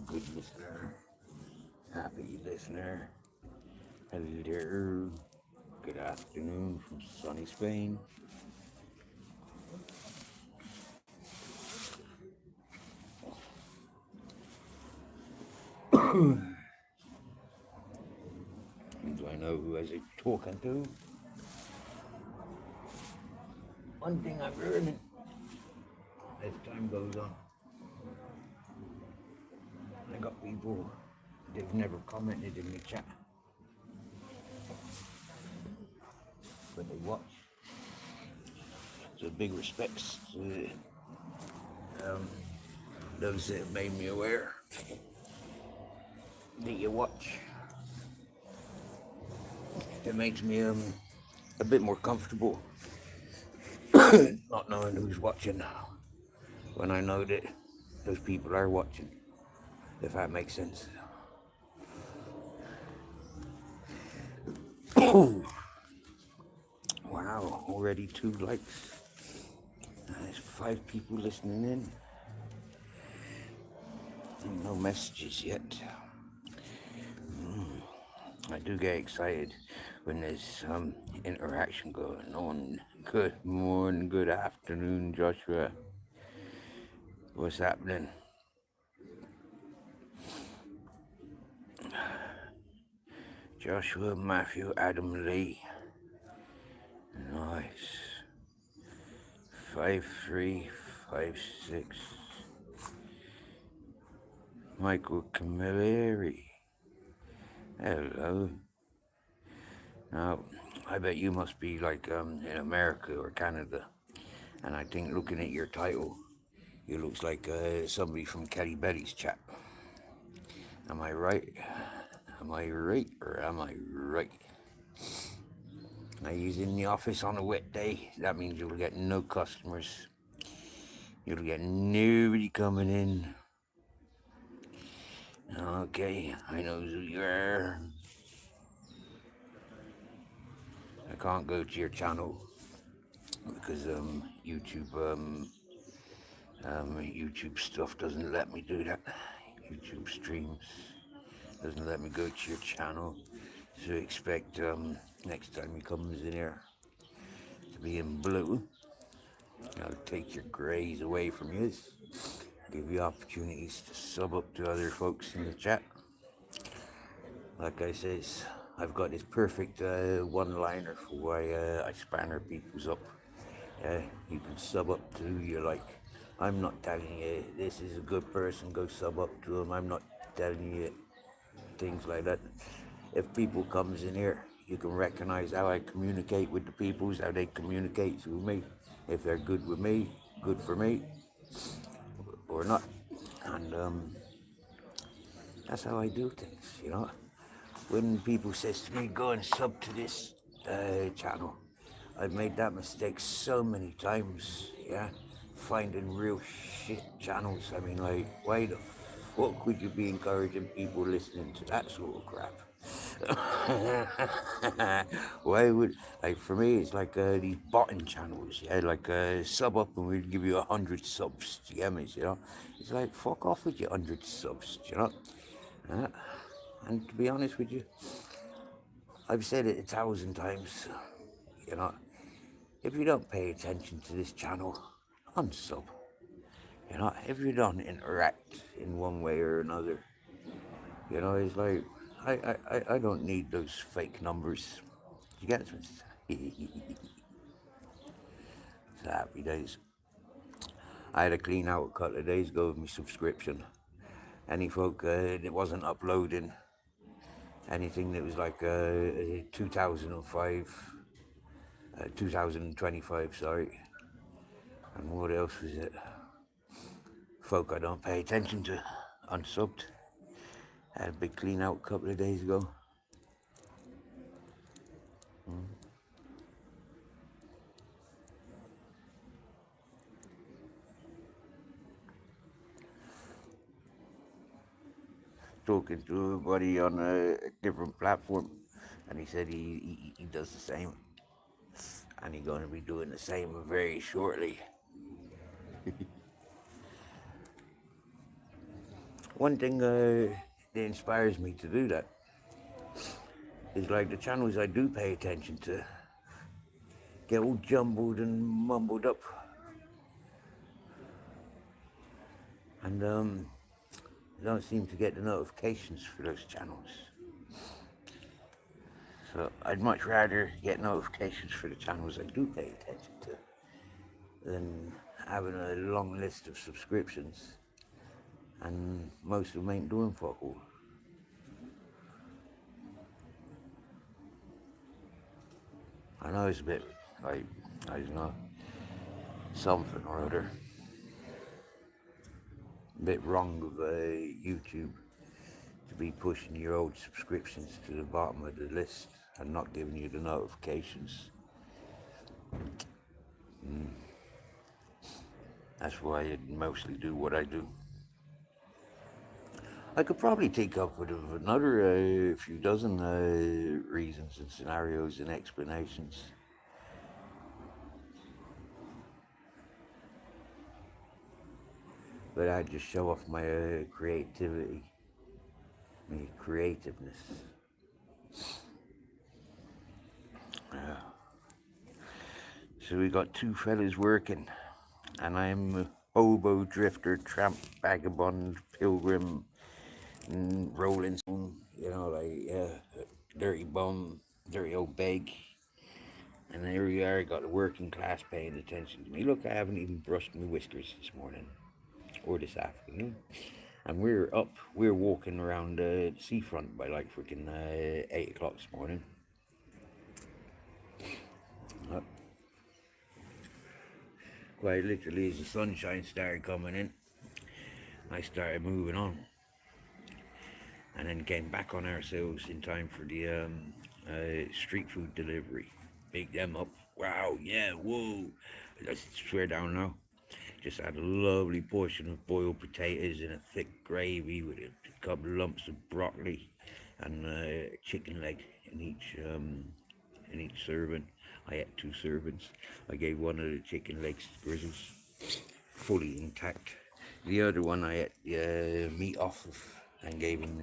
good listener, happy listener. Hello, good afternoon from sunny Spain. Do I know who I was talking to? One thing I'm learning as time goes on, I got people they've never commented in the chat, but they watch. So big respects to those that have made me aware that you watch. It makes me a bit more comfortable not knowing who's watching now when I know that those people are watching, if that makes sense. Wow, already 2 likes. There's 5 people listening in. No messages yet. I do get excited when there's some interaction going on. Good morning, good afternoon, Joshua. What's happening? Joshua, Matthew, Adam, Lee. Nice. 5356. Michael Camilleri. Hello. Now, I bet you must be like in America or Canada. And I think looking at your title, you looks like somebody from Kelly Betty's chat. Am I right? Am I right or am I right? Now, he's in the office on a wet day. That means you'll get no customers. You'll get nobody coming in. Okay, I know who you are. I can't go to your channel because YouTube stuff doesn't let me do that. YouTube streams doesn't let me go to your channel. So expect next time he comes in here to be in blue. I'll take your greys away from you. Give you opportunities to sub up to other folks in the chat. Like I says, I've got this perfect one-liner for why I spanner people's up. You can sub up to who you like. I'm not telling you this is a good person, go sub up to him. I'm not telling you things like that. If people comes in here, you can recognize how I communicate with the peoples, how they communicate with me. If they're good with me, good for me, or not. And that's how I do things, you know. When people says to me, go and sub to this channel, I've made that mistake so many times, yeah, finding real shit channels. I mean, like, why the fuck would you be encouraging people listening to that sort of crap? Why would, like, for me, it's like these botting channels, yeah, like sub up and we'll give you 100 subs, do you get me, you know? It's like, fuck off with your 100 subs, you know? And to be honest with you, I've said it 1,000 times, you know, if you don't pay attention to this channel, unsub. You know, if you don't interact in one way or another, you know, it's like, I don't need those fake numbers. You get me? It's happy days. I had a clean out a couple of days ago with my subscription. Any folk that wasn't uploading anything that was like 2005, 2025, sorry. And what else was it? Folk I don't pay attention to, unsubbed. Had a big clean out a couple of days ago. Talking to a buddy on a different platform, and he said he does the same, and he's going to be doing the same very shortly. One thing that inspires me to do that is like the channels I do pay attention to get all jumbled and mumbled up. And I don't seem to get the notifications for those channels. So I'd much rather get notifications for the channels I do pay attention to than having a long list of subscriptions and most of them ain't doing fuck all. I know it's a bit like, I don't know, something or other. A bit wrong with YouTube to be pushing your old subscriptions to the bottom of the list and not giving you the notifications. That's why I mostly do what I do. I could probably take up with another few dozen reasons and scenarios and explanations. But I'd just show off my creativity, my creativeness. So we got two fellas working, and I'm a hobo, drifter, tramp, vagabond, pilgrim, rolling stone, you know, like dirty bum, dirty old beg. And here we are, got the working class paying attention to me. Look, I haven't even brushed my whiskers this morning or this afternoon. And we're walking around the seafront by like freaking 8 o'clock this morning. Quite literally, as the sunshine started coming in, I started moving on. And then came back on ourselves in time for the street food delivery. Picked them up. Wow, yeah, whoa. I swear down now. Just had a lovely portion of boiled potatoes and a thick gravy with a couple of lumps of broccoli and a chicken leg in each serving. I ate 2 servings. I gave one of the chicken legs to Grizzles, fully intact. The other one I ate the meat off of and gave him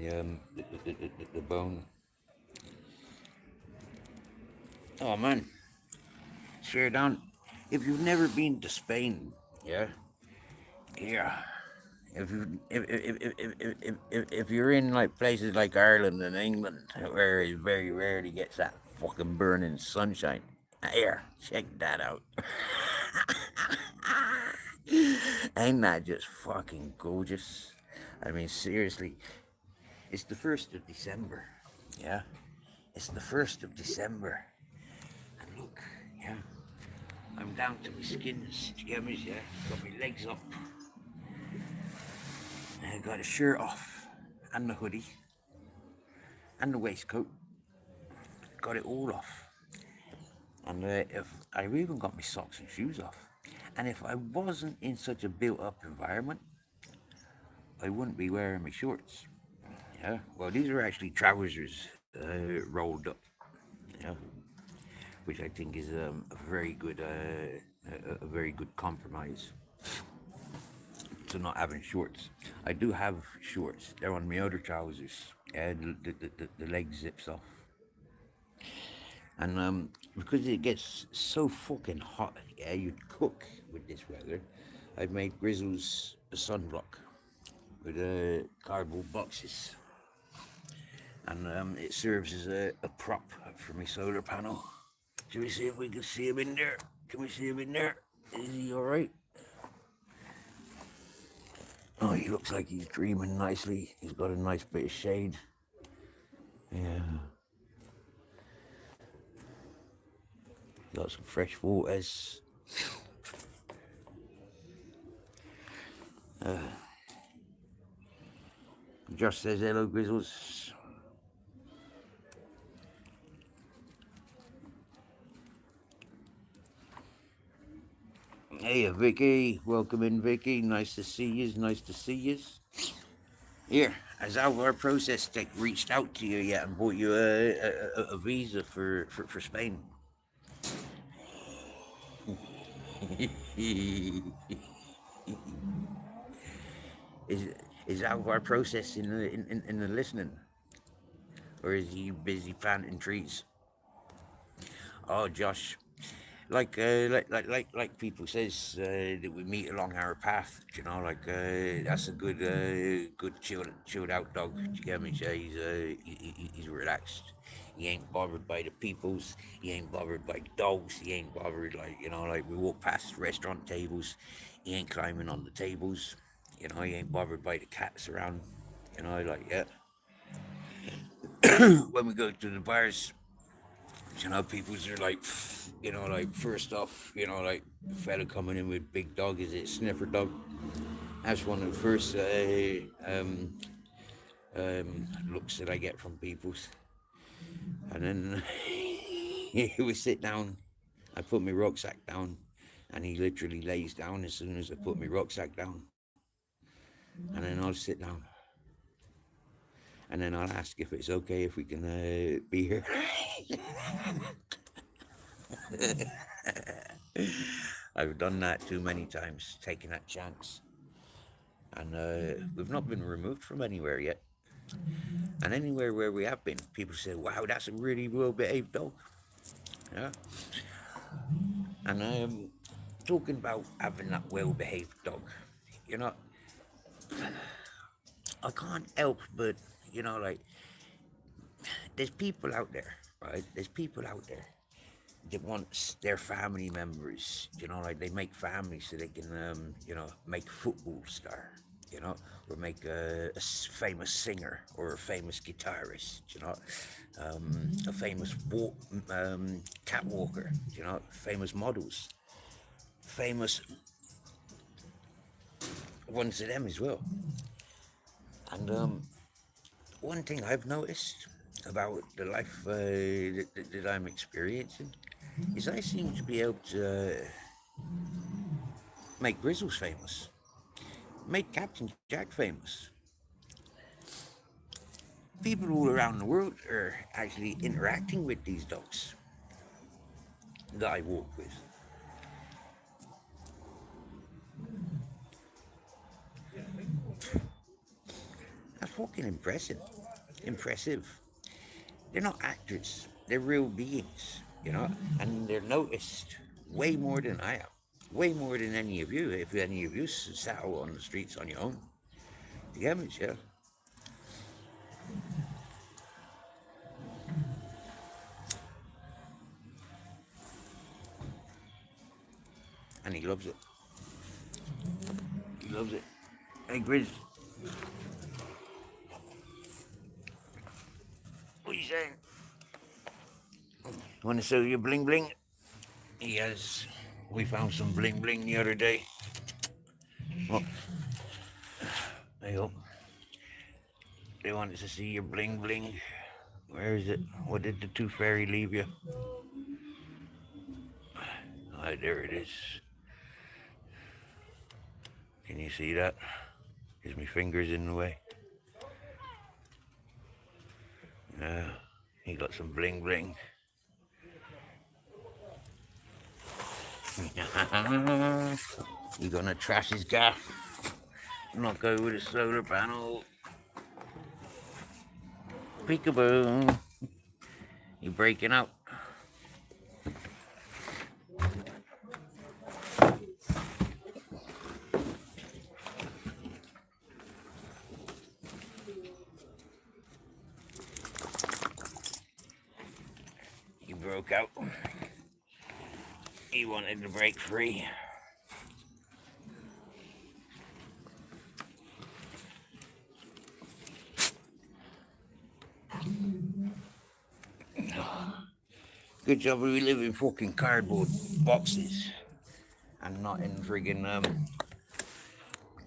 the bone. Oh man, swear down. If you've never been to Spain, yeah, yeah. If you're in like places like Ireland and England, where it very rarely gets that fucking burning sunshine, here, check that out. Ain't that just fucking gorgeous? I mean, seriously, it's the 1st of December, yeah? It's the 1st of December. And look, yeah, I'm down to my skins, do you get me? Yeah, got my legs up. And I got a shirt off, and the hoodie, and the waistcoat. Got it all off. And if I've even got my socks and shoes off. And if I wasn't in such a built-up environment, I wouldn't be wearing my shorts. Yeah, well, these are actually trousers rolled up. Yeah, which I think is a very good compromise to not having shorts. I do have shorts. They're on my other trousers. Yeah, the leg zips off. And because it gets so fucking hot, yeah, you'd cook with this weather. I've made Grizzles a sunblock with cardboard boxes. And it serves as a prop for my solar panel. Shall we see if we can see him in there? Can we see him in there? Is he alright? Oh, he looks like he's dreaming nicely. He's got a nice bit of shade. Yeah. Got some fresh waters. Josh says hello, Grizzles. Hey, Vicky. Welcome in, Vicky. Nice to see you. Nice to see you. Here, has our process tech reached out to you yet and bought you a visa for Spain? is Is Alvar processing in the listening, or is he busy planting trees? Oh, Josh, like people says that we meet along our path. You know, that's a good chilled out dog. Do you get me? Yeah, he's relaxed. He ain't bothered by the peoples. He ain't bothered by dogs. He ain't bothered like we walk past restaurant tables. He ain't climbing on the tables. You know, he ain't bothered by the cats around. You know, yeah. When we go to the bars, people's are like, first off, like the fella coming in with big dog, is it sniffer dog? That's one of the first looks that I get from people's. And then we sit down, I put my rucksack down, and he literally lays down as soon as I put my rucksack down. And then I'll sit down. And then I'll ask if it's okay if we can be here. I've done that too many times, taking that chance. And we've not been removed from anywhere yet. And anywhere where we have been, people say, wow, that's a really well-behaved dog. Yeah. And talking about having that well-behaved dog, you know, I can't help but, there's people out there, right? There's people out there that want their family members, like they make families so they can, make a football star, or make a famous singer or a famous guitarist, a famous catwalker, famous models, famous ones of them as well. And one thing I've noticed about the life that I'm experiencing is I seem to be able to make Grizzles famous, make Captain Jack famous. People all around the world are actually interacting with these dogs that I walk with. That's fucking impressive. Impressive. They're not actors. They're real beings, and they're noticed way more than I am. Way more than any of you, if any of you sat out on the streets on your own. You get me, yeah? And he loves it. He loves it. Hey, Grizz, what are you saying? Want to show you bling bling? He has. We found some bling bling the other day. Well, I hope they wanted to see your bling bling. Where is it? What did the tooth fairy leave you? Ah, there it is. Can you see that? Is my fingers in the way? Yeah, he got some bling bling. You gonna trash his gaff? Not go with a solar panel. Peekaboo. You breaking out? He broke out. He wanted to break free. Good job we live in fucking cardboard boxes and not in friggin'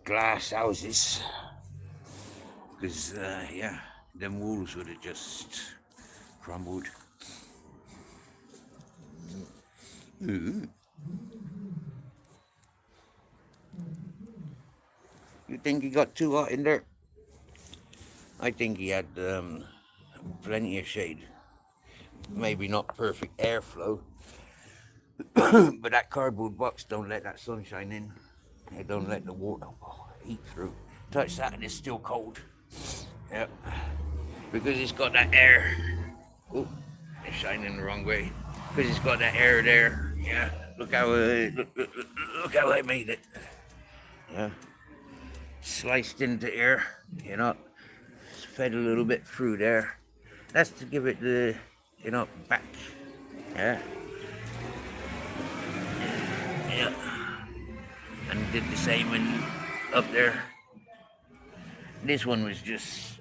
glass houses. Because, yeah, them walls would have just crumbled. Mm-hmm. You think he got too hot in there? I think he had plenty of shade. Maybe not perfect airflow, but that cardboard box don't let that sunshine in. It don't let the water heat through. touch that and it's still cold. Yep. Because it's got that air. Oh, it's shining the wrong way. Because it's got that air there. Yeah. Look how look how I made it. Yeah. Sliced into air. You know. Fed a little bit through there. That's to give it the, back. Yeah. Yeah. And did the same in up there. This one was just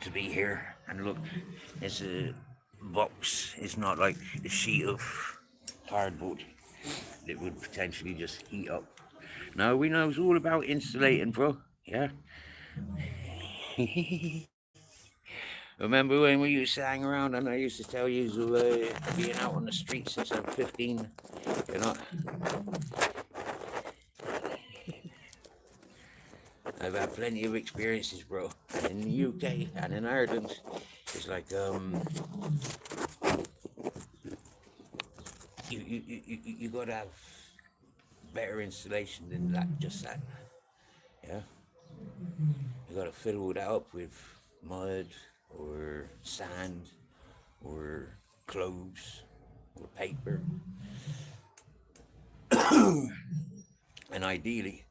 to be here. And look, it's a box. It's not like a sheet of cardboard that would potentially just heat up. No, we know it's all about insulating, bro. Yeah. Remember when we used to hang around and I used to tell you being out on the streets since I'm 15, you know? I've had plenty of experiences, bro. In the UK and in Ireland, it's like you gotta have better insulation than that. Just that, yeah. You gotta fill all that up with mud or sand or clothes or paper, and ideally,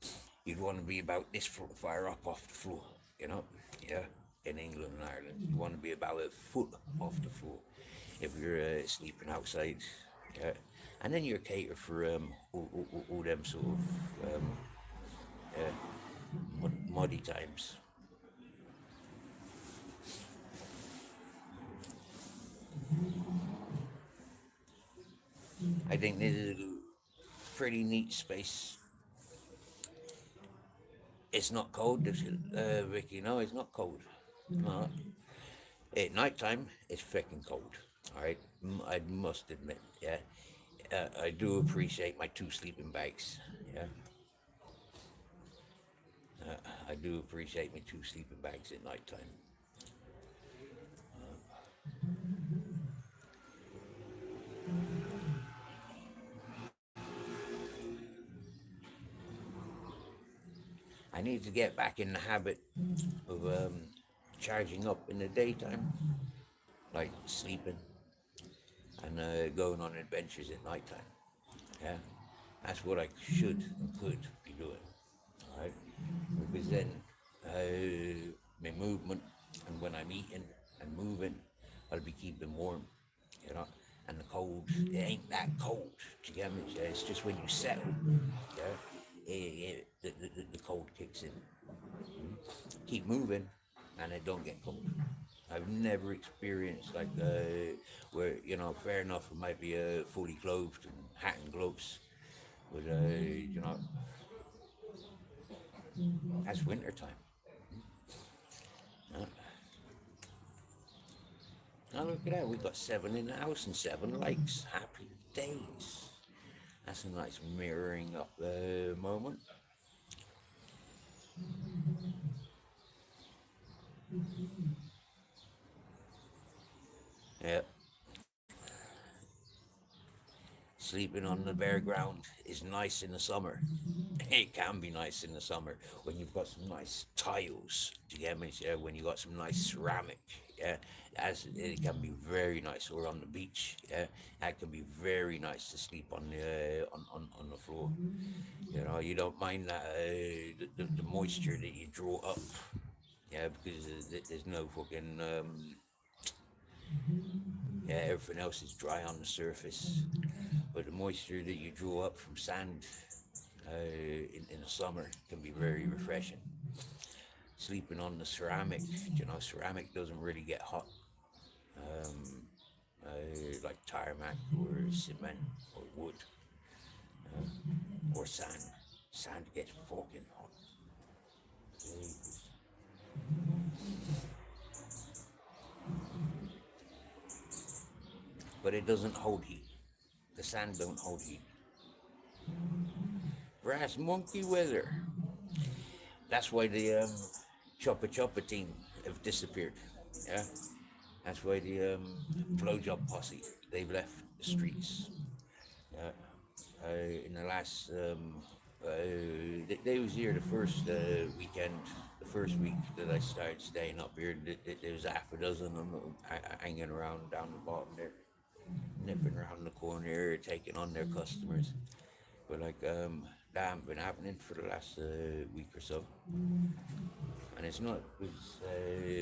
you'd want to be about this far up off the floor, you know? Yeah, in England and Ireland, you want to be about a foot off the floor if you're sleeping outside. Yeah, and then you're catered for all them sort of muddy times. I think this is a pretty neat space. It's not cold, Vicky. No, it's not cold. No. At night time, it's freaking cold. All right, I must admit. Yeah, I do appreciate my two sleeping bags. Yeah, I do appreciate my two sleeping bags at night time. I need to get back in the habit of charging up in the daytime, like sleeping and going on adventures at night time. Yeah, that's what I should and could be doing. All right, because then my movement and when I'm eating and moving, I'll be keeping warm, you know. And the cold, it ain't that cold. Do you get me? Yeah, it's just when you settle, yeah, the cold kicks in. Keep moving, and it don't get cold. I've never experienced like where fair enough, it might be fully clothed and hat and gloves, but that's winter time. Uh, Now look at that, we got 7 in the house and 7 likes. Happy days. That's a nice mirroring up moment. Yeah, sleeping on the bare ground is nice in the summer. It can be nice in the summer when you've got some nice tiles. Do you get me? Yeah, when you got some nice ceramic. Yeah, it can be very nice. Or on the beach. Yeah, that can be very nice to sleep on the on the floor. You know, you don't mind that the moisture that you draw up. Yeah, because there's no fucking yeah, everything else is dry on the surface, but the moisture that you draw up from sand in the summer can be very refreshing. Sleeping on the ceramic, ceramic doesn't really get hot um, like tarmac or cement or wood or sand. Sand gets fucking hot. But it doesn't hold heat. The sand don't hold heat. Brass monkey weather. That's why the Chopper Chopper team have disappeared. Yeah, that's why the blowjob posse they've left the streets. Yeah, in the last they was here the first weekend, the first week that I started staying up here, there was half a dozen of them hanging around down the bottom there, nipping around the corner here, taking on their customers. But like, that hasn't been happening for the last week or so. And it's not because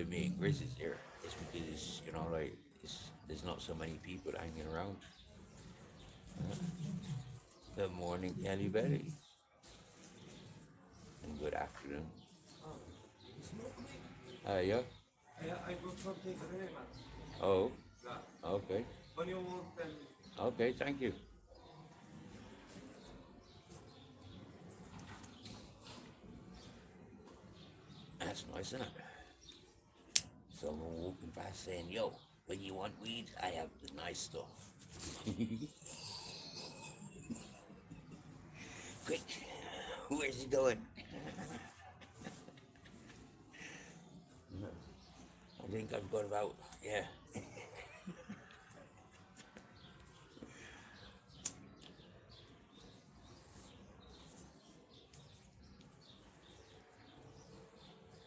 me and Grizz is here. It's because, like, there's not so many people hanging around. Good morning, Kelly Betty. And good afternoon. Yeah. I got something very much. Oh, Yeah. okay. When you want, tell me. Okay, thank you. That's nice, isn't it? Someone walking past saying, yo, when you want weed, I have the nice stuff. Quick, where's he going? I think I've got about, yeah.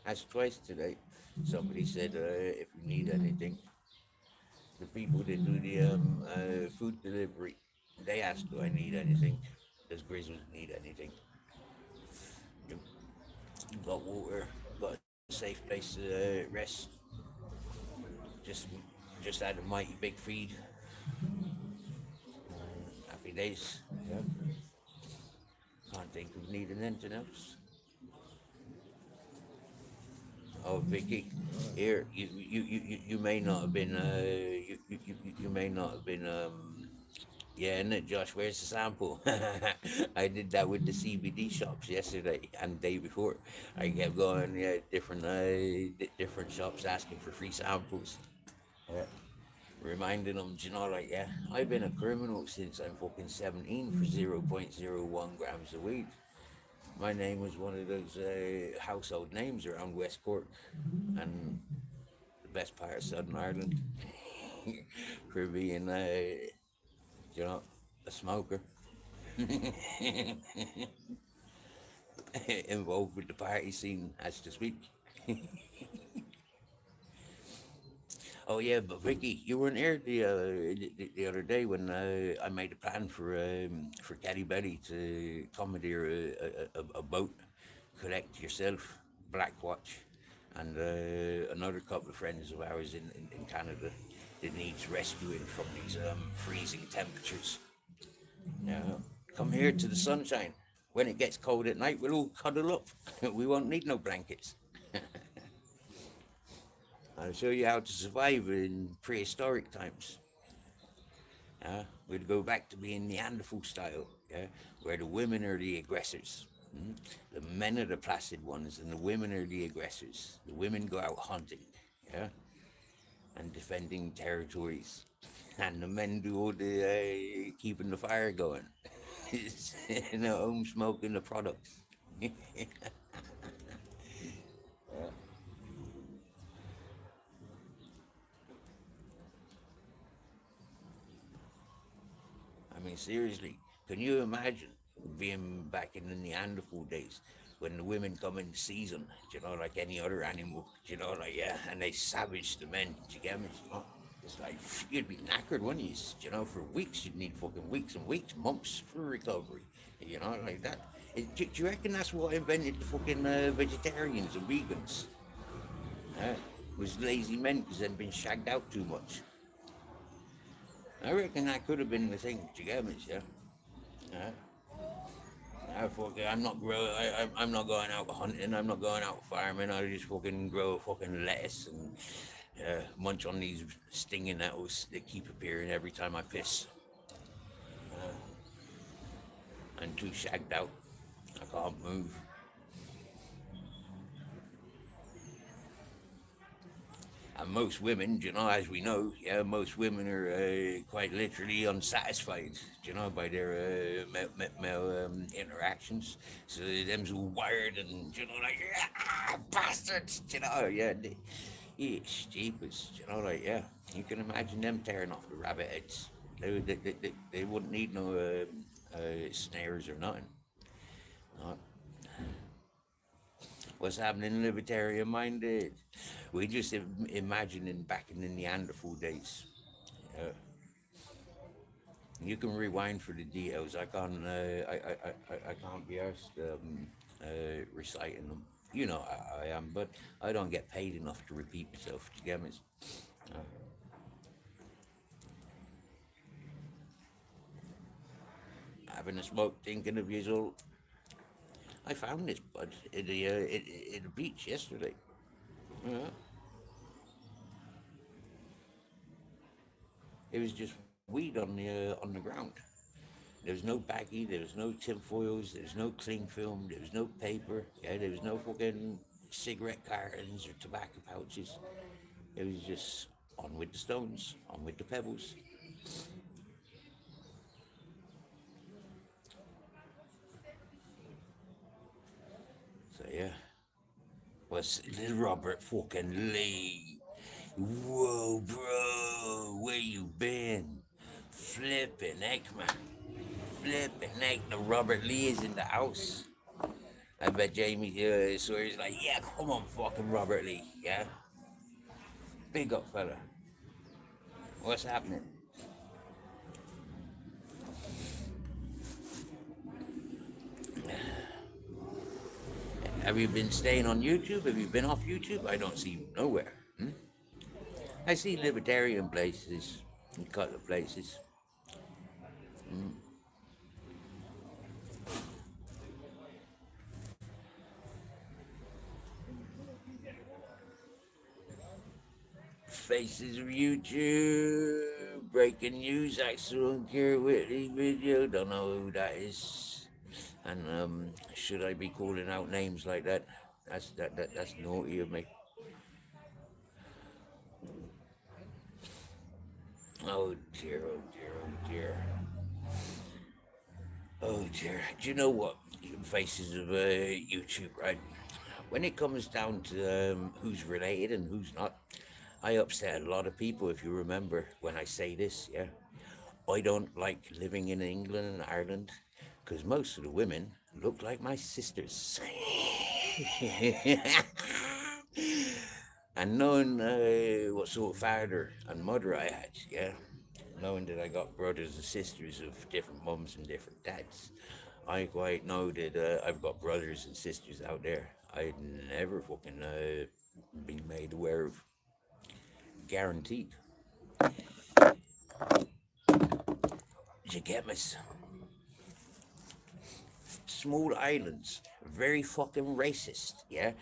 That's twice today. Somebody said, if you need anything, the people that do the food delivery, they ask, do I need anything? Does Grizzlies need anything? You got water, got a safe place to rest. Just, just had a mighty big feed. Happy days. Yeah. Can't think of needing anything else. Oh, Vicky, here you may not have been you may not have been yeah, isn't it, Josh? Where's the sample? I did that with the CBD shops yesterday and the day before. I kept going, yeah, different shops asking for free samples. Yeah. Reminding them, like, yeah, I've been a criminal since I'm fucking 17 for 0.01 grams of weed. My name was one of those household names around West Cork and the best part of Southern Ireland for being, a smoker. Involved with the party scene, as to speak. Oh yeah, but Vicky, you weren't here the other day when I made a plan for Caddy Betty to commandeer a boat, collect yourself, Blackwatch, and another couple of friends of ours in Canada that needs rescuing from these freezing temperatures. Yeah, come here to the sunshine. When it gets cold at night, we'll all cuddle up. We won't need no blankets. I'll show you how to survive in prehistoric times. We'd go back to being Neanderthal style, yeah, where the women are the aggressors. The men are the placid ones, and the women are the aggressors. The women go out hunting, yeah, and defending territories, and the men do all the keeping the fire going, home smoking the products. I mean, seriously, can you imagine being back in the Neanderthal days when the women come in season, like any other animal, like, yeah, and they savage the men, do you get me? It's like, you'd be knackered, wouldn't you? For weeks, you'd need fucking weeks and weeks, months for recovery, like that. Do you reckon that's what invented the fucking vegetarians and vegans? Uh, was lazy men because they'd been shagged out too much. I reckon that could have been the thing, do you get me, yeah? Uh, I'm not I'm not going out hunting. I'm not going out farming. I just fucking grow fucking lettuce and munch on these stinging nettles that keep appearing every time I piss. I'm too shagged out. I can't move. And most women, as we know, yeah, most women are quite literally unsatisfied, by their male interactions. So them's all wired and, like, bastards, yeah. Yeah, jeepers, like, yeah. You can imagine them tearing off the rabbit heads. They wouldn't need no snares or nothing. No. What's happening, libertarian minded? We just imagining back in the Neanderthal days. Uh, you can rewind for the details. I can't. I can't be asked reciting them. You know I am, but I don't get paid enough to repeat myself. Do you get me? Uh, Having a smoke, thinking of years old. I found this bud at the beach yesterday. Uh, it was just weed on the ground. There was no baggie, there was no tinfoils, there was no cling film, there was no paper, yeah, there was no fucking cigarette cartons or tobacco pouches. It was just on with the stones, on with the pebbles. So yeah, was little Robert fucking Lee. Whoa, bro, where you been? Flipping heck, man. Flipping heck, the Robert Lee is in the house. I bet Jamie Sawyer's like, yeah, come on, fucking Robert Lee, yeah? Big up, fella. What's happening? Have you been staying on YouTube? Have you been off YouTube? I don't see you nowhere. Hmm? I see libertarian places, a couple of places. Faces of YouTube, breaking news, Axel and Garrett Whitley video, don't know who that is. And should I be calling out names like that? That's naughty of me. Oh dear, oh dear, oh dear. Oh dear. Do you know what? Faces of YouTube, right? When it comes down to who's related and who's not, I upset a lot of people if you remember when I say this, yeah? I don't like living in England and Ireland because most of the women look like my sisters. And knowing what sort of father and mother I had, yeah, knowing that I got brothers and sisters of different mums and different dads, I quite know that I've got brothers and sisters out there I'd never fucking been made aware of. Guaranteed. Did you get me? Small islands, very fucking racist, yeah?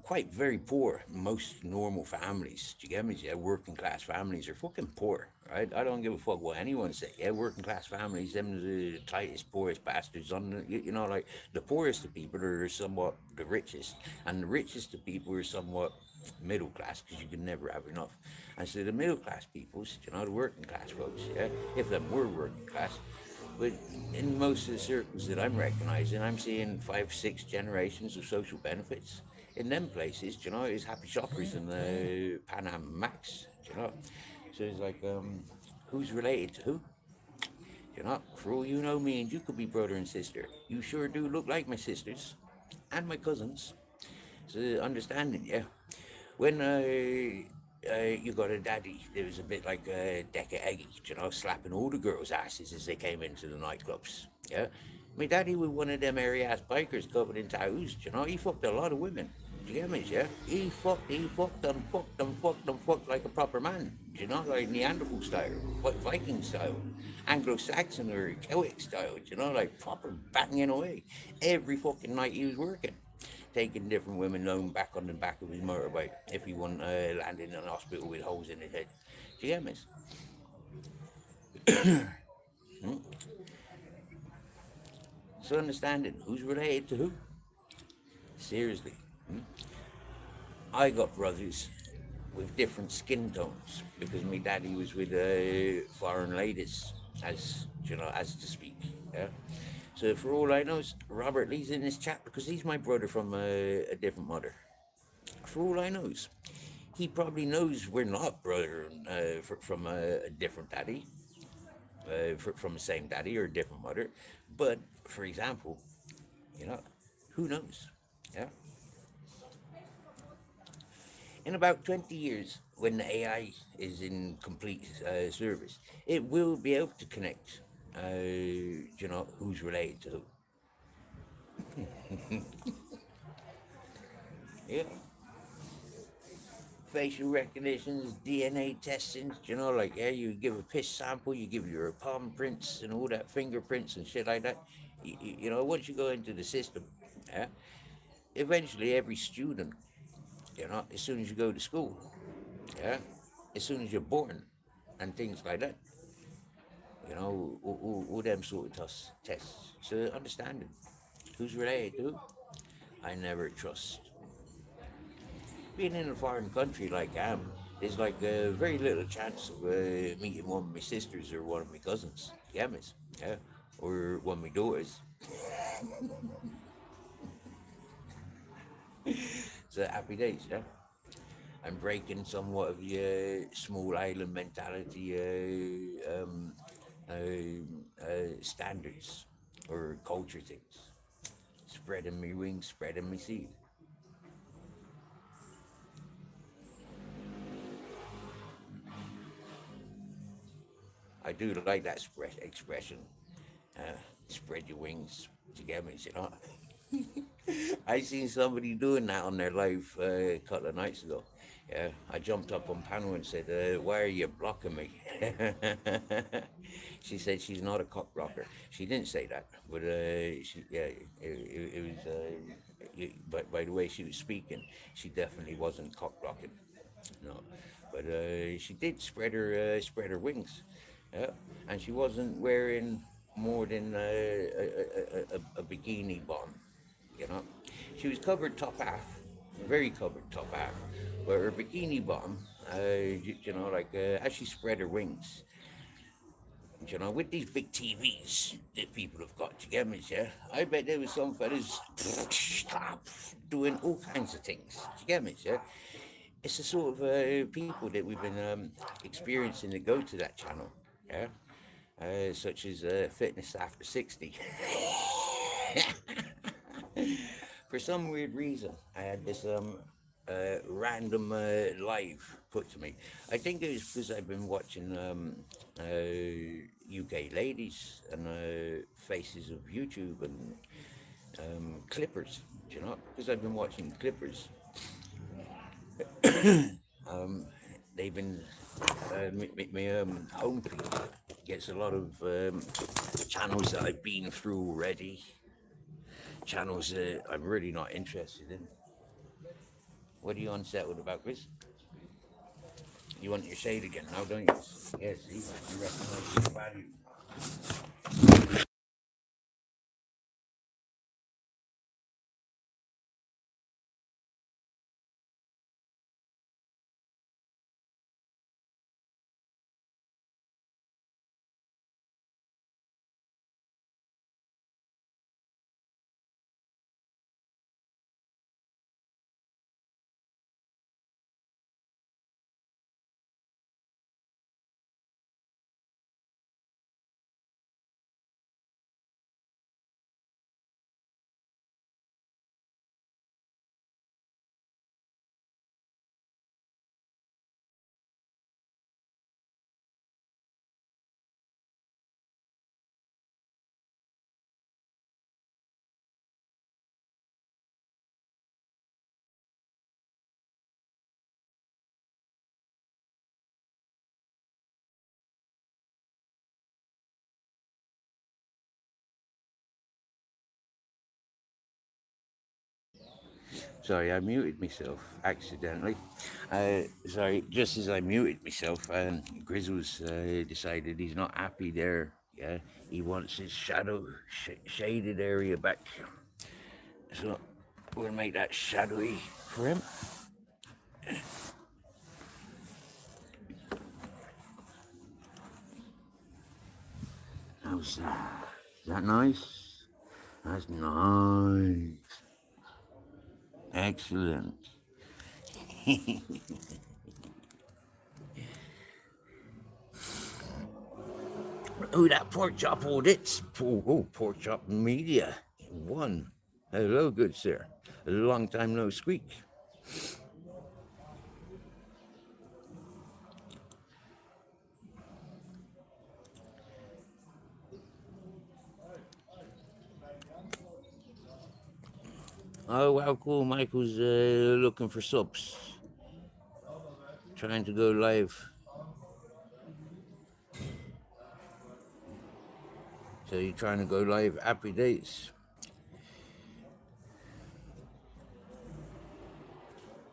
Quite very poor. Most normal families, do you get me? Yeah, working class families are fucking poor, right? I don't give a fuck what anyone say. Yeah, working class families, them the tightest, poorest bastards on the, you know, like the poorest of people are somewhat the richest, and the richest of people are somewhat middle class because you can never have enough. And so the middle class peoples, you know, the working class folks, yeah, if them were working class, but in most of the circles that I'm recognizing, I'm seeing 5, 6 generations of social benefits. In them places, you know, it's Happy Shoppers and the Pan Am Max, you know. So it's like, who's related to who? You know, for all you know, me and you could be brother and sister. You sure do look like my sisters and my cousins. So understanding, yeah. When you got a daddy that was a bit like Decker Eggy, you know, slapping all the girls' asses as they came into the nightclubs. Yeah, my daddy was one of them airy ass bikers covered in tattoos. You know, he fucked a lot of women. Do you get me? Yeah, he fucked like a proper man. You know, like Neanderthal style, Viking style, Anglo-Saxon or Celtic style. You know, like proper banging away every fucking night he was working, taking different women home back on the back of his motorbike if he wasn't landing in an hospital with holes in his head. Do you get me? So understanding who's related to who. Seriously. I got brothers with different skin tones because my daddy was with foreign ladies, as you know, as to speak. Yeah. So for all I know, Robert Lee's in this chat because he's my brother from a different mother. For all I knows, he probably knows we're not brother from a different daddy, from the same daddy or a different mother. But for example, you know, who knows? Yeah. In about 20 years, when the AI is in complete service, it will be able to connect, who's related to who. Yeah. Facial recognitions, DNA testings, like, yeah, you give a piss sample, you give your palm prints and all that, fingerprints and shit like that. Once you go into the system, yeah, eventually every student, as soon as you go to school, yeah, as soon as you're born, and things like that, all them sort of tests. So understanding who's related to who, I never trust. Being in a foreign country like I am, there's like very little chance of meeting one of my sisters or one of my cousins. Yeah, miss. Yeah, or one of my daughters. So happy days, yeah. I'm breaking somewhat of the small island mentality standards or culture things. Spreading me wings, spreading me seed. I do like that expression. Uh, Spread your wings together. I seen somebody doing that on their live a couple of nights ago. Yeah, I jumped up on panel and said, "Why are you blocking me?" She said she's not a cock blocker. She didn't say that, but it was. But by the way she was speaking, she definitely wasn't cock blocking. No, but she did spread her wings. Yeah, and she wasn't wearing more than a bikini bottom. You know, she was covered top half, very covered top half, but her bikini bottom, like as she spread her wings, with these big TVs that people have got together, yeah, I bet there was some fellas doing all kinds of things together, yeah. It's the sort of people that we've been experiencing that go to that channel, yeah, such as Fitness After 60. For some weird reason, I had this random live put to me. I think it was because I've been watching UK ladies and faces of YouTube and clippers, because I've been watching clippers. They've been my home feed gets a lot of channels that I've been through already, channels that I'm really not interested in. What are you unsettled about, Chris? You want your shade again now, don't you? Yes, see, you recognize your value. Sorry, I muted myself accidentally. Sorry, just as I muted myself, Grizzles decided he's not happy there. Yeah, he wants his shadow shaded area back. So we'll make that shadowy for him. How's that? Is that nice? That's nice. Excellent. Oh, that pork chop audits. Pork chop media. One. Hello, good sir. A long time no squeak. Oh, wow, cool. Michael's looking for subs. Trying to go live. So you're trying to go live. Happy days.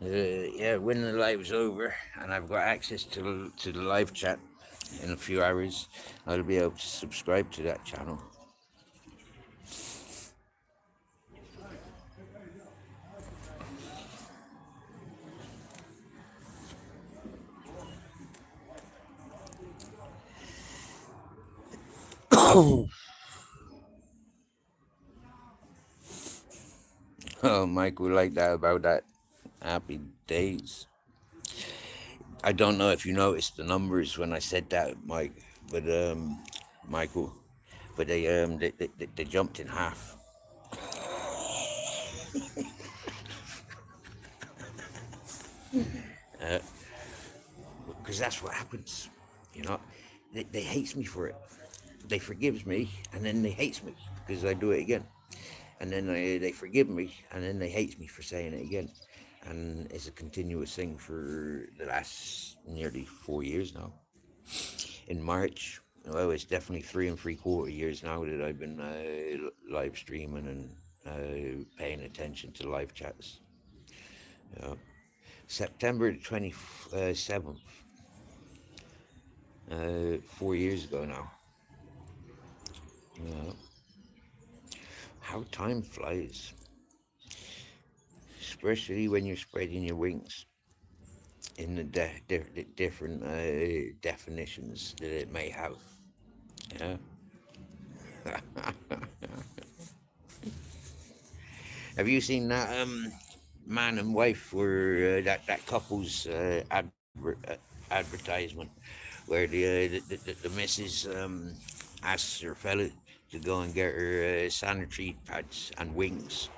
Yeah, when the live's over and I've got access to the live chat in a few hours, I'll be able to subscribe to that channel. Oh, Mike, we like that about that. Happy days. I don't know if you noticed the numbers when I said that, Mike, but Michael, but they jumped in half. Because that's what happens, you know. They hates me for it. They forgives me, and then they hates me because I do it again. And then they forgive me, and then they hates me for saying it again. And it's a continuous thing for the last nearly 4 years now. In March, well, it's definitely 3 3/4 years now that I've been live streaming and paying attention to live chats. Yeah. September 27th, 4 years ago now. Yeah. How time flies, especially when you're spreading your wings in the different definitions that it may have. Yeah. Have you seen that man and wife were that couple's advertisement where the missus asks her fella to go and get her sanitary pads and wings,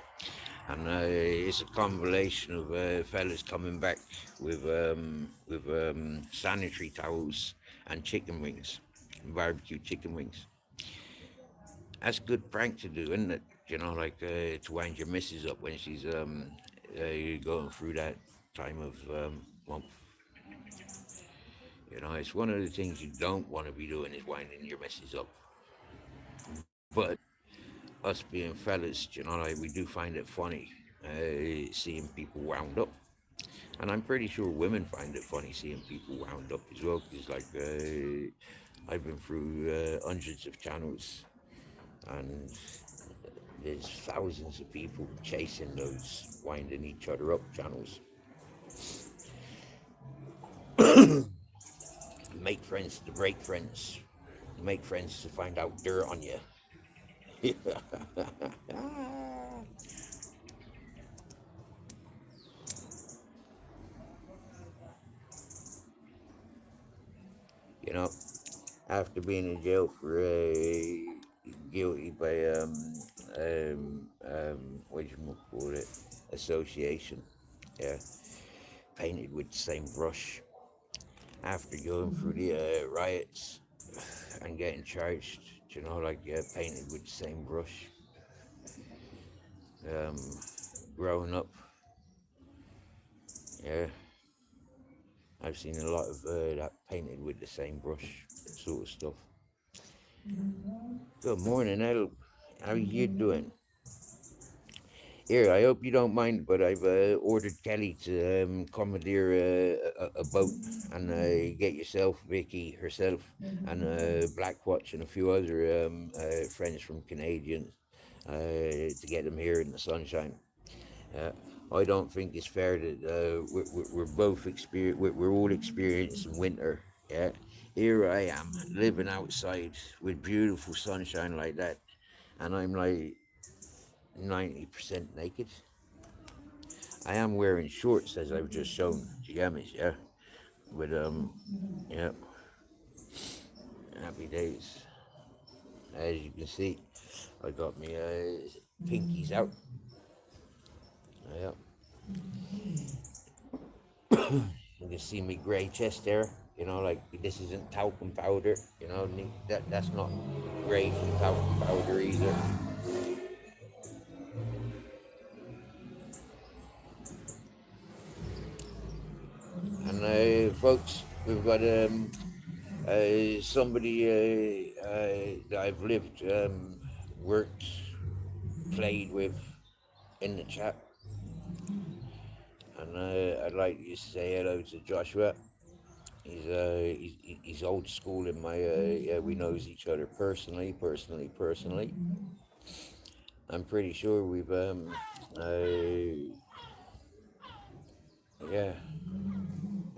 and it's a combination of fellas coming back with sanitary towels and chicken wings, barbecue chicken wings. That's a good prank to do, isn't it? You know, like to wind your missus up when she's going through that time of month. You know, it's one of the things you don't want to be doing is winding your missus up. But us being fellas, you know, like we do find it funny seeing people wound up. And I'm pretty sure women find it funny seeing people wound up as well, because like I've been through hundreds of channels, and there's thousands of people chasing those winding each other up channels. Make friends to break friends. Make friends to find out dirt on you. You know, after being in jail for guilty by what you call it, association, yeah, painted with the same brush. After going through the riots and getting charged, you know, like painted with the same brush. Um, growing up, yeah, I've seen a lot of that painted with the same brush sort of stuff. Good morning, El. How you doing? Here, I hope you don't mind, but I've ordered Kelly to commandeer a boat and get yourself, Vicky, herself, and Blackwatch and a few other friends from Canadians to get them here in the sunshine. I don't think it's fair that we're both we're all experiencing winter. Yeah, here I am living outside with beautiful sunshine like that, and I'm like 90% naked. I am wearing shorts as I've just shown. You get me? Yeah, but yeah, happy days. As you can see, I got me pinkies out. Yeah. You can see me grey chest there. You know, like this isn't talcum powder. You know, that's not grey from talcum powder either. folks. We've got somebody that I've lived, worked, played with in the chat, and I'd like to say hello to Joshua. He's old school in my yeah, we knows each other personally. I'm pretty sure we've yeah,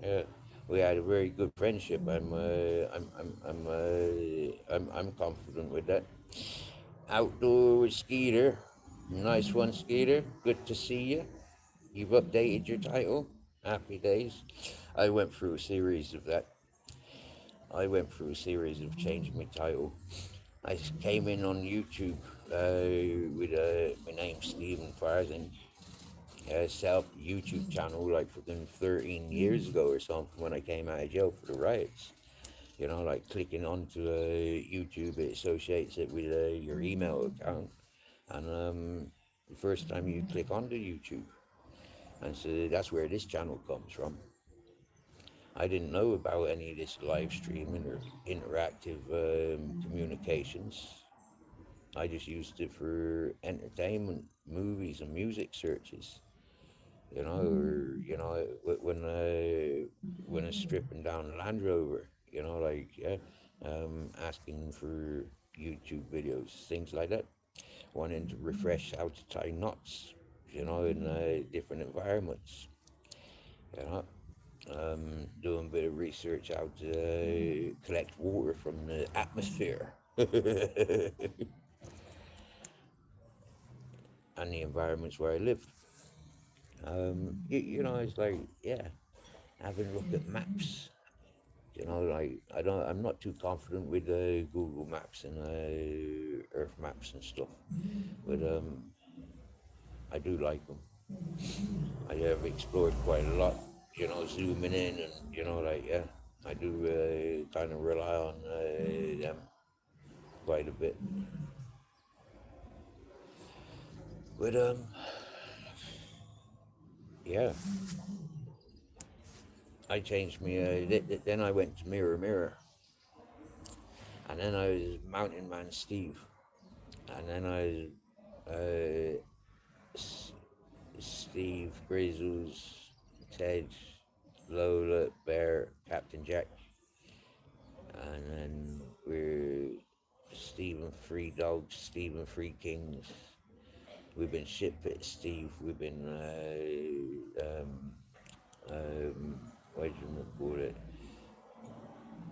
yeah, we had a very good friendship. I'm confident with that. Outdoor with Skeeter, nice one, Skeeter. Good to see you. You've updated your title. Happy days. I went through a series of that. I went through a series of changing my title. I came in on YouTube with my name Stephen Farthing. Set up a YouTube channel like fucking 13 years ago or something when I came out of jail for the riots. You know, like clicking onto YouTube, it associates it with your email account. And the first time you click onto YouTube, and so that's where this channel comes from. I didn't know about any of this live streaming or interactive communications. I just used it for entertainment, movies, and music searches. You know, or when I stripping down a Land Rover, you know, like yeah, asking for YouTube videos, things like that. Wanting to refresh how to tie knots, you know, in different environments. You know, doing a bit of research how to collect water from the atmosphere and the environments where I live. You know, it's like, yeah, having a look at maps. You know, like I'm not too confident with Google Maps and Earth Maps and stuff, but I do like them. I have explored quite a lot. You know, zooming in and you know, like yeah, I do kind of rely on them quite a bit. But yeah, I changed me. Then I went to Mirror Mirror, and then I was Mountain Man Steve, and then I was Steve, Grizzles, Ted, Lola, Bear, Captain Jack, and then we're Stephen Free Dogs, Stephen Free Kings. We've been Shitpit Steve. We've been what do you call it?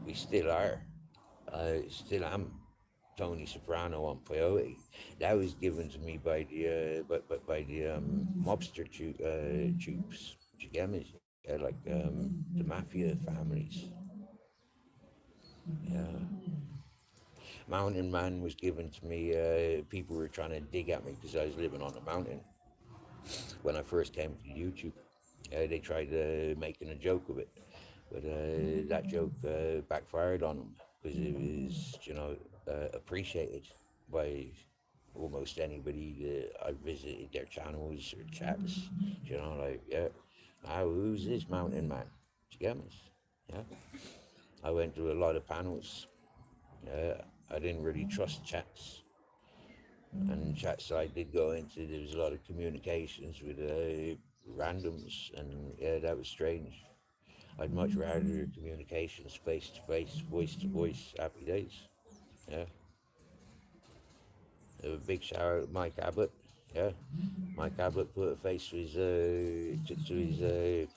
We still are. I still am Tony Soprano on Peyote. That was given to me by the by the mobster troops, you get me? Yeah, like the mafia families. Yeah. Mountain Man was given to me. People were trying to dig at me because I was living on a mountain when I first came to YouTube. They tried making a joke of it, but that joke backfired on them because it was, you know, appreciated by almost anybody that I visited their channels or chats. You know, like, yeah, who's this Mountain Man? Do you get me? Yeah. I went to a lot of panels. I didn't really trust chats. And chats I did go into, there was a lot of communications with randoms, and yeah, that was strange. I'd much rather communications face to face, voice to voice, happy days. Yeah. A big shout out to Mike Abbott. Yeah. Mike Abbott put a face to his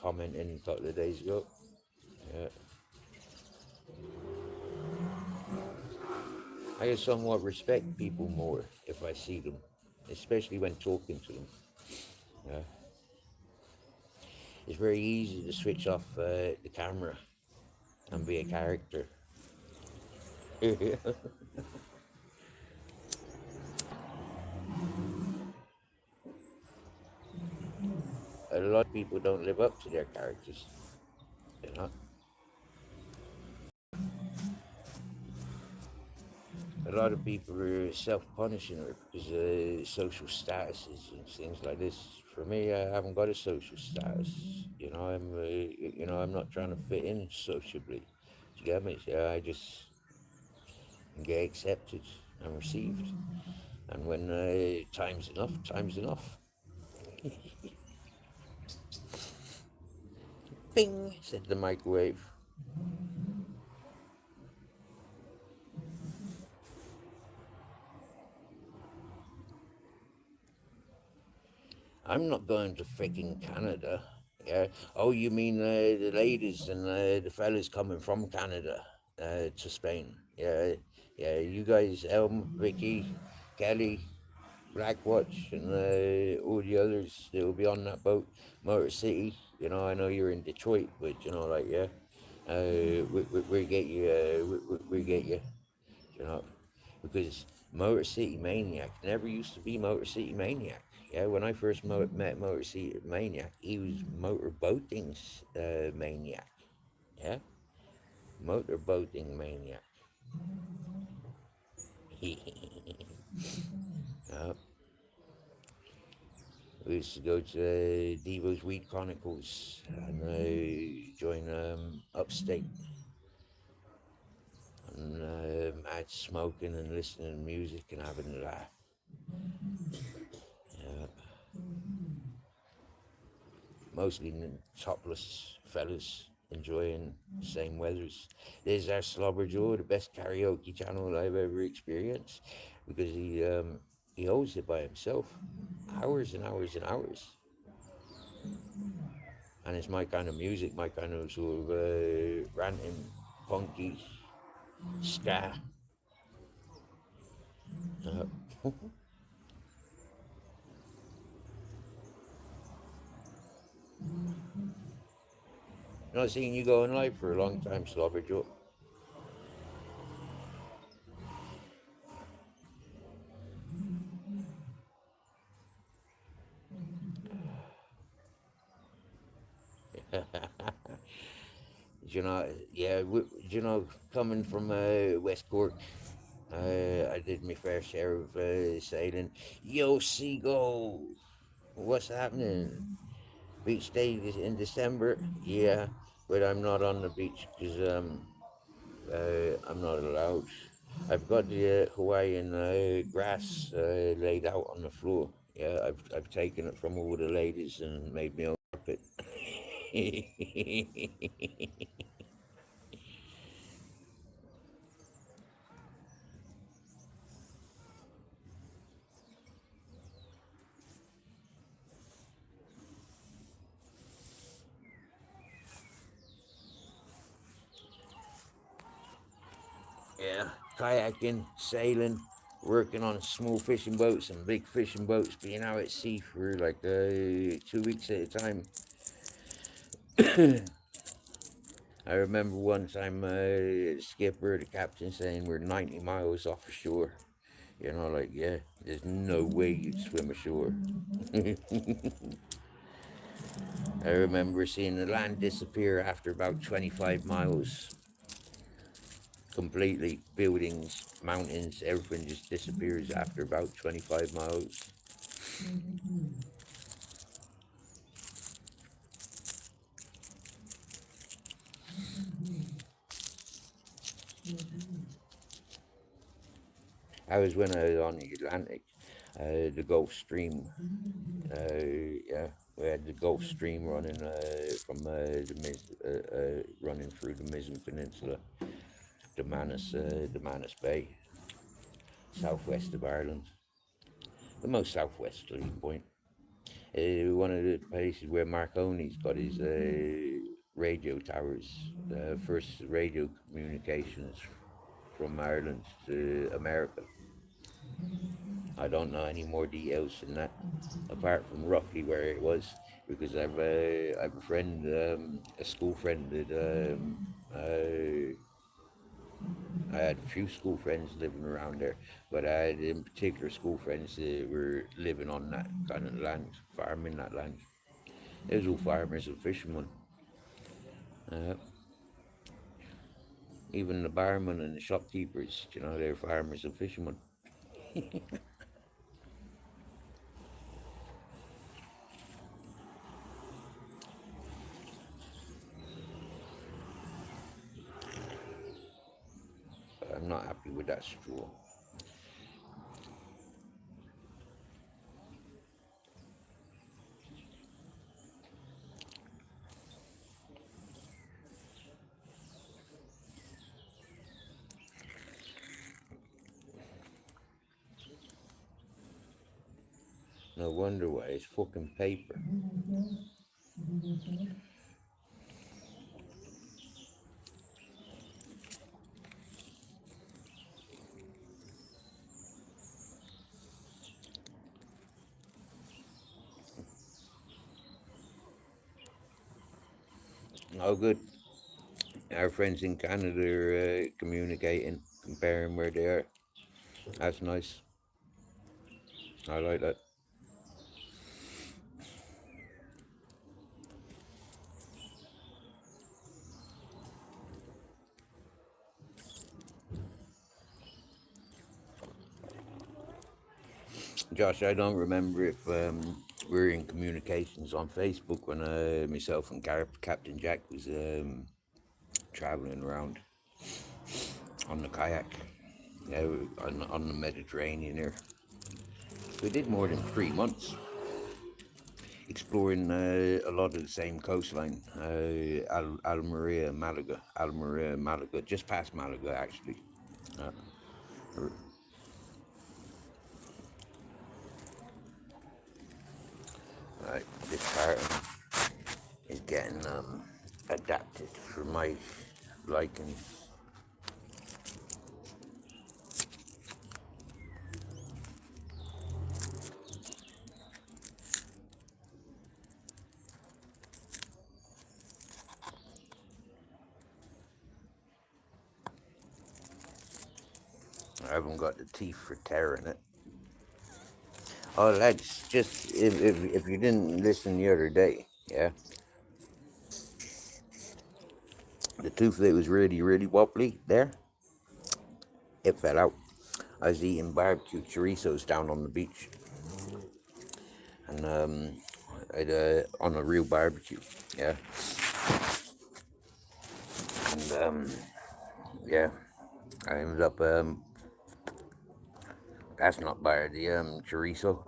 comment in a couple of days ago. Yeah. I somewhat respect people more if I see them, especially when talking to them. Yeah. It's very easy to switch off the camera and be a character. A lot of people don't live up to their characters, you know. A lot of people are self-punishing because of social statuses and things like this For me, I haven't got a social status. I'm not trying to fit in sociably. Do you get me? So I just get accepted and received. And when time's enough, time's enough. Bing, said the microwave. I'm not going to freaking Canada. Yeah. Oh, you mean the ladies and the fellas coming from Canada to Spain? Yeah. Yeah. You guys, Elm, Vicky, Kelly, Blackwatch, and all the others that will be on that boat, Motor City. I know you're in Detroit, but yeah, we get you. We get you. You know, because Motor City Maniac never used to be Motor City Maniac. Yeah, when I first met Motor City Maniac, he was motor boating's maniac. Yeah, motor boating maniac. uh, we used to go to Devo's Weed Chronicles and join Upstate and out smoking and listening to music and having a laugh. Yeah. Mostly topless fellas enjoying the same weathers. There's our Slobber Joe, the best karaoke channel I've ever experienced, because he holds it by himself, hours and hours and hours. And it's my kind of music, my kind of sort of ranting, punky, ska. Not seeing you going live for a long time, Slobber Joe. Yeah, coming from West Cork, I did my fair share of sailing. Yo, Seagull, what's happening? Beach day in December? Yeah, but I'm not on the beach because I'm not allowed. I've got the Hawaiian grass laid out on the floor. Yeah, I've taken it from all the ladies and made my own carpet. Yeah, kayaking, sailing, working on small fishing boats and big fishing boats, being out at sea for like 2 weeks at a time. I remember one time the skipper, the captain saying we're 90 miles off shore. Yeah, there's no way you'd swim ashore. I remember seeing the land disappear after about 25 miles. Completely, buildings, mountains, everything just disappears after about 25 miles. I was when I was on the Atlantic, the Gulf Stream. Yeah, we had the Gulf Stream running running through the Mizen Peninsula, the Bay, southwest of Ireland, the most southwesterly point. One of the places where Marconi's got his radio towers, first radio communications from Ireland to America. I don't know any more details than that, apart from roughly where it was, because I've a friend, a school friend that I had a few school friends living around there, but I had in particular school friends that were living on that kind of land, farming that land. It was all farmers and fishermen. Uh, Even the barmen and the shopkeepers, they're farmers and fishermen. I'm not happy with that straw. No wonder why it's fucking paper. Oh, good. Our friends in Canada are communicating, comparing where they are. That's nice. I like that. Josh, I don't remember if we were in communications on Facebook when myself and Captain Jack was traveling around on the kayak, yeah, on the Mediterranean here. We did more than 3 months exploring a lot of the same coastline, Almeria, Malaga, just past Malaga actually. Uh, right, this part is getting adapted for my liking. I haven't got the teeth for tearing it. Oh, lads, just if you didn't listen the other day, yeah, the tooth that was really wobbly there, it fell out. I was eating barbecue chorizos down on the beach, and on a real barbecue, yeah, and yeah, I ended up that's not bad, the chorizo,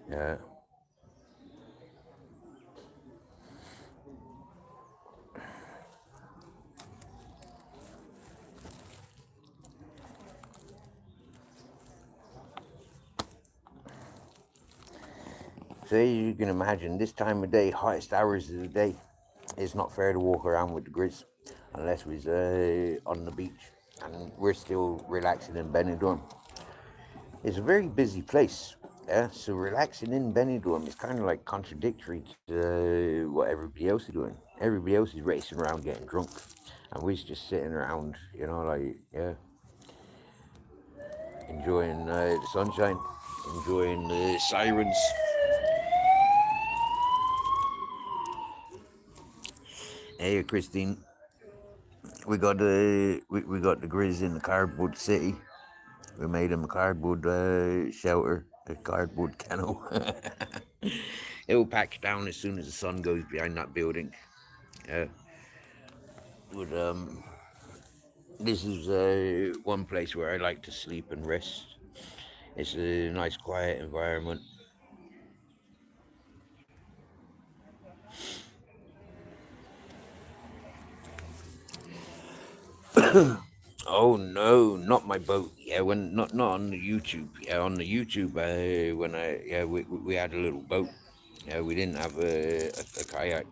yeah. So you can imagine this time of day, hottest hours of the day, it's not fair to walk around with the grizz unless we're on the beach and we're still relaxing in Benidorm. It's a very busy place, yeah. So relaxing in Benidorm is kind of like contradictory to what everybody else is doing. Everybody else is racing around getting drunk, and we're just sitting around, like yeah, enjoying the sunshine, enjoying the sirens. Hey, Christine, we got the Grizz in the cardboard city. We made him a cardboard shelter, a cardboard kennel. It will pack down as soon as the sun goes behind that building. Uh, but this is one place where I like to sleep and rest. It's a nice, quiet environment. Oh no, not my boat. Yeah, when not on the YouTube. Yeah, on the YouTube. When we had a little boat. Yeah, we didn't have a kayak.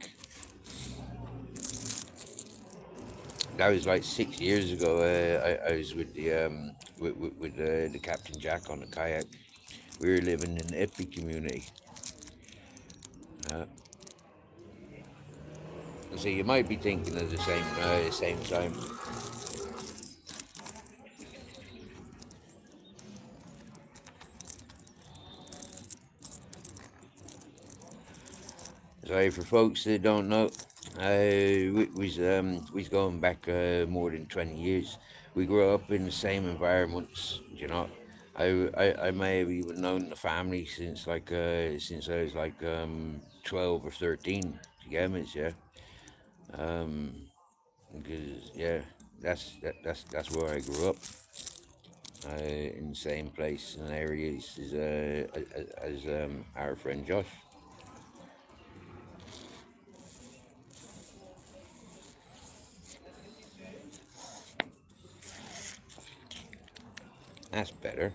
That was like 6 years ago. I was with the Captain Jack on the kayak. We were living in the Ippy community. Uh, so you might be thinking of the same time. So for folks that don't know, we's going back more than 20 years. We grew up in the same environments, I may have even known the family since I was like 12 or 13. You get me, yeah. Because yeah, that's where I grew up. In the same place and areas as our friend Josh. That's better.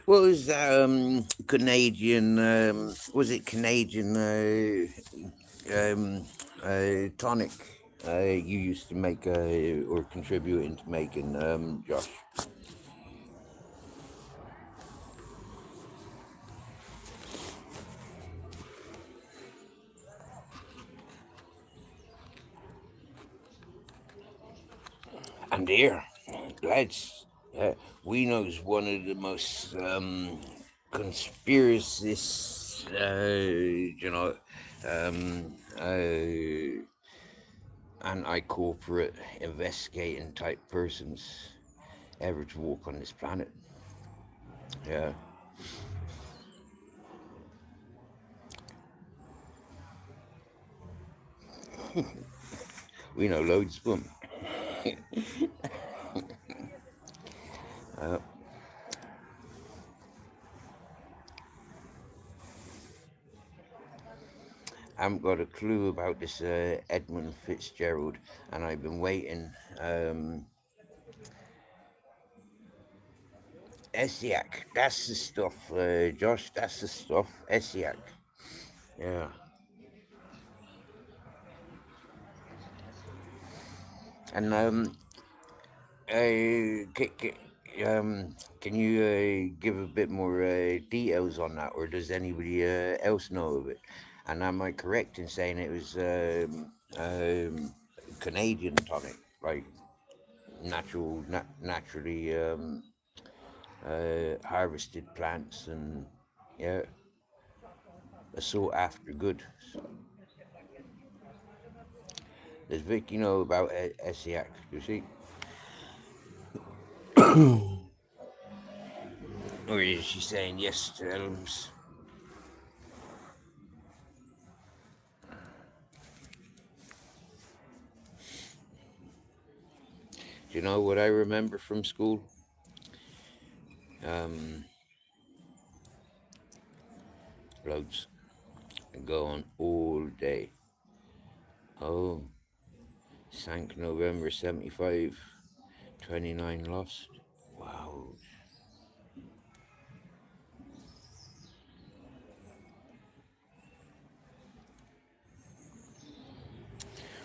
What was that Canadian? Was it Canadian tonic? You used to make or contribute into making, Josh. And here, lads, we knows one of the most conspiracists, anti-corporate investigating type persons ever to walk on this planet. Yeah, we know loads of them. I haven't got a clue about this Edmund Fitzgerald, and I've been waiting. Esiac, that's the stuff, Josh. That's the stuff. Esiac. Yeah. And can you give a bit more details on that, or does anybody else know of it? And am I correct in saying it was Canadian tonic, like naturally harvested plants and yeah, a sought after good. Does Vicky know about SEAC? You see, or is she saying yes to Elms? Do you know what I remember from school? Um, Loads. Go on all day. Oh, sank November 75, 29 lost. Wow.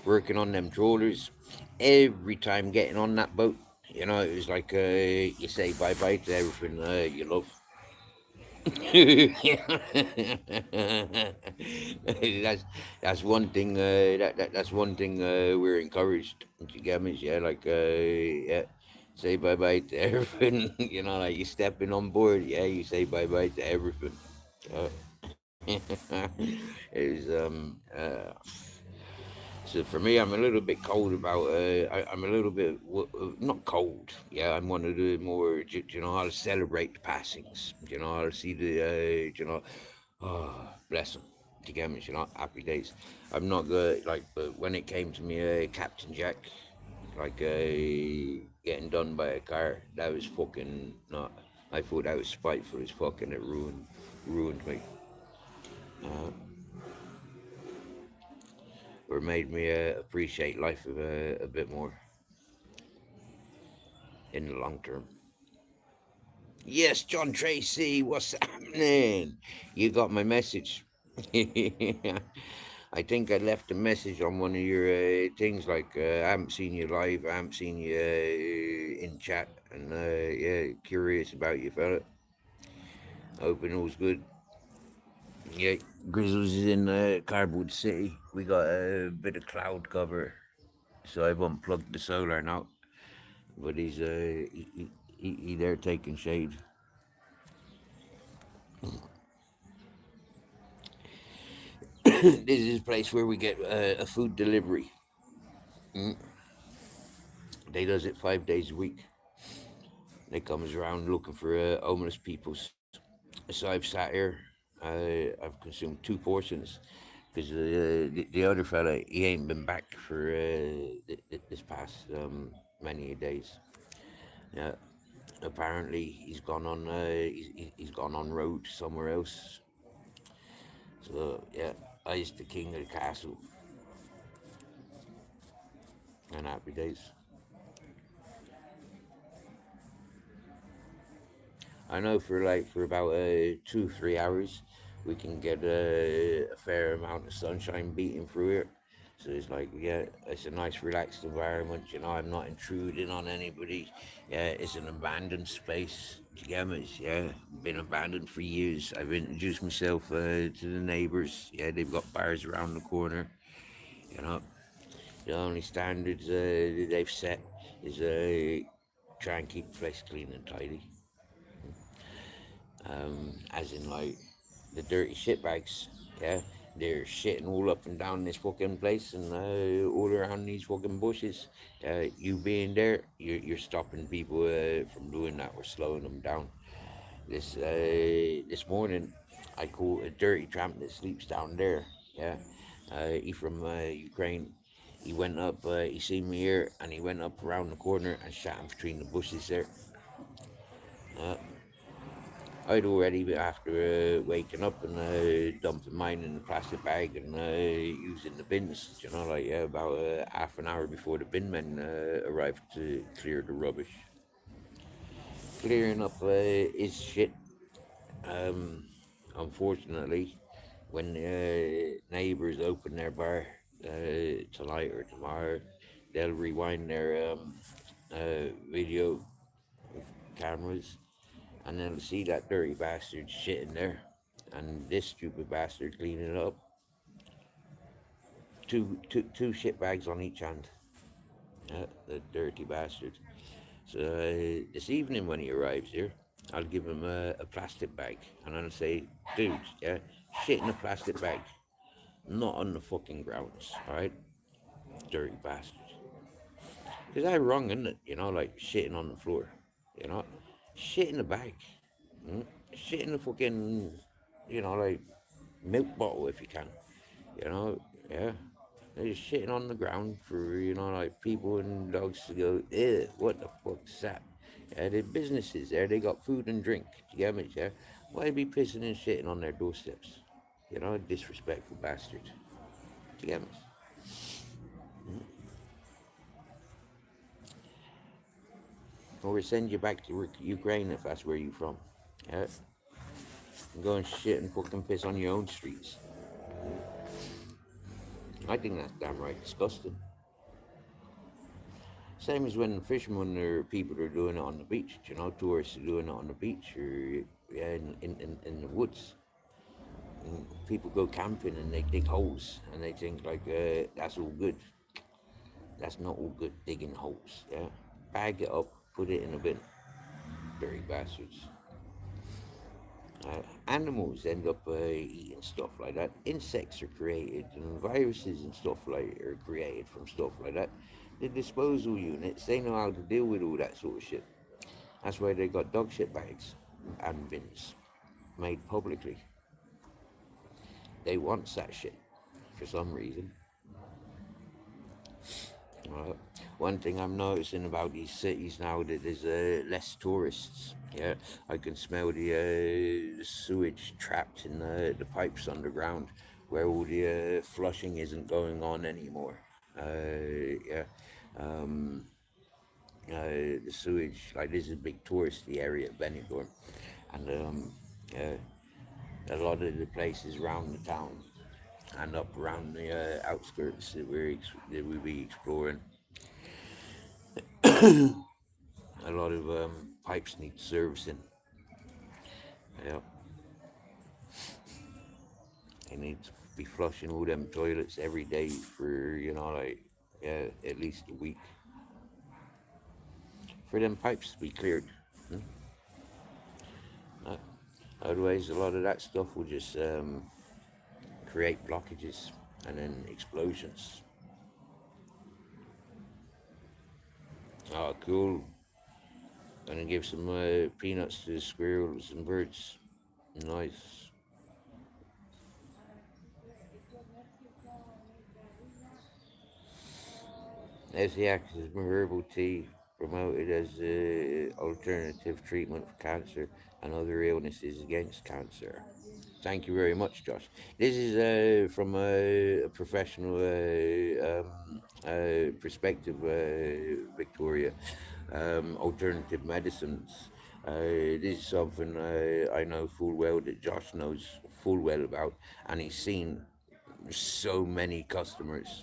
Working on them trawlers. Every time getting on that boat, it was like you say bye bye to everything you love. that's one thing. That's one thing we're encouraged to get me. Yeah, like yeah, say bye bye to everything. Like you stepping on board. Yeah, you say bye bye to everything. Uh, it was So for me, I'm a little bit cold about. I'm a little bit not cold. Yeah, I'm one of the more. I'll celebrate the passings. I'll see the. Oh, bless them. To get me, happy days. I'm not good. Like, but when it came to me, Captain Jack, like getting done by a car, that was fucking not. I thought that was spiteful as fucking. It ruined me. Uh, or made me appreciate life a bit more in the long term. Yes, John Tracy, what's happening? You got my message. I think I left a message on one of your things like I haven't seen you live, I haven't seen you in chat, and yeah, curious about you, fella. Hoping all's good. Yeah, Grizzlies is in Cardboard City. We got a bit of cloud cover. So I've unplugged the solar now, but he there taking shade. This is a place where we get a food delivery. They does it 5 days a week. They comes around looking for homeless peoples. So I've sat here. I've consumed 2 portions because the other fella he ain't been back for this past many days. Yeah, apparently he's gone on. He's gone on road somewhere else. So yeah, I's the king of the castle and happy days. I know for about 2 3 hours, we can get a fair amount of sunshine beating through it. So it's like, yeah, it's a nice relaxed environment. You know, I'm not intruding on anybody. Yeah, it's an abandoned space. Do you get me? Yeah, been abandoned for years. I've introduced myself to the neighbours. Yeah, they've got bars around the corner. You know, the only standards that they've set is try and keep the place clean and tidy. As in like the dirty shit bags. Yeah, they're shitting all up and down this fucking place and all around these fucking bushes. You being there, you're stopping people from doing that or slowing them down. This morning, I caught a dirty tramp that sleeps down there. Yeah, he from Ukraine. He went up. He seen me here, and he went up around the corner and shot him between the bushes there. Uh, I'd already been after waking up and dumping mine in the plastic bag and using the bins, you know, like about half an hour before the bin men arrived to clear the rubbish. Clearing up is shit. Um, Unfortunately, when neighbours open their bar tonight or tomorrow, they'll rewind their video cameras and then see that dirty bastard shitting there, and this stupid bastard cleaning it up. Two shit bags on each hand. The dirty bastard. So this evening when he arrives here, I'll give him a plastic bag, and I'll say, dude, yeah, shit in a plastic bag, not on the fucking grounds, all right, dirty bastard. Because I wrong, isn't it? You know, like shitting on the floor, you know, shit in the bag, mm? Shit in the fucking, like milk bottle if you can. You know, yeah. They're just shitting on the ground for, like people and dogs to go, ew, what the fuck's that? Yeah, they're businesses there, they got food and drink. Do you get me, yeah? Why be pissing and shitting on their doorsteps? You know, disrespectful bastard. Do you get me? Or we send you back to Ukraine if that's where you're from. Yeah? And go and shit and fucking piss on your own streets. I think that's damn right disgusting. Same as when fishermen or people are doing it on the beach, tourists are doing it on the beach or yeah, in the woods. And people go camping and they dig holes and they think like that's all good. That's not all good digging holes. Yeah, bag it up, put it in a bin. Dirty bastards. Animals end up eating stuff like that. Insects are created, and viruses and stuff like are created from stuff like that. The disposal units, they know how to deal with all that sort of shit. That's why they got dog shit bags and bins made publicly. They want that shit for some reason. Uh, One thing I'm noticing about these cities now that there's less tourists. Yeah, I can smell the sewage trapped in the pipes underground, where all the flushing isn't going on anymore. Yeah, um, the sewage like this is a big touristy area of Benidorm, and uh, a lot of the places around the town and up around the outskirts that we be exploring. A lot of pipes need servicing. Yeah, they need to be flushing all them toilets every day for like at least a week for them pipes to be cleared. Uh, Otherwise, a lot of that stuff will just create blockages and then explosions. Oh, cool. Gonna give some peanuts to the squirrels and birds. Nice. Essiaxism herbal tea promoted as alternative treatment for cancer and other illnesses against cancer. Thank you very much, Josh. This is from a professional perspective, Victoria. Alternative medicines. This is something I know full well that Josh knows full well about, and he's seen so many customers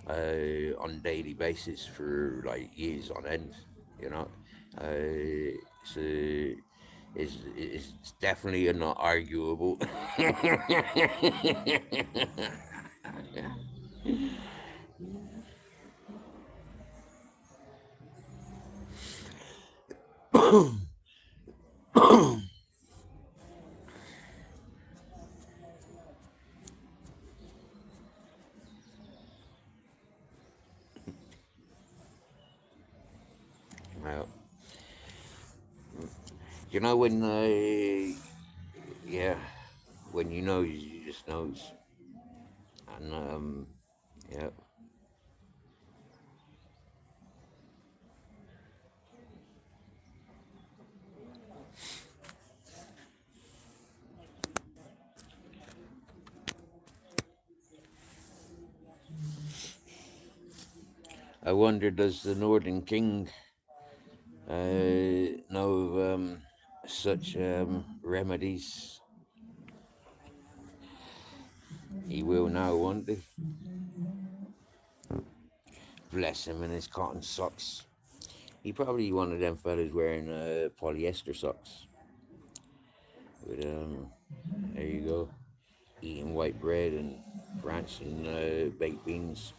on daily basis for like years on end. You know, so it's definitely not arguable. Well, you know when yeah, when you know, you just knows, and yeah. I wonder, does the Northern King know of such remedies? He will now, won't he? Bless him and his cotton socks. He probably one of them fellas wearing polyester socks. But there you go, eating white bread and ranch and baked beans.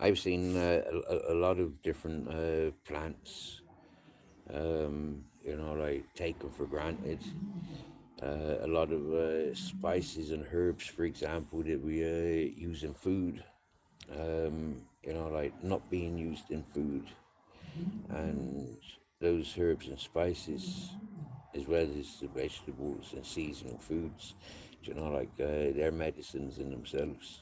I've seen a lot of different plants, like taken for granted. A lot of spices and herbs, for example, that we use in food, like not being used in food. And those herbs and spices, as well as the vegetables and seasonal foods, they're medicines in themselves.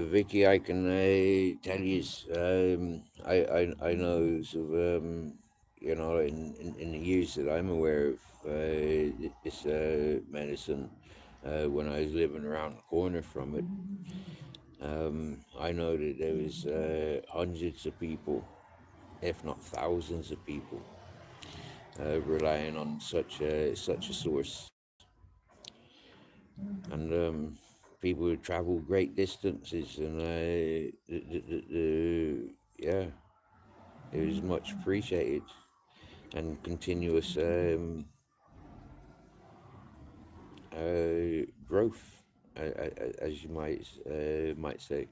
Vicky, I can tell you, I know sort of, in the years that I'm aware of this medicine, when I was living around the corner from it, I know that there was hundreds of people, if not thousands of people, relying on such a source, and people would travel great distances, and yeah, it was much appreciated and continuous growth, as you might say.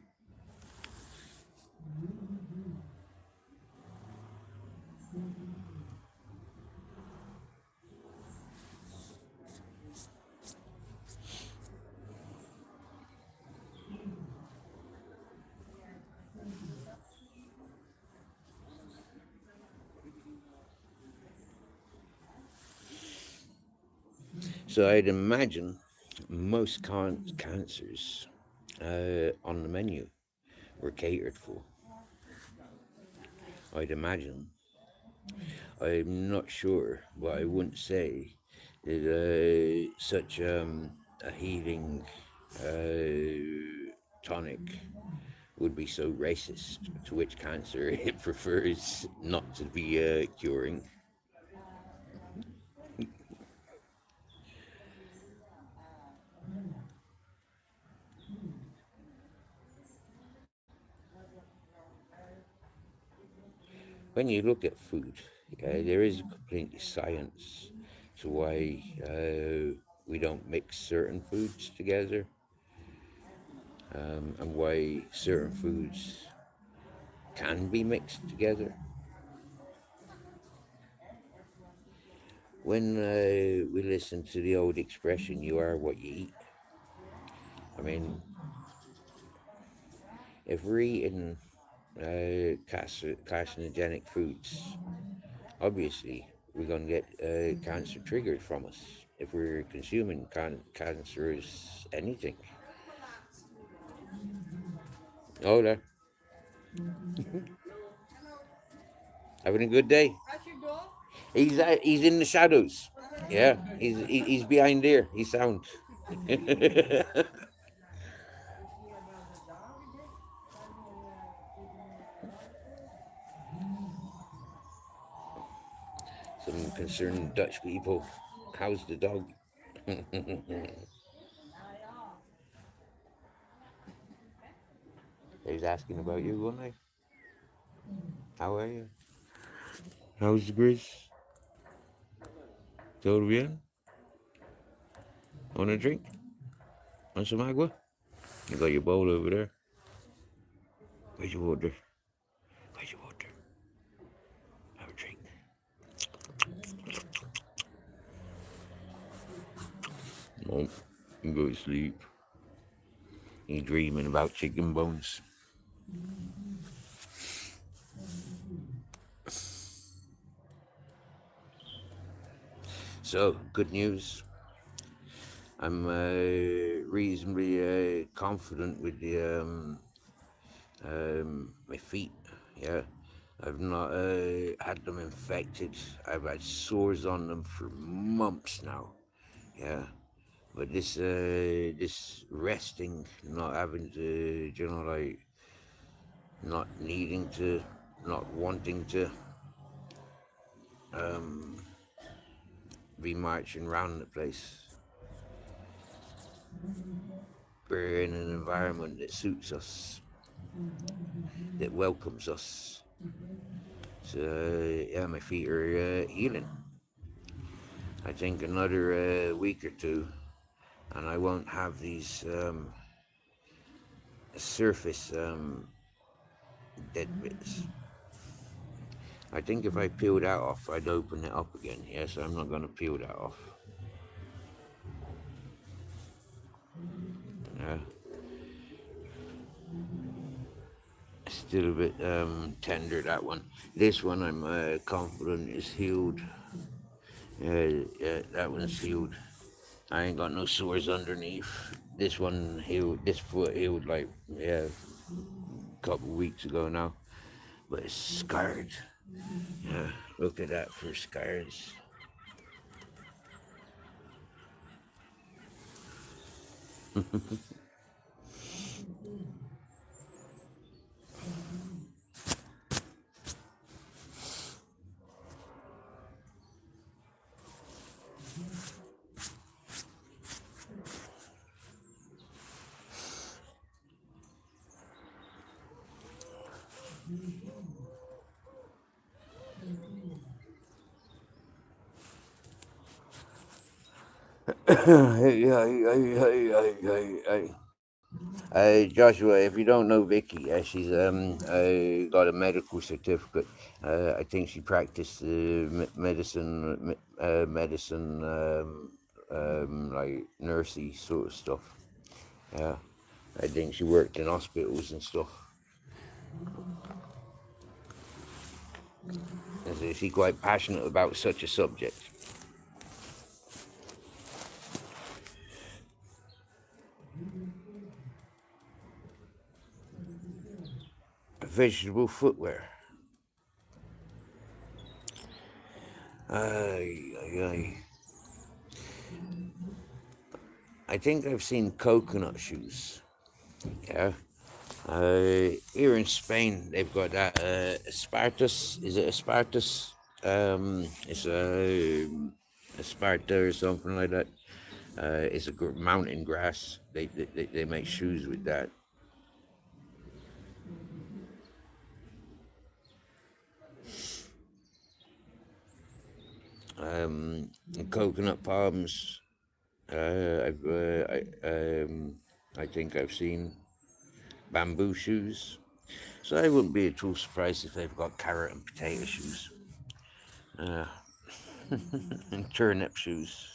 So I'd imagine most cancers on the menu were catered for. I'd imagine. I'm not sure, but I wouldn't say that such a healing tonic would be so racist, to which cancer it prefers not to be curing. When you look at food, there is completely science to why we don't mix certain foods together, and why certain foods can be mixed together. When we listen to the old expression, you are what you eat, I mean, if we're eating carcinogenic foods, obviously we're going to get cancer triggered from us if we're consuming cancerous anything. Oh, there. Having a good day. He's in the shadows. Yeah, he's behind there. He's sound. Some concerned Dutch people. How's the dog? He's asking about you, wasn't he? How are you? How's the Grizz? Todo bien? Want a drink? Want some agua? You got your bowl over there. Where's your water? Where's your water? Have a drink. No, you can go to sleep. You're dreaming about chicken bones. So, good news. I'm reasonably confident with the my feet. Yeah, I've not had them infected. I've had sores on them for months now. Yeah, but this resting, not having to, like not needing to, not wanting to be marching around the place. We're in an environment that suits us, that welcomes us. So yeah, my feet are healing. I think another week or two, and I won't have these surface dead bits. I think if I peel that off, I'd open it up again. Yeah, so I'm not going to peel that off. Yeah. Still a bit tender, that one. This one I'm confident is healed. Yeah, that one's healed. I ain't got no sores underneath. This one healed. This foot healed like, yeah, a couple weeks ago now. But it's scarred. Yeah, look at that for scars. Joshua, if you don't know Vicky, she's got a medical certificate. I think she practiced medicine, like nursey sort of stuff. Yeah, I think she worked in hospitals and stuff. And so she's quite passionate about such a subject. Vegetable footwear. Ay, ay, ay. I think I've seen coconut shoes. Yeah. Here in Spain, they've got that Spartus. Is it a Spartus? It's a Sparta or something like that. It's a mountain grass. They make shoes with that. Coconut palms. I think I've seen bamboo shoes. So I wouldn't be at all surprised if they've got carrot and potato shoes and turnip shoes.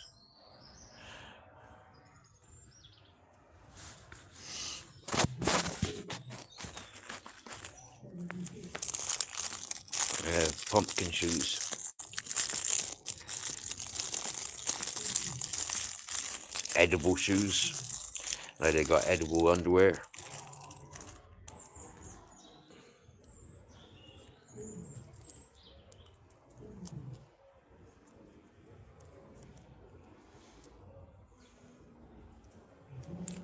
Pumpkin shoes. Edible shoes. Like they got edible underwear.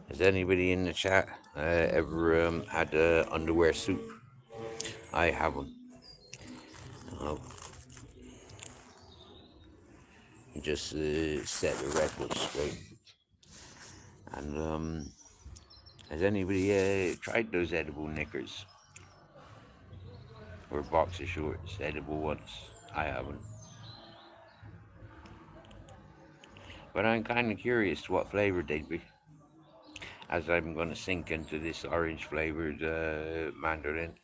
Has anybody in the chat ever had underwear soup? I haven't. Oh, just set the record straight. And has anybody tried those edible knickers or boxer shorts, edible ones? I haven't. But I'm kind of curious what flavor they'd be, as I'm going to sink into this orange flavored mandarin.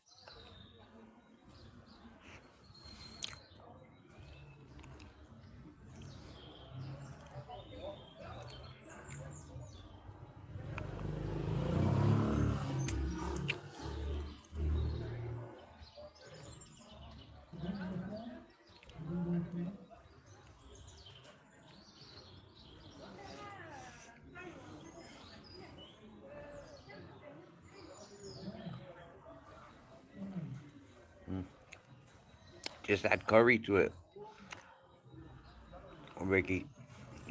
Just add curry to it, Ricky.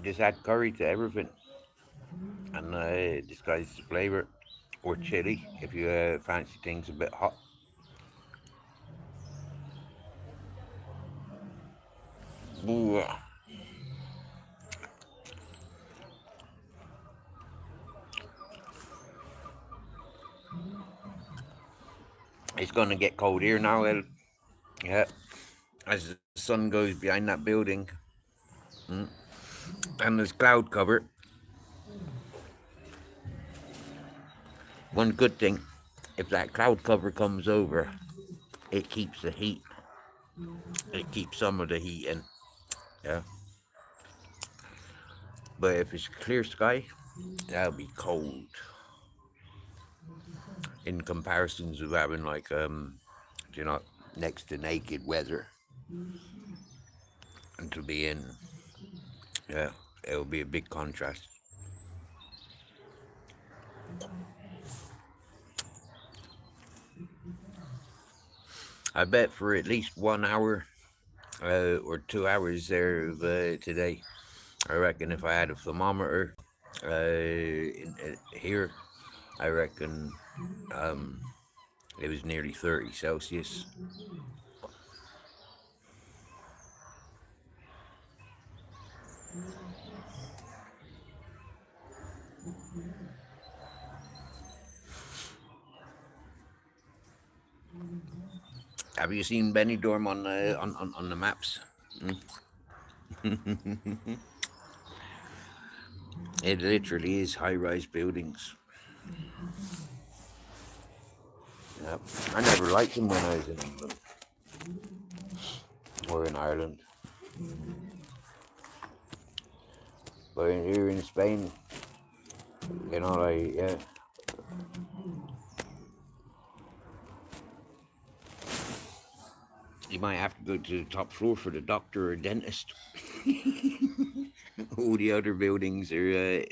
Just add curry to everything, and disguise the flavor, or chili if you fancy things a bit hot. Ooh. It's gonna get cold here now, El. Yeah, as the sun goes behind that building, and there's cloud cover. One good thing, if that cloud cover comes over, it keeps the heat. It keeps some of the heat in. Yeah. But if it's clear sky, that'll be cold. In comparisons of having like you know, next to naked weather. And to be in, yeah, it'll be a big contrast. I bet for at least 1 hour or 2 hours there of today, I reckon if I had a thermometer here, I reckon it was nearly 30 Celsius. Have you seen Benidorm on the maps? It literally is high-rise buildings. Yep. I never liked them when I was in England or in Ireland. But here in Spain, you know, like, yeah. You might have to go to the top floor for the doctor or dentist. All the other buildings are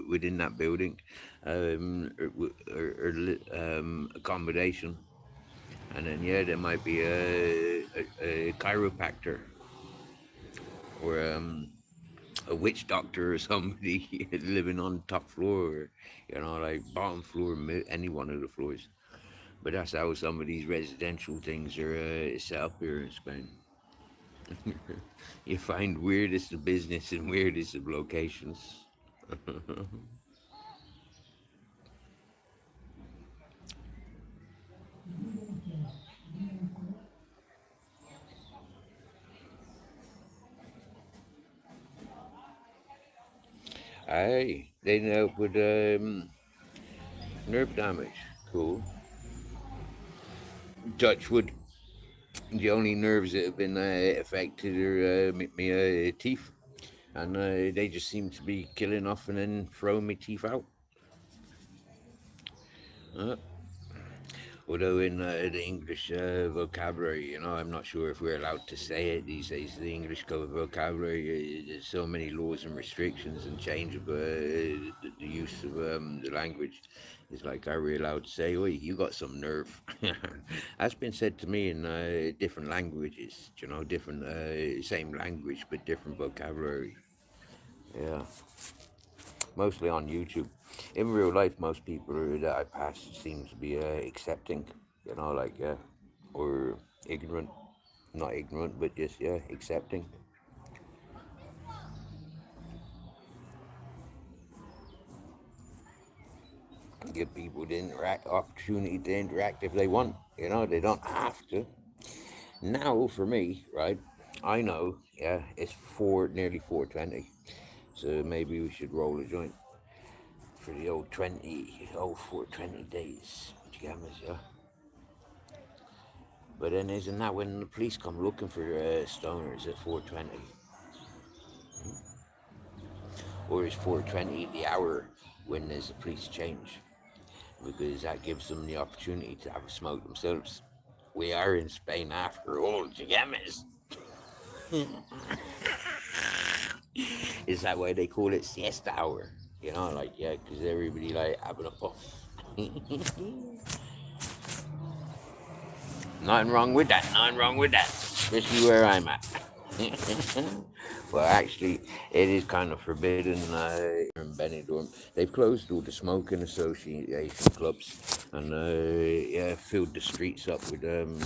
within that building, accommodation. And then, yeah, there might be a chiropractor or a witch doctor or somebody living on the top floor, like bottom floor, any one of the floors. But that's how some of these residential things are set up here in Spain. You find weirdest of business and weirdest of locations. Aye, they end up with nerve damage. Cool. Touchwood. The only nerves that have been affected are my teeth, and they just seem to be killing off and then throwing my teeth out. Uh, Although in the English vocabulary, I'm not sure if we're allowed to say it these days. The English vocabulary, there's so many laws and restrictions and change of the use of the language. It's like, are we allowed to say, "Oi, you got some nerve"? That's been said to me in different languages. Different same language but different vocabulary. Yeah, mostly on YouTube. In real life, most people that I pass seem to be accepting, like, or ignorant. Not ignorant, but just, accepting. Give people the opportunity to interact if they want. They don't have to. Now, for me, right, I know, it's nearly 4:20, so maybe we should roll a joint for the old 420 days. Pajamas, yeah. But then isn't that when the police come looking for stoners at 4:20? Or is 4:20 the hour when there's a police change? Because that gives them the opportunity to have a smoke themselves. We are in Spain after all, Jagamas. Is that why they call it siesta hour? Like, yeah, because everybody like having a puff. Nothing wrong with that. Nothing wrong with that. Especially where I'm at. Well, actually, it is kind of forbidden in Benidorm. They've closed all the smoking association clubs and filled the streets up with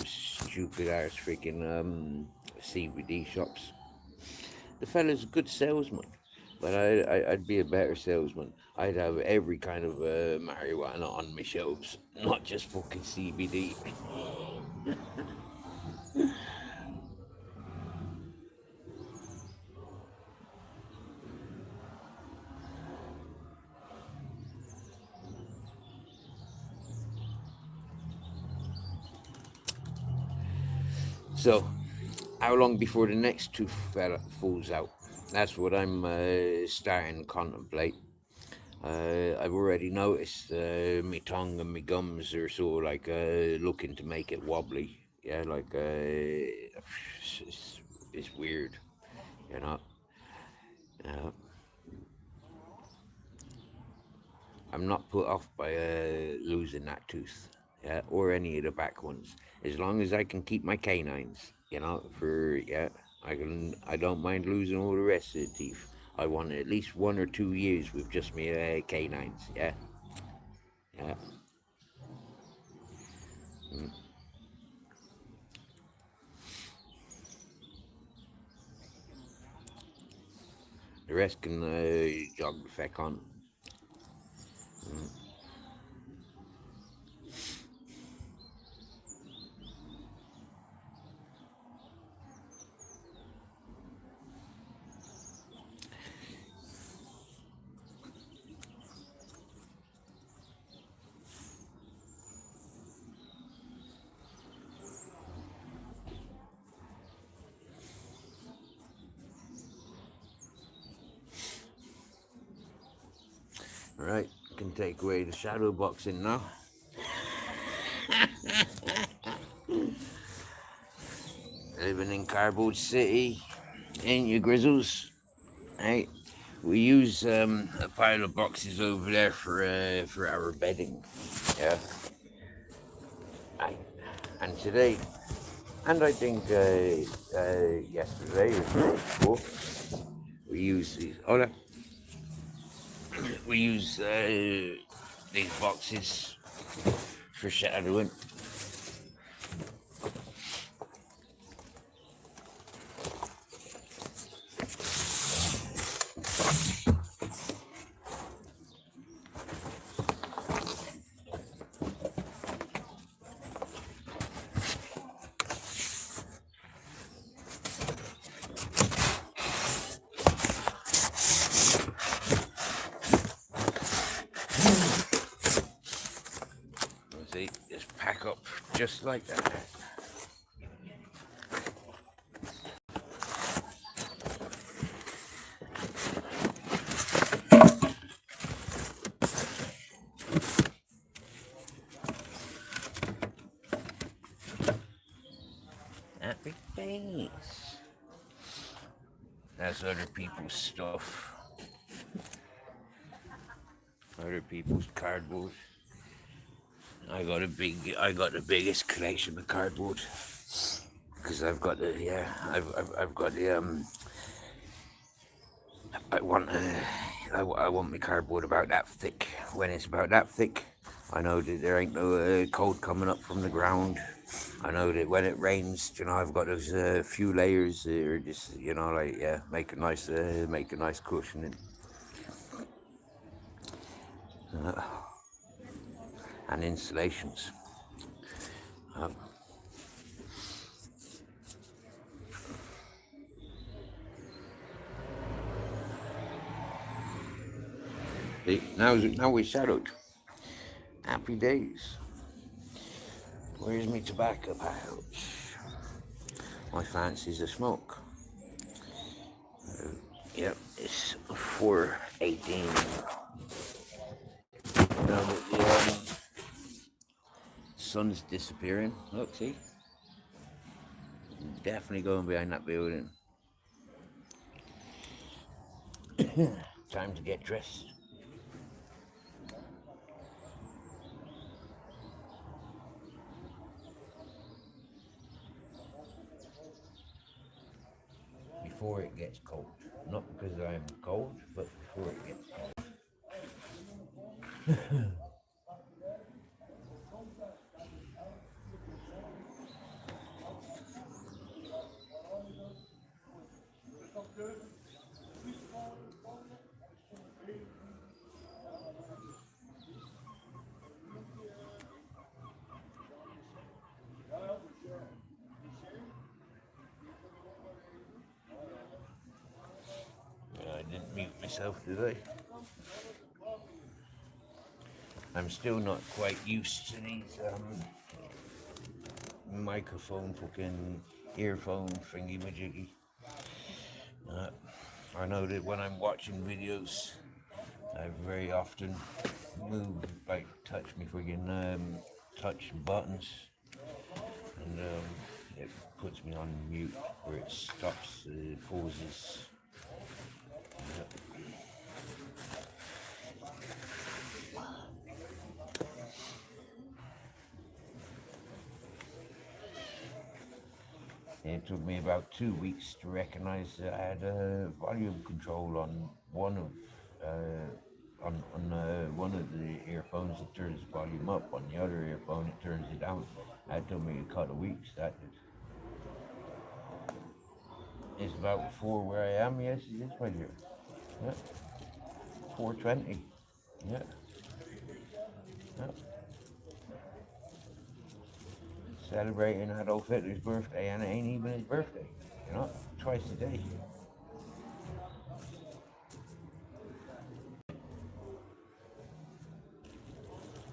stupid ass freaking CBD shops. The fella's a good salesman, but I'd be a better salesman. I'd have every kind of marijuana on my shelves, not just fucking CBD. So, how long before the next tooth falls out? That's what I'm starting to contemplate. I've already noticed my tongue and my gums are sort of like looking to make it wobbly. Yeah, like it's weird, you know. Uh, I'm not put off by losing that tooth, yeah, or any of the back ones. As long as I can keep my canines, I don't mind losing all the rest of the teeth. I want at least 1 or 2 years with just my canines, yeah, yeah. Mm. The rest can jog the feck on. Mm. All right, can take away the shadow boxing now. Living in Cardboard City, ain't you, Grizzles? Hey, we use a pile of boxes over there for our bedding. Yeah. Aye. And today, and I think yesterday or the day before, we We use these. Oh, no. We use these boxes for shadowing. See, just pack up just like that. Happy face. That's other people's stuff. Other people's cardboard. I got the biggest collection of cardboard because I've got the I want my cardboard about that thick. When it's about that thick, I know that there ain't no cold coming up from the ground. I know that when it rains, I've got those few layers that are just, make a nice cushioning. And insulations. See, now we're shadowed. Happy days. Where's my tobacco pouch? My fancy's a smoke. Yep, it's 4:18. Now that the sun's disappearing. Look, see? Definitely going behind that building. Time to get dressed. Before it gets cold. Not because I'm cold, but before it gets cold. I didn't mute myself, did I? I'm still not quite used to these microphone fucking earphone thingy majiggy. I know that when I'm watching videos, I very often move, like touch me friggin' touch buttons, and it puts me on mute where it stops, pauses. It took me about 2 weeks to recognize that I had a volume control on one of one of the earphones. It turns the volume up. On the other earphone, it turns it down. That took me a couple of weeks. That did. It's about 4 where I am. Yes, it is right here. Yeah, 4:20. Yeah. Yeah. Celebrating Adolf Hitler's birthday, and it ain't even his birthday. Twice a day.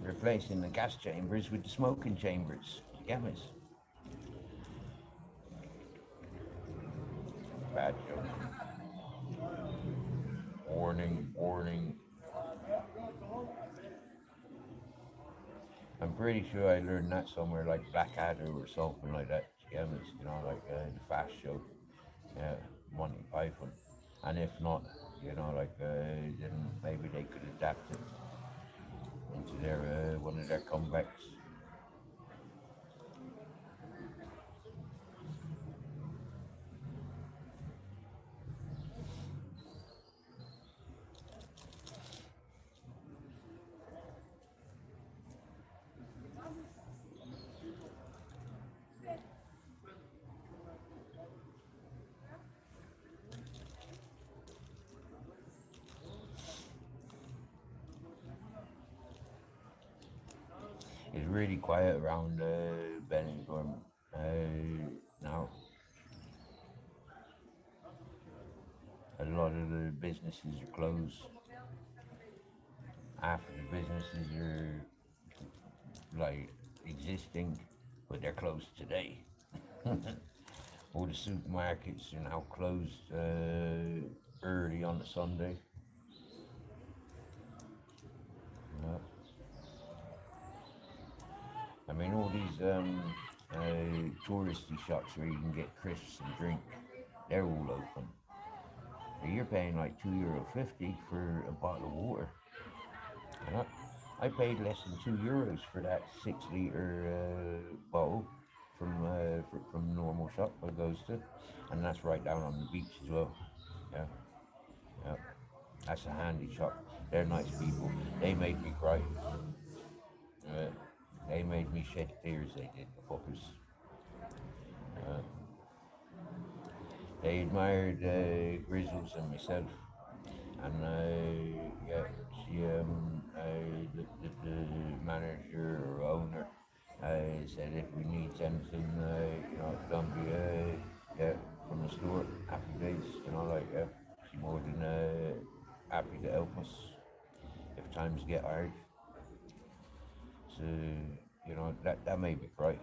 Replacing the gas chambers with the smoking chambers. Gammas. Bad joke. Warning, warning. I'm pretty sure I learned that somewhere like Blackadder or something like that. Gammas, like the Fast Show. Monty Python. And if not, then maybe they could adapt it into their one of their comebacks. really quiet around Benidorm now. A lot of the businesses are closed. Half of the businesses are like existing, but they're closed today. All the supermarkets are now closed early on a Sunday. Uh, I mean, all these touristy shops where you can get crisps and drink, they're all open. But you're paying like €2.50 for a bottle of water. And I paid less than €2 for that 6 litre bottle from the normal shop I goes to, and that's right down on the beach as well. Yeah, yeah. That's a handy shop. They're nice people. They made me cry. Uh, they made me shed tears. They did, the fuckers. Uh, they admired Grizzles and myself, and yeah, the manager or owner said if we need anything, don't be yeah, from the store, happy days, like she more than happy to help us if times get hard. So that made me cry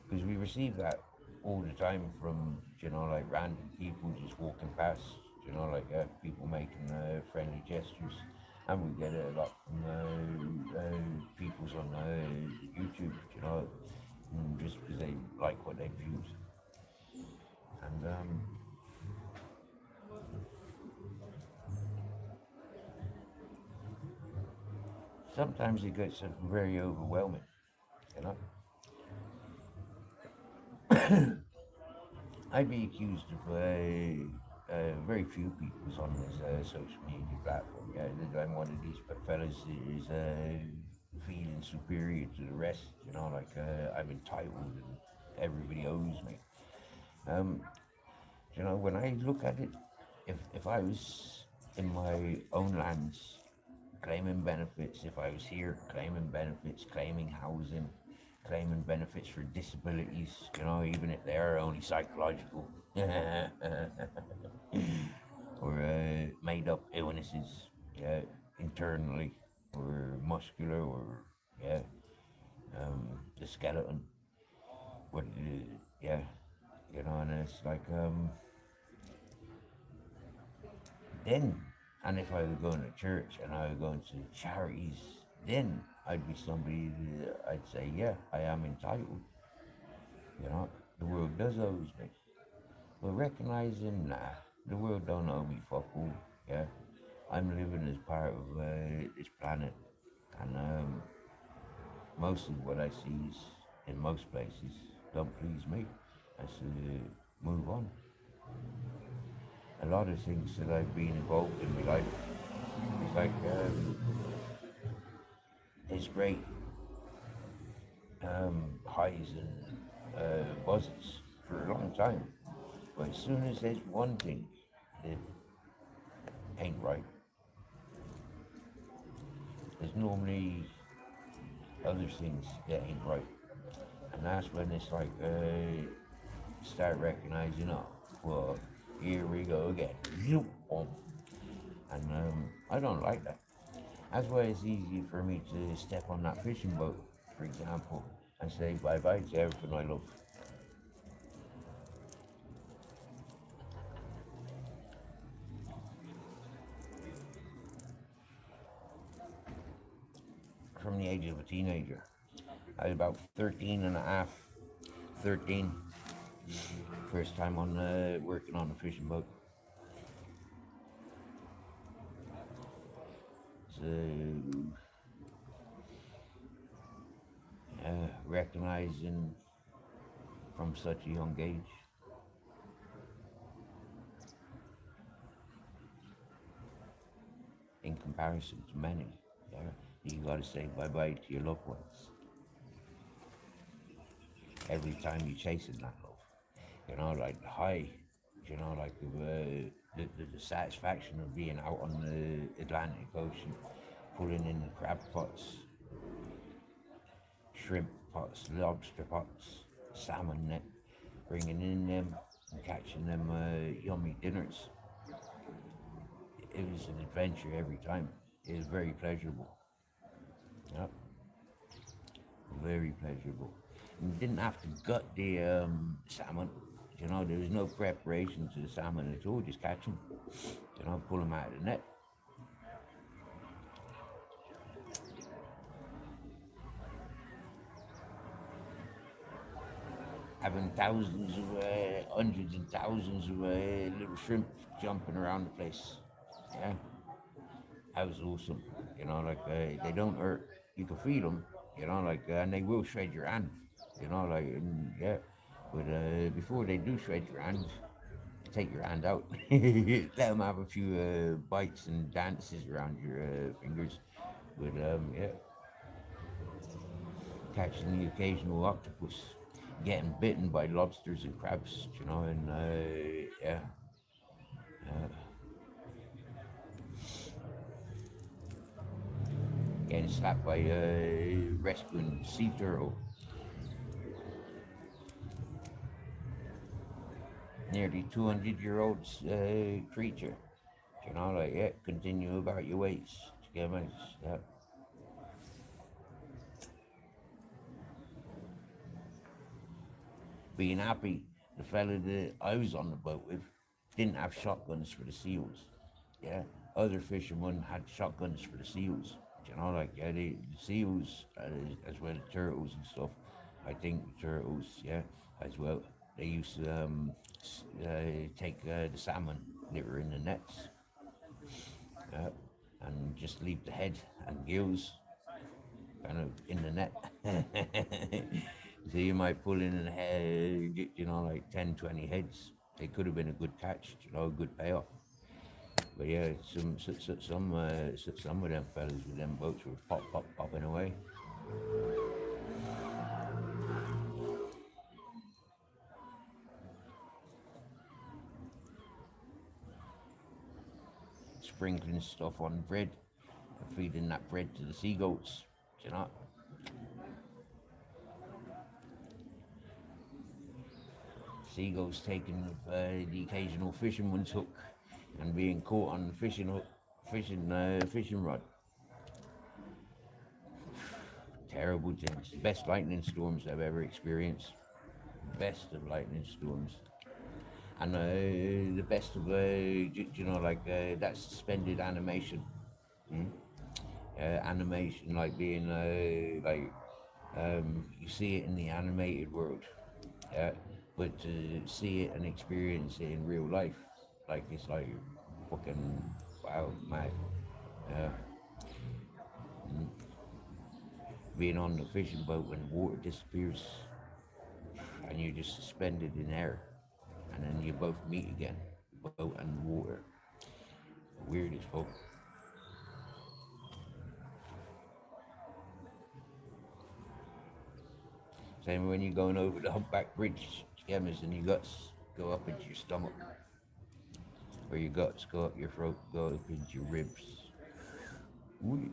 because we receive that all the time from like random people just walking past, like people making friendly gestures, and we get it a lot from people's on YouTube, just because they like what they viewed, and sometimes it gets very overwhelming, you know. I'd be accused of very few people's on this social media platform. Yeah, that I'm one of these fellas that is feeling superior to the rest. Like I'm entitled and everybody owes me. Um, when I look at it, if I was in my own lands claiming benefits, if I was here claiming benefits, claiming housing, claiming benefits for disabilities, even if they are only psychological or made up illnesses, yeah, internally or muscular or yeah, the skeleton, but yeah, and it's like then, and if I was going to church and I was going to charities, then I'd be somebody that I'd say, yeah, I am entitled. The world does owe me. But recognizing, nah, the world don't owe me fuck all. Yeah, I'm living as part of this planet, and most of what I see is, in most places don't please me. I should move on. A lot of things that I've been involved in my life is like it's great highs and buzzes for a long time. But as soon as there's one thing that ain't right, there's normally other things that ain't right. And that's when it's like, start recognizing, oh, well, here we go again. Zoom, boom. And I don't like that. That's why it's easy for me to step on that fishing boat, for example, and say bye bye to everything I love. From the age of a teenager. I was about 13 and a half, 13, first time on working on a fishing boat. So, recognizing from such a young age, in comparison to many, yeah, you gotta say bye bye to your loved ones every time you're chasing that love. Like the high, like the satisfaction of being out on the Atlantic Ocean, pulling in the crab pots, shrimp pots, lobster pots, salmon net, bringing in them and catching them yummy dinners. It was an adventure every time. It was very pleasurable. Yep, very pleasurable. And you didn't have to gut the salmon. You know, there was no preparation to the salmon at all. Just catch them. You know, pull them out of the net. Having thousands of, hundreds and thousands of little shrimp jumping around the place. Yeah, that was awesome. You know, like they don't hurt. You can feed them. You know, like and they will shred your hand. You know, like yeah. But before they do shred your hand, take your hand out. Let them have a few bites and dances around your fingers. But yeah, catching the occasional octopus, getting bitten by lobsters and crabs, you know, and yeah, getting slapped by a rescuing sea turtle, nearly 200-year-old creature, you know, like yeah, continue about your ways, to get me, yeah. Being happy, the fella that I was on the boat with didn't have shotguns for the seals. Yeah, other fishermen had shotguns for the seals. You know, like yeah, the seals as well as turtles and stuff. I think the turtles, yeah, as well. They used to take the salmon that were in the nets, uh, and just leave the head and gills kind of in the net. So you might pull in and head, you know, like 10, 20 heads. It could have been a good catch, you know, a good payoff. But yeah, some of them fellas with them boats were popping away. Sprinkling stuff on bread and feeding that bread to the seagulls, you know. Seagulls taking the occasional fisherman's hook and being caught on the fishing hook, fishing rod. Terrible things. Best lightning storms I've ever experienced. Best of lightning storms. And the best of, you know, like that suspended animation. Animation, like being, like, you see it in the animated world. Yeah. But to see it and experience it in real life, like, it's like fucking, wow, mad. Yeah. Being on the fishing boat when water disappears and you're just suspended in air, and then you both meet again, the boat and the water. Weird as fuck. Same when you're going over the humpback bridge, scammers, and you guts go up into your stomach, or your guts go up your throat, go up into your ribs. Ooh.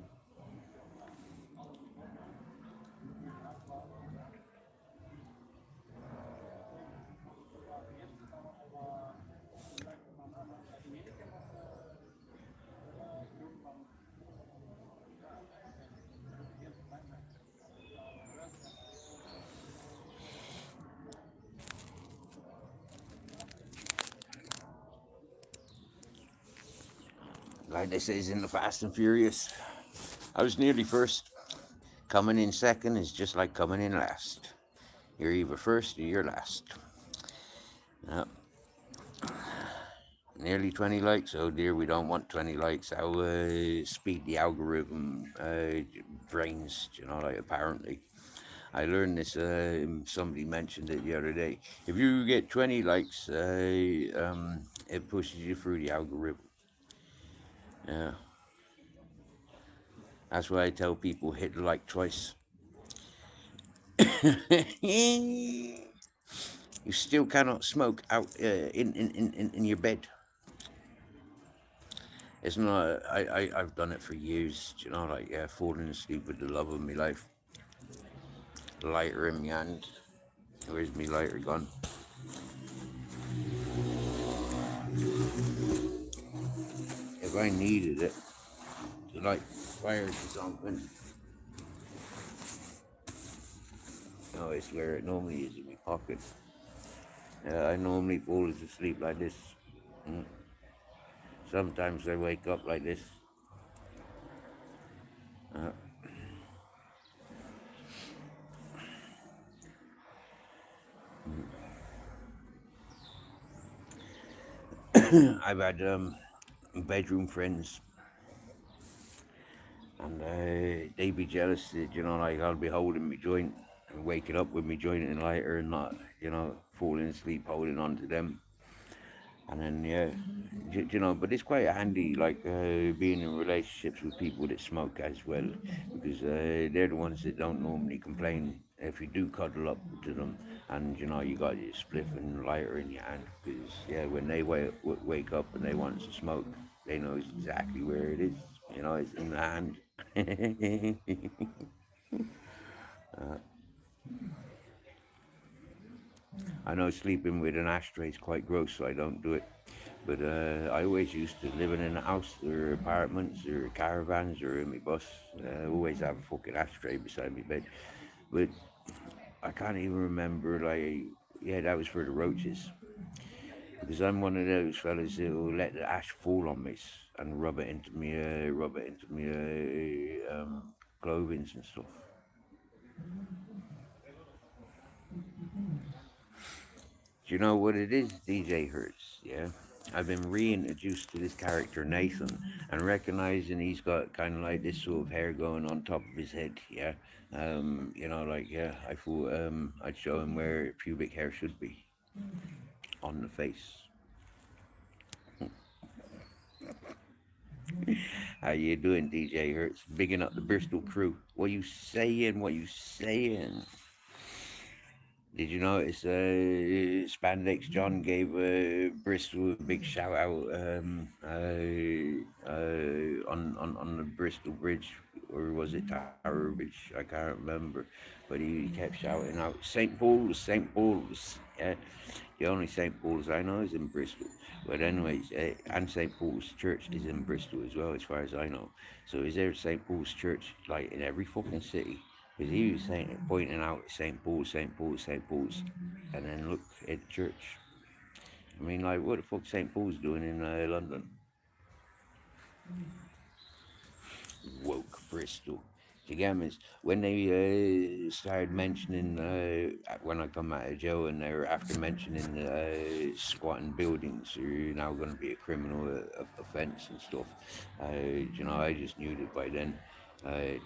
Like they says in the Fast and Furious, I was nearly first. Coming in second is just like coming in last. You're either first or you're last. Yep. Nearly 20 likes. Oh dear, we don't want 20 likes. How speed the algorithm drains, you know, like apparently. I learned this, somebody mentioned it the other day. If you get 20 likes, it pushes you through the algorithm. Yeah. That's why I tell people hit the like twice. You still cannot smoke out in your bed. It's not. I've done it for years. You know, like yeah, falling asleep with the love of my life. lighter in my hand. Where's my lighter gone? If I needed it to light fire to something, no, it's where it normally is in my pocket. I normally fall asleep like this. Mm. Sometimes I wake up like this. Uh, I've had bedroom friends, and they be jealous that, like I'll be holding my joint and waking up with my joint and lighter and not, falling asleep holding on to them. And then yeah, but it's quite handy, like being in relationships with people that smoke as well, because they're the ones that don't normally complain if you do cuddle up to them, and you got your spliff and lighter in your hand, because yeah, when they wake up and they want to smoke, they know exactly where it is. It's in the hand. I know sleeping with an ashtray is quite gross, so I don't do it. But I always used to living in a house or apartments or caravans or in my bus. Always have a fucking ashtray beside my bed. But I can't even remember, like, yeah, that was for the roaches. Because I'm one of those fellas that will let the ash fall on me and rub it into me clothing and stuff. Do you know what it is, DJ Hertz? Yeah. I've been reintroduced to this character, Nathan, and recognizing he's got kind of like this sort of hair going on top of his head. Yeah. Yeah, I thought I'd show him where pubic hair should be on the face. How you doing, DJ Hertz? Bigging up the Bristol crew. What you saying? What you saying? Did you notice Spandex John gave Bristol a big shout out on the Bristol Bridge, or was it Tower Bridge? I can't remember, but he kept shouting out St. Paul's, St. Paul's. Yeah, the only St. Paul's I know is in Bristol. But anyways, and St. Paul's Church is in Bristol as well, as far as I know. So is there St. Paul's Church like in every fucking city? Because he was pointing out St. Paul's, St. Paul's, St. Paul's, and then look at the church. I mean, like, what the fuck St. Paul's doing in London? Woke Bristol. The gamers, when they started mentioning, when I come out of jail, and they were after mentioning squatting buildings are now going to be a criminal offence and stuff, I just knew that by then.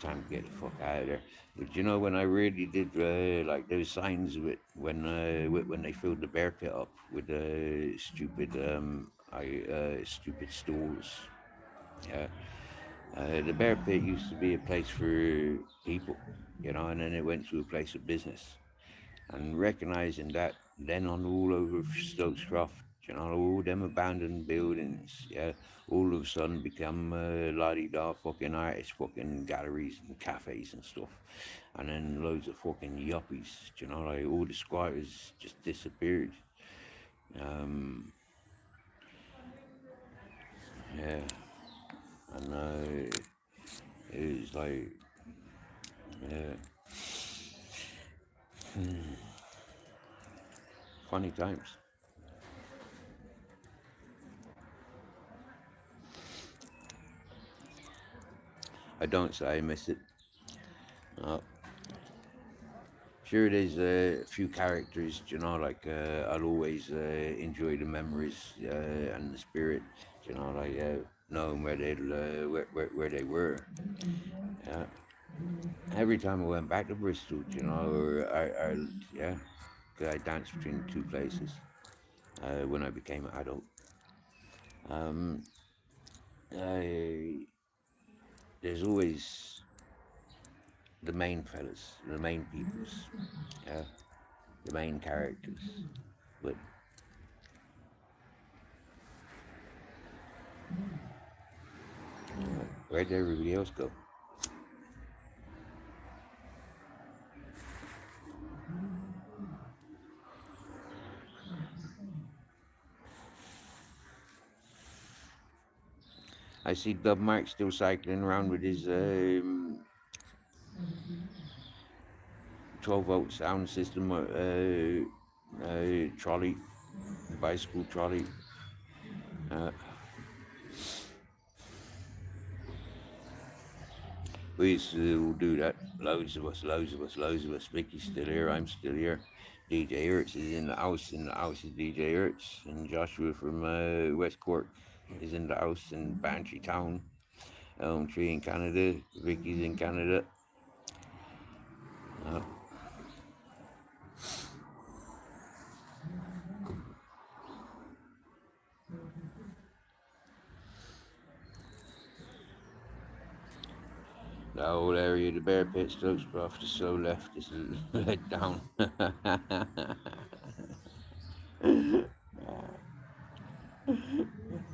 Time to get the fuck out of there. But when I really did like those signs of it when they filled the bear pit up with stupid stalls. Yeah. The bear pit used to be a place for people, and then it went to a place of business. And recognizing that, then on all over Stokes Croft, all them abandoned buildings, yeah, all of a sudden become la-di-da fucking artist fucking galleries and cafes and stuff. And then loads of fucking yuppies, like all the squatters just disappeared. Yeah, and it was like, yeah, funny times. I don't say I miss it. Uh, sure, there's a few characters, like I'll always enjoy the memories and the spirit, like knowing where where they were. Yeah. Every time I went back to Bristol, or yeah, 'cause I danced between the two places when I became an adult. Um, I, there's always the main fellas, the main peoples, yeah, the main characters. But where'd everybody else go? I see Dub Mark still cycling around with his 12-volt sound system trolley, bicycle trolley. We used to do that. Loads of us, loads of us, loads of us. Vicky's still here. I'm still here. DJ Hertz is in the house. In the house is DJ Hertz. And Joshua from West Cork is in the house in Bantry Town. Tree in Canada. Vicky's in Canada. The whole area of the Bear Pit, Stokes Croft, is so left, is let down.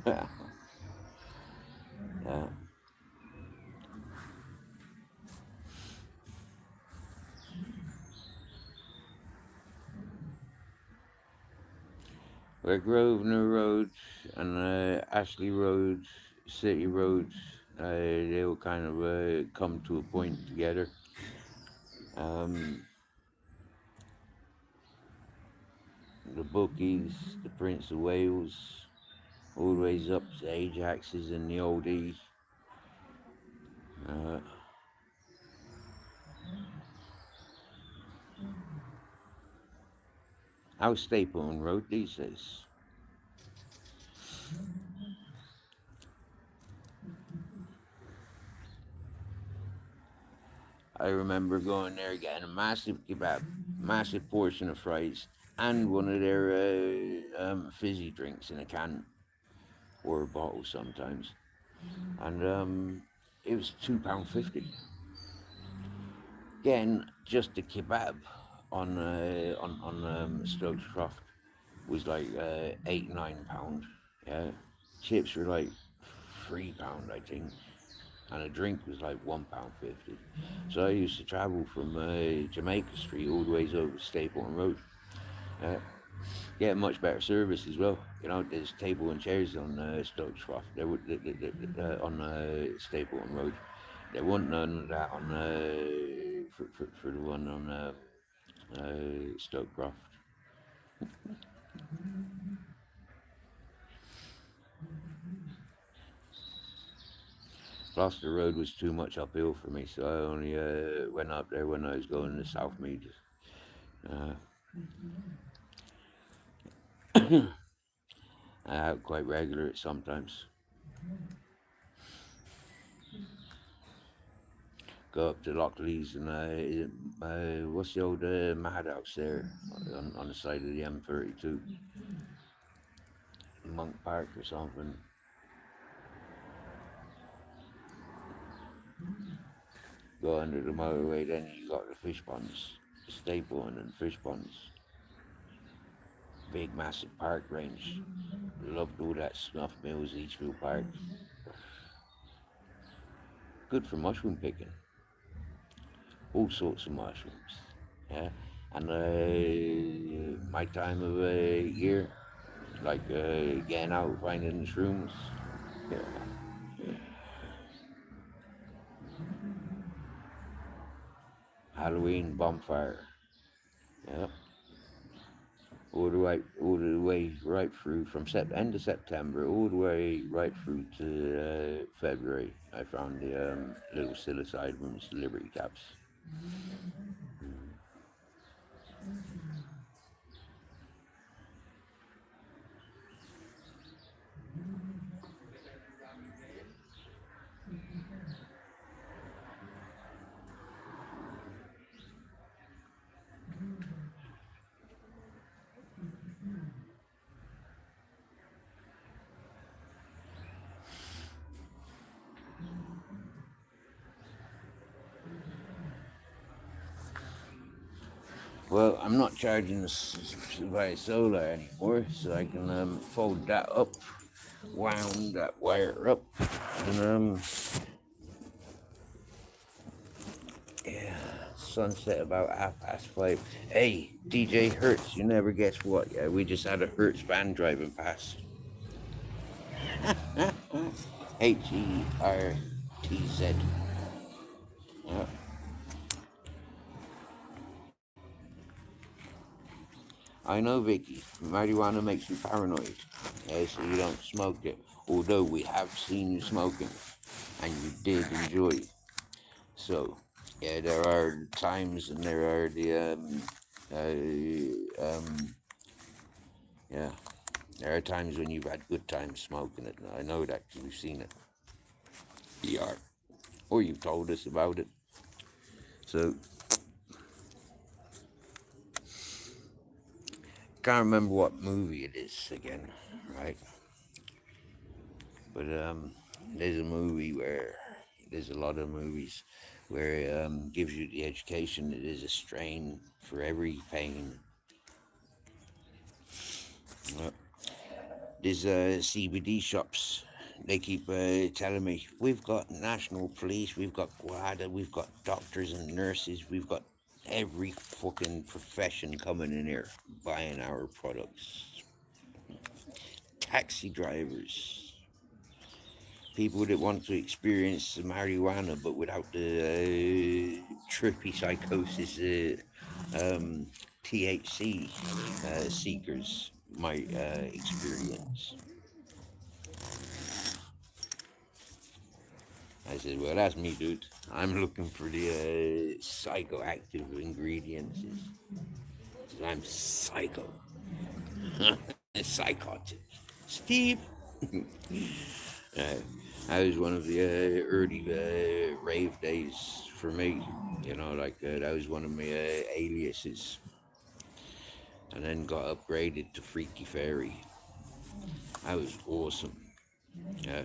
Yeah. Where Grosvenor Road and Ashley Road, City Road, they will kind of come to a point together. The Bookies, the Prince of Wales, all the ways up to Ajax's and the Oldie. How's Stapleton Road these days? I remember going there getting a massive kebab, massive portion of fries, and one of their fizzy drinks in a can or a bottle sometimes, and it was £2.50. Again, just the kebab on Stokes Croft was like £8-9. Yeah, chips were like £3, I think, and a drink was like £1.50. So I used to travel from Jamaica Street all the ways over Stapleton Road. Get much better service as well. You know, there's table and chairs on Stokes Croft. There would on Stapleton Road. There wasn't none of that on for the one on Stoke Croft. Gloucester Road was too much uphill for me, so I only went up there when I was going to Southmead. I out quite regular sometimes. Go up to Lockleys and what's the old madhouse there on the side of the M32? Monk Park or something. Go under the motorway, then you got the fish ponds, Stapleton and fish ponds. Big massive park range. Loved all that Snuff Mills, Eastfield Park. Good for mushroom picking. All sorts of mushrooms. Yeah. And my time of year, like getting out finding the shrooms. Yeah. Halloween bonfire. Yeah. All the way right through from end of September, all the way right through to February. I found the little psilocybins, Liberty Caps. Well, I'm not charging by solar anymore, so I can fold that up, wound that wire up, and yeah, sunset about 5:30. Hey, DJ Hertz, you never guess what? Yeah, we just had a Hertz van driving past. Hertz. Yeah. I know, Vicky. Marijuana makes you paranoid, so you don't smoke it. Although we have seen you smoking, and you did enjoy it. So, yeah, there are times, and there are yeah, there are times when you've had good times smoking it. And I know that 'cause we've seen it. Yeah, or you've told us about it. So, can't remember what movie it is again, right? But there's a movie where there's a lot of movies where it gives you the education. It is a strain for every pain. Uh, There's CBD shops. They keep telling me we've got national police, we've got Guada, we've got doctors and nurses, we've got every fucking profession coming in here buying our products. Taxi drivers, people that want to experience marijuana but without the trippy psychosis THC seekers might experience. I said, well, that's me, dude. I'm looking for the psychoactive ingredients. I'm psycho. Psychotic. Steve. uh, that was one of the early rave days for me. You know, like that was one of my aliases. And then got upgraded to Freaky Fairy. That was awesome. Yeah.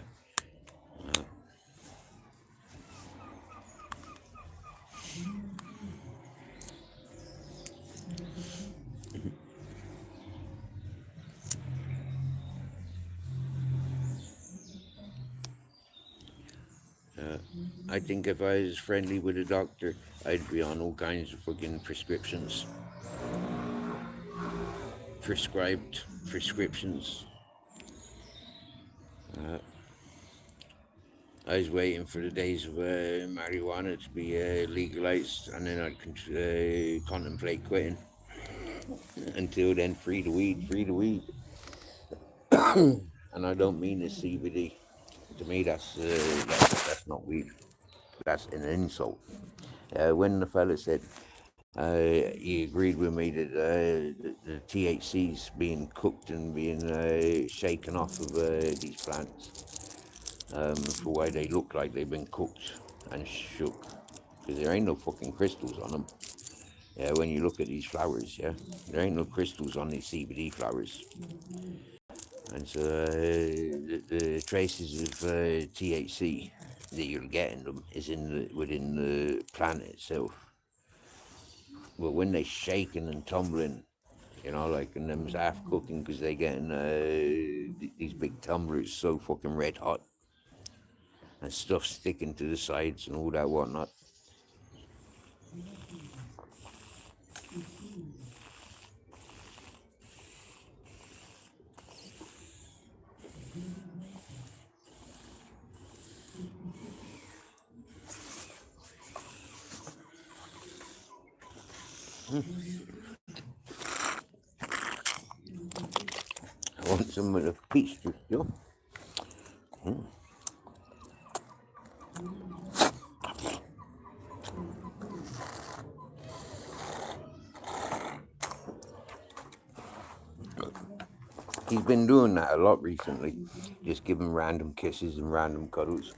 I think if I was friendly with a doctor, I'd be on all kinds of fucking prescriptions. Prescribed prescriptions. I was waiting for the days of marijuana to be legalized, and then I'd contemplate quitting. Until then, free the weed, free the weed. And I don't mean the CBD. To me, that's not weed. That's an insult. When the fella said he agreed with me that the THC's being cooked and being shaken off of these plants for why they look like they've been cooked and shook, because there ain't no fucking crystals on them. Yeah, when you look at these flowers, yeah, there ain't no crystals on these CBD flowers, and so the traces of THC that you'll get in them is within the plant itself. But when they shaking and tumbling, you know, like, and them's half cooking because they getting these big tumblers so fucking red hot and stuff sticking to the sides and all that whatnot. I want some of the peach juice, yo. He's been doing that a lot recently, just giving random kisses and random cuddles.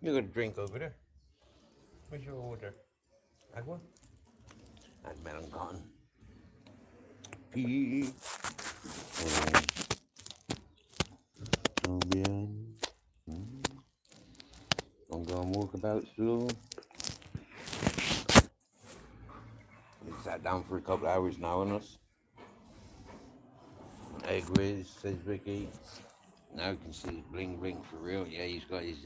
You got a drink over there. Where's your order? Agua? And melon cotton. Pea. Oh, bien. I'm going to walk about slow. We sat down for a couple of hours now on us. Egg whiz, says Vicky. Now you can see his bling bling for real. Yeah, he's got his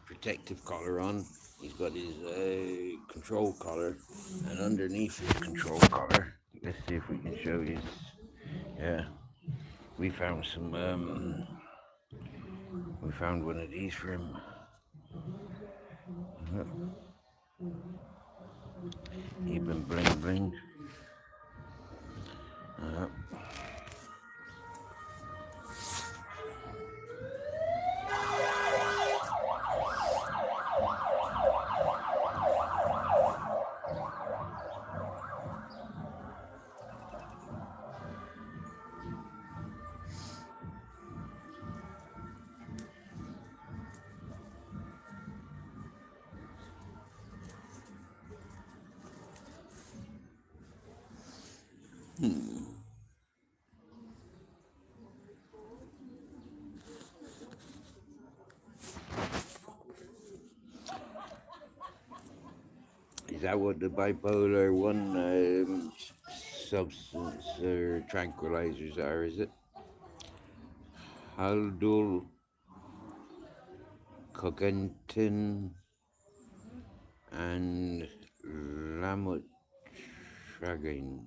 protective collar on. He's got his control collar. And underneath his control collar, let's see if we can show his Yeah, we found some. We found one of these for him. Even bling bling. Uh, is that what the bipolar one substance or tranquilizers are? Is it Haldol, Cogentin, and Lamotrigine?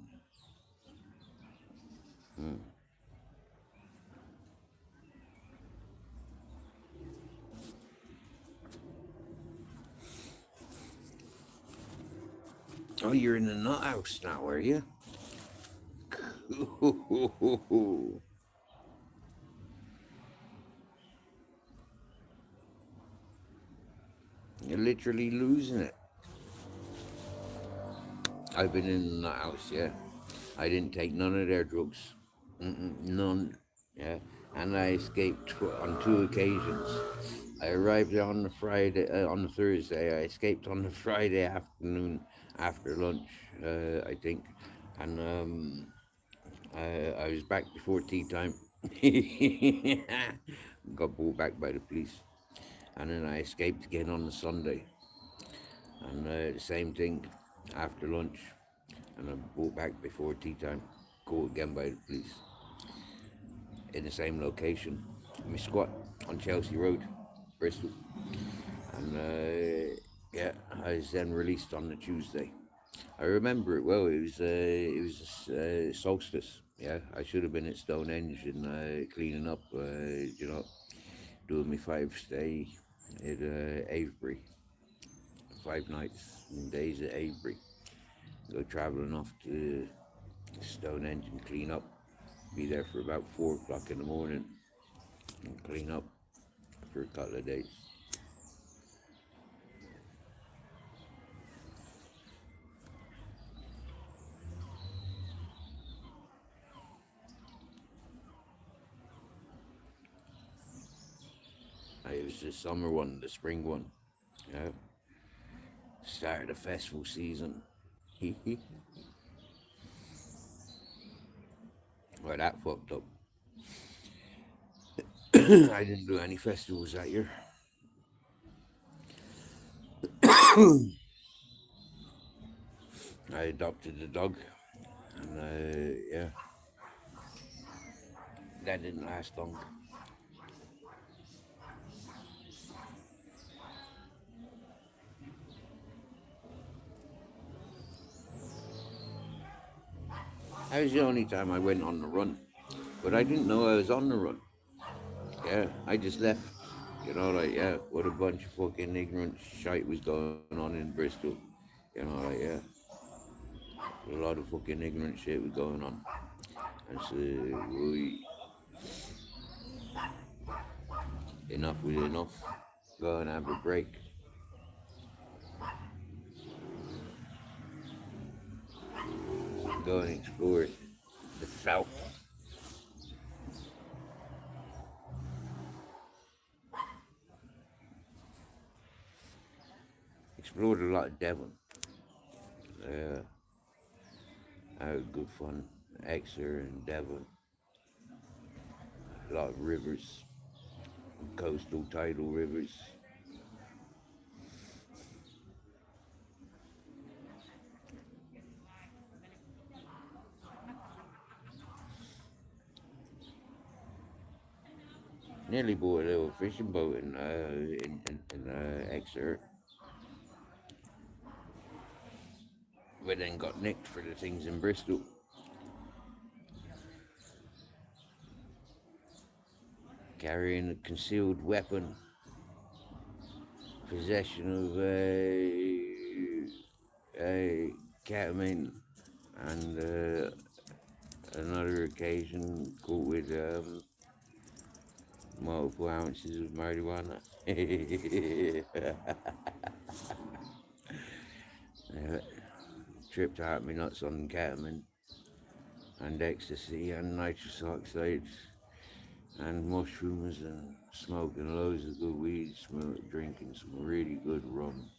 Oh, you're in the nut house now, are you? You're literally losing it. I've been in the house, yeah. I didn't take none of their drugs. None. Yeah. And I escaped on two occasions. I arrived on the Friday, on the Thursday. I escaped on the Friday afternoon after lunch, I think. And I was back before tea time. Got brought back by the police. And then I escaped again on the Sunday. And the same thing after lunch. And I brought back before tea time. Caught again by the police. In the same location. My squat on Chelsea Road, Bristol. And yeah, I was then released on the Tuesday. I remember it well. It was solstice. Yeah, I should have been at Stonehenge and cleaning up. Doing my 5 stay at Avebury, 5 nights and days at Avebury. Go travelling off to Stonehenge and clean up. Be there for about 4 o'clock in the morning and clean up for a couple of days. It was the summer one, the spring one. Yeah. Start of the festival season. Well, that fucked up. I didn't do any festivals that year. I adopted a dog, and yeah, that didn't last long. That was the only time I went on the run, but I didn't know I was on the run. Yeah, I just left. Yeah, what a bunch of fucking ignorant shite was going on in Bristol. Yeah, a lot of fucking ignorant shit was going on. And so, enough was enough. Go and have a break. Go and explore the south. Explored a lot of Devon. Yeah, I had good fun. Exeter and Devon. A lot of rivers, coastal tidal rivers. Nearly bought a little fishing boat in Exeter, but then got nicked for the things in Bristol. carrying a concealed weapon, possession of a ketamine, and another occasion caught with multiple ounces of marijuana. Yeah, tripped out me nuts on ketamine and ecstasy and nitrous oxide and mushrooms and smoking loads of good weed, drinking some really good rum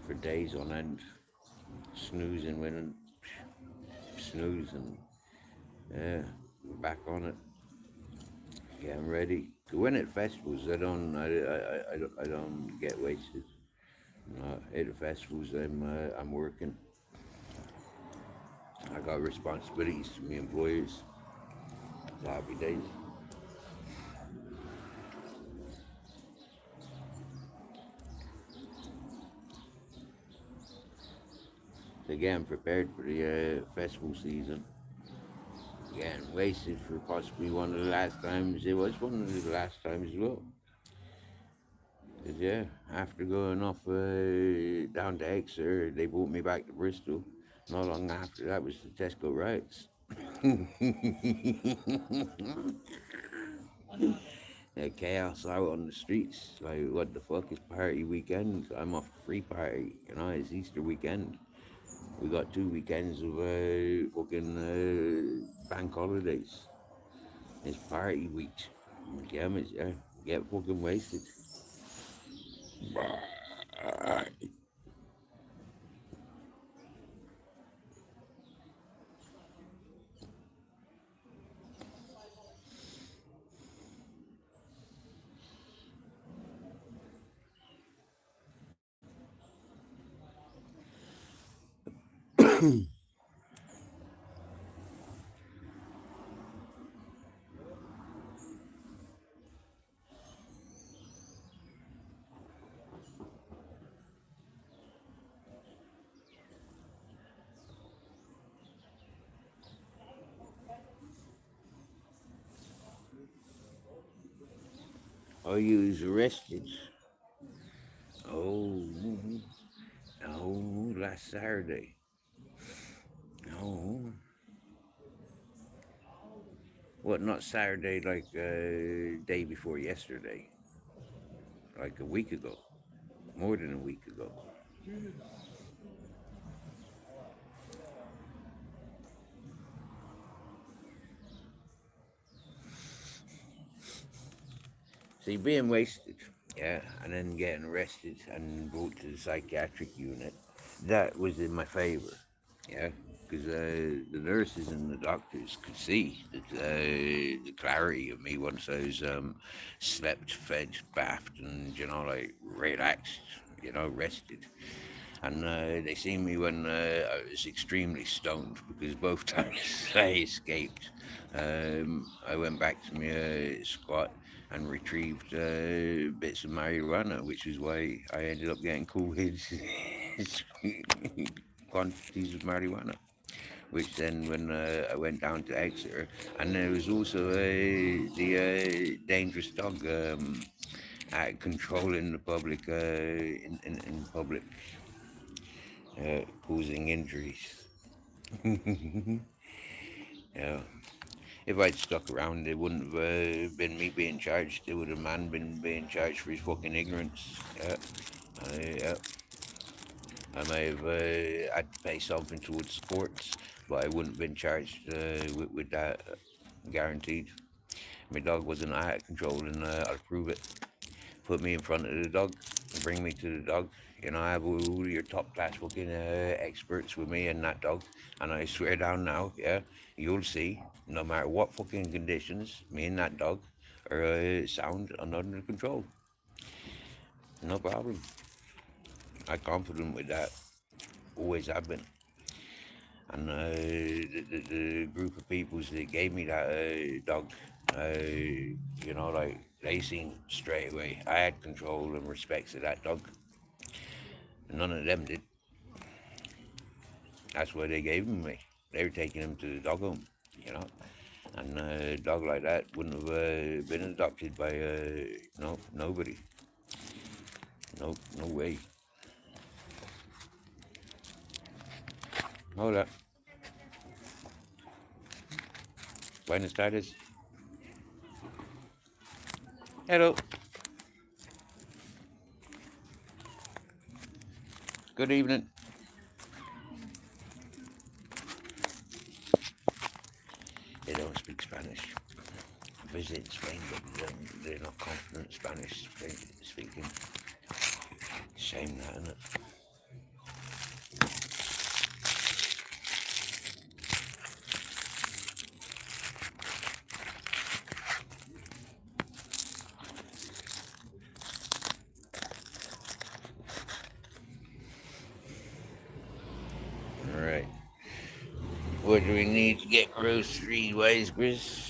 for days on end, snoozing when snoozing, yeah, back on it, getting ready. When at festivals, I don't get wasted. No, at the festivals, I'm working. I got responsibilities to my employers. Happy days. So again, prepared for the festival season. Again, wasted for possibly one of the last times. It was one of the last times as well. 'Cause, yeah, after going off down to Exeter, they brought me back to Bristol. Not long after that was the Tesco riots. Chaos out on the streets. Like, what the fuck is party weekend? I'm off free party. You know, it's Easter weekend. We got 2 weekends of fucking bank holidays. It's party week. Yeah, yeah, get fucking wasted. Oh, you was arrested. Oh, no, last Saturday. No. What, not Saturday, like day before yesterday? Like a week ago. More than a week ago. See, being wasted, yeah, and then getting arrested and brought to the psychiatric unit, that was in my favor, yeah, because the nurses and the doctors could see the clarity of me once I was slept, fed, bathed, and, you know, like relaxed, you know, rested. And they seen me when I was extremely stoned because both times I escaped. I went back to my squat and retrieved bits of marijuana, which is why I ended up getting cool with quantities of marijuana. Which then, when I went down to Exeter, and there was also the dangerous dog controlling the public in public, causing injuries. Yeah. If I'd stuck around, it wouldn't have been me being charged. It would have man been being charged for his fucking ignorance. Yeah. Yeah. I may have had to pay something towards the courts, but I wouldn't have been charged with that, guaranteed. My dog wasn't out of control, and I'll prove it. Put me in front of the dog, bring me to the dog. You know, I have all your top class fucking experts with me and that dog. And I swear down now, yeah, you'll see, no matter what fucking conditions, me and that dog are sound and under control. No problem. I'm confident with that. Always have been. And the group of peoples that gave me that dog, you know, like, they seen straight away I had control and respect to that dog. None of them did. That's why they gave him me. They were taking him to the dog home, you know. And a dog like that wouldn't have been adopted by nobody. No way. Hold up. Buenos tardes. Hello. Good evening. They don't speak Spanish. Visit Spain, but they're not confident Spanish speaking. Shame that, isn't it? All right. What do we need to get grocery-wise, Grizz?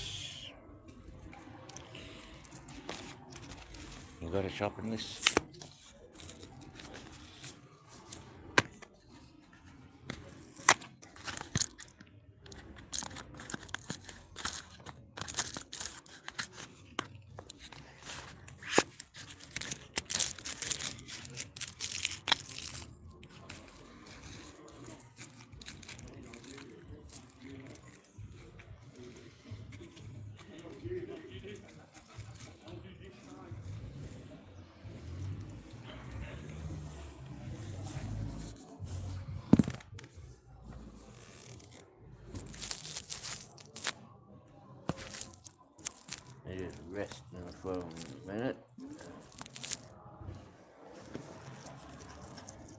You got a shopping list? I just rest on the phone a minute.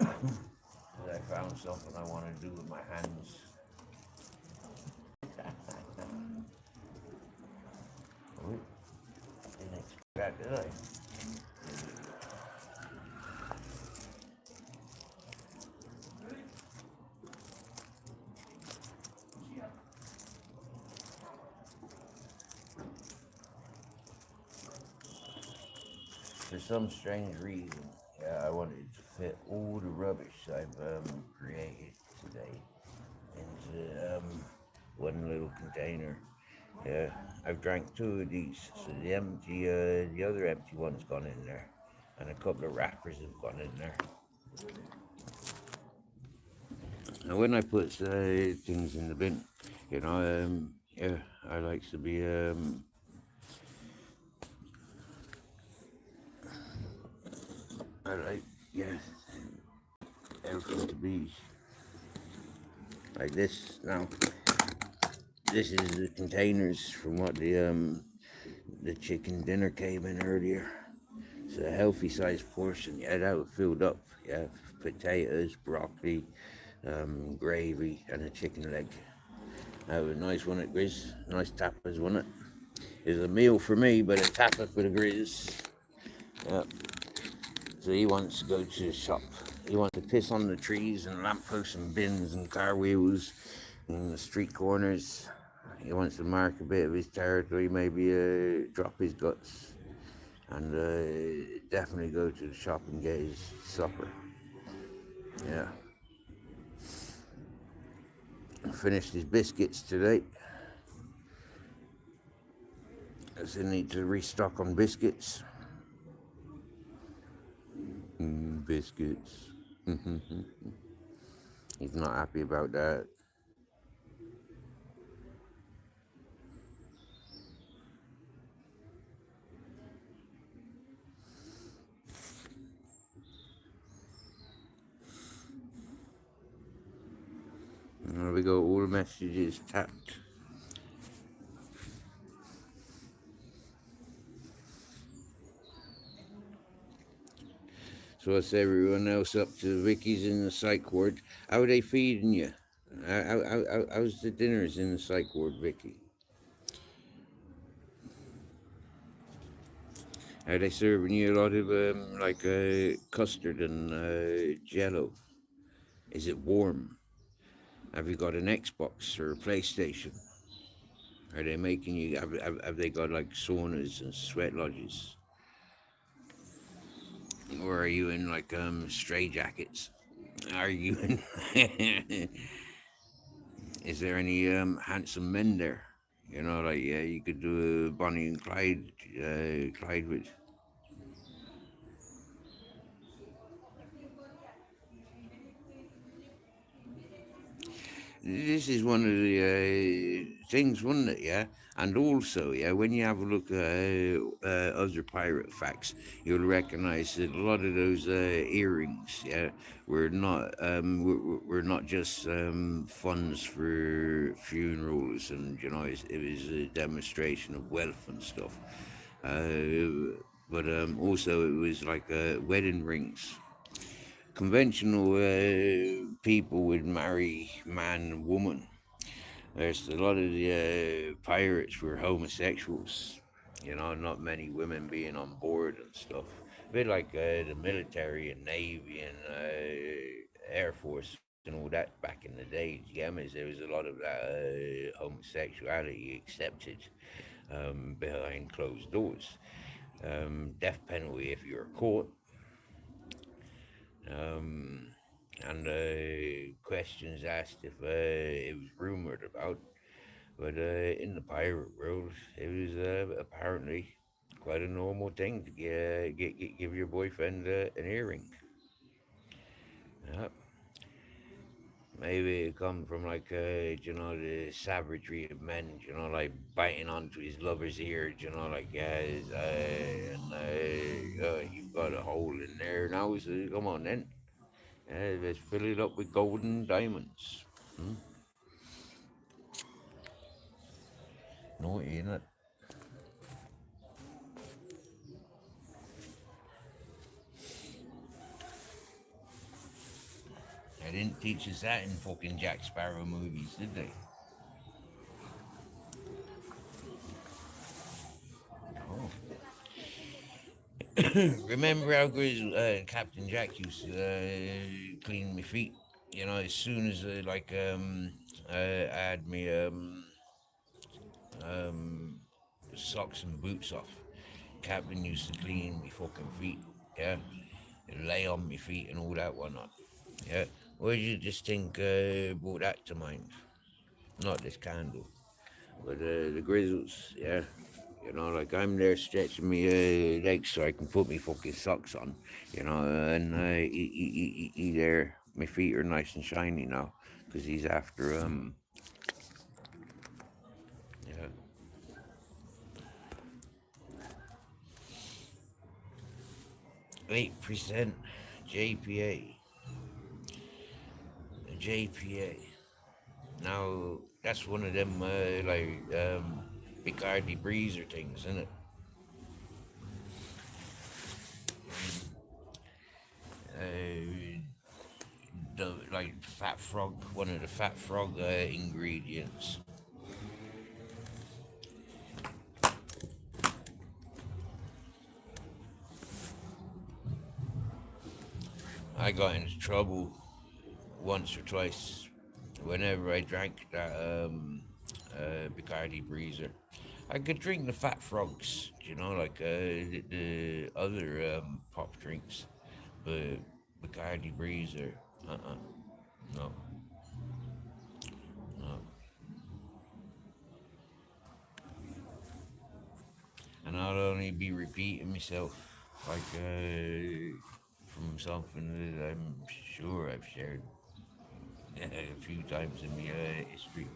I found something I want to do with my hands. Didn't expect that, did I? For some strange reason, I wanted to fit all the rubbish I've created today into one little container. Yeah, I've drank 2 of these, so the other empty one's gone in there, and a couple of wrappers have gone in there. Now, when I put things in the bin, I like to be I like everything to be like this. Now, this is the containers from what the chicken dinner came in earlier. It's a healthy sized portion. Yeah, that was filled up. Yeah, potatoes, broccoli, gravy, and a chicken leg. That was a nice one at Grizz. Nice tapas, wasn't it? It was a meal for me, but a tapa for the Grizz. Yeah. So he wants to go to the shop. He wants to piss on the trees and lampposts and bins and car wheels and the street corners. He wants to mark a bit of his territory, maybe drop his guts, and definitely go to the shop and get his supper. Yeah. Finished his biscuits today. I still need to restock on biscuits. Biscuits. He's not happy about that. There we go, all messages tapped. So what's everyone else up to? Vicky's in the psych ward. How are they feeding you? How's the dinners in the psych ward, Vicky? Are they serving you a lot of custard and jello? Is it warm? Have you got an Xbox or a PlayStation? Are they making you? Have they got like saunas and sweat lodges? Or are you in like stray jackets? Are you in? Is there any handsome men there? You know, like yeah, you could do a Bonnie and Clyde with. This is one of the things, wasn't it? Yeah, and also, yeah, when you have a look at other pirate facts, you'll recognise that a lot of those earrings, yeah, were not just funds for funerals, and you know, it was a demonstration of wealth and stuff. But also, it was like wedding rings. Conventional people would marry man and woman. There's a lot of the pirates were homosexuals, you know, not many women being on board and stuff. A bit like the military and navy and air force and all that back in the days. Yeah, there was a lot of that homosexuality accepted behind closed doors. Death penalty if you were caught. Um, and questions asked if it was rumored about. But in the pirate world, it was apparently quite a normal thing to give your boyfriend an earring. Yeah. Maybe it come from like you know, the savagery of men, you know, like biting onto his lover's ear, you know, like you've got a hole in there now, so come on then, let's fill it up with gold and diamonds. Hmm? Naughty, isn't it? They didn't teach us that in fucking Jack Sparrow movies, did they? Oh. Remember how good Captain Jack used to clean my feet? You know, as soon as I had me um, socks and boots off, Captain used to clean me fucking feet. Yeah, and lay on my feet and all that whatnot. Yeah, where did you just think brought that to mind? Not this candle. But the Grizzles, yeah. You know, like I'm there stretching my legs so I can put my fucking socks on, you know, and he there, my feet are nice and shiny now, because he's after, yeah. 8% JPA, JPA. Now, that's one of them, Bacardi Breezer things, isn't it? Uh, like fat frog, one of the fat frog ingredients. I got into trouble once or twice whenever I drank that Bacardi Breezer. I could drink the fat frogs, you know, like the other pop drinks, but Bacardi Breezer, no, no. And I'll only be repeating myself, like from something that I'm sure I've shared a few times in my history.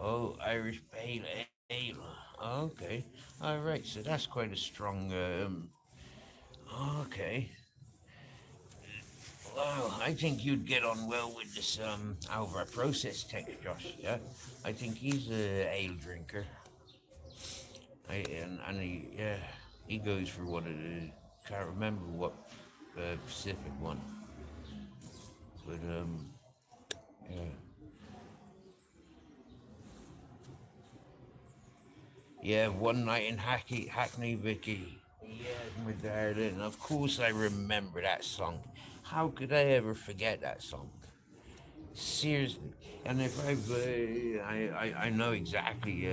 Oh, Irish Pale Ale. Okay. All right. So that's quite a strong. Okay. Well, I think you'd get on well with this Alvar Process tech, Josh. Yeah. I think he's a ale drinker. And he yeah he goes for one of the can't remember what Pacific one, but yeah. Yeah, one night in Hackney, Vicky. Yes, my darling. Of course, I remember that song. How could I ever forget that song? Seriously. And if I know exactly.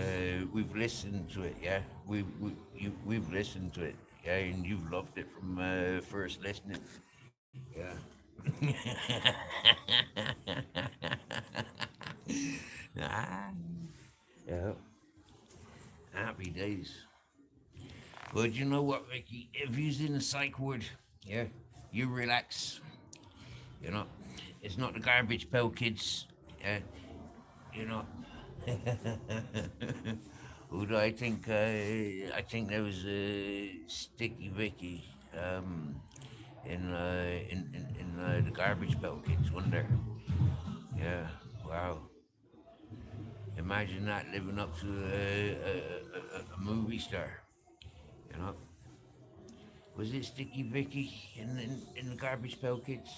We've listened to it. Yeah, we've listened to it. Yeah, and you've loved it from first listening. Yeah. Ah, yeah. Happy days. But you know what, Ricky? If you're in the psych ward, yeah, you relax. You know, it's not the garbage pail kids. Yeah, you know. Who do I think? I think there was Sticky Vicky in the garbage pail kids, wasn't there? Yeah. Wow. Imagine that living up to a movie star. You know. Was it Sticky Vicky in the garbage pail kids?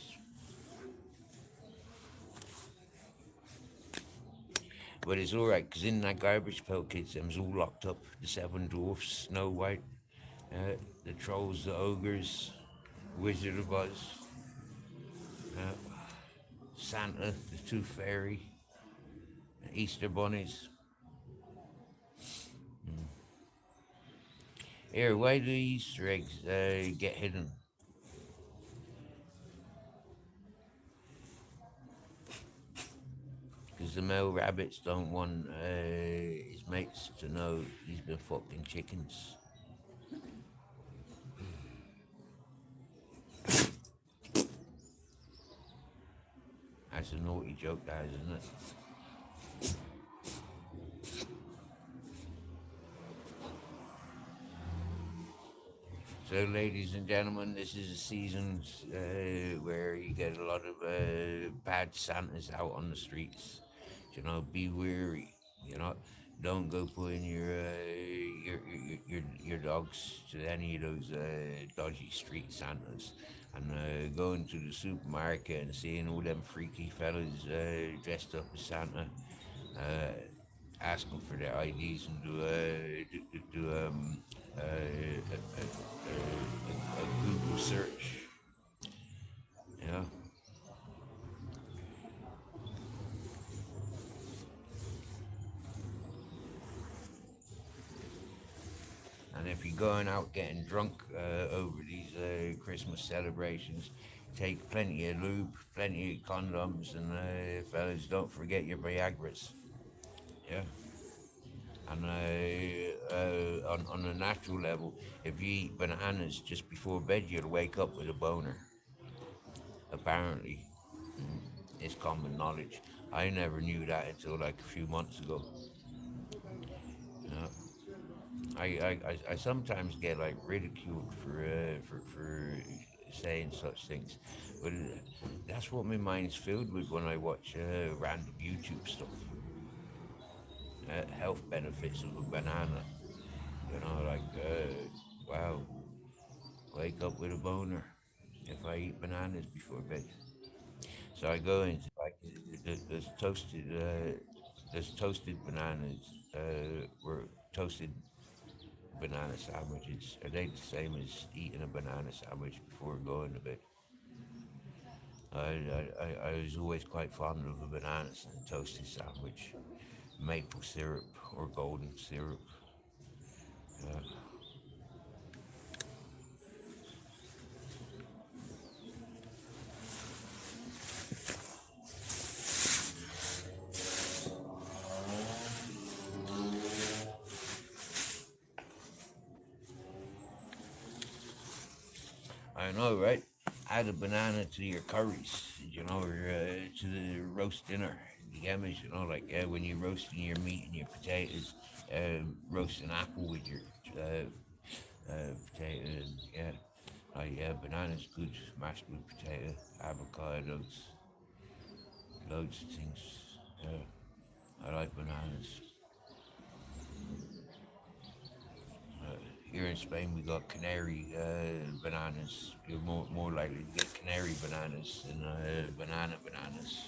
But it's all right, 'cause in that garbage pail kids, them's all locked up. The seven dwarfs, Snow White, the trolls, the ogres, Wizard of Oz, Santa, the Tooth Fairy, the Easter bunnies. Here, why do Easter eggs get hidden? Because the male rabbits don't want his mates to know he's been fucking chickens. That's a naughty joke, that isn't it? So, ladies and gentlemen, this is a season where you get a lot of bad Santas out on the streets. You know, be wary. You know, don't go putting your dogs to any of those dodgy street Santas. And going to the supermarket and seeing all them freaky fellas dressed up as Santa, uh, asking for their IDs and do a Google search. You know, and if you're going out getting drunk over these Christmas celebrations, take plenty of lube, plenty of condoms, and fellas, don't forget your Viagra's. Yeah. And on a natural level, if you eat bananas just before bed, you'll wake up with a boner. Apparently, it's common knowledge. I never knew that until like a few months ago. You know? I sometimes get like ridiculed for saying such things, but that's what my mind's filled with when I watch random YouTube stuff. Health benefits of a banana. You know, like wow, wake up with a boner if I eat bananas before bed. So I go into like there's toasted bananas. Were toasted banana sandwiches. Are they the same as eating a banana sandwich before going to bed? I was always quite fond of a banana toasted sandwich, maple syrup or golden syrup. Uh, I know, right? Add a banana to your curries, you know, or to the roast dinner. You get me? You know, like when you're roasting your meat and your potatoes, roast an apple with your potato. And, yeah, yeah, bananas good, mashed with potato, avocados, loads of things. Yeah, I like bananas. Here in Spain, we got canary bananas. You're more likely to get canary bananas than bananas.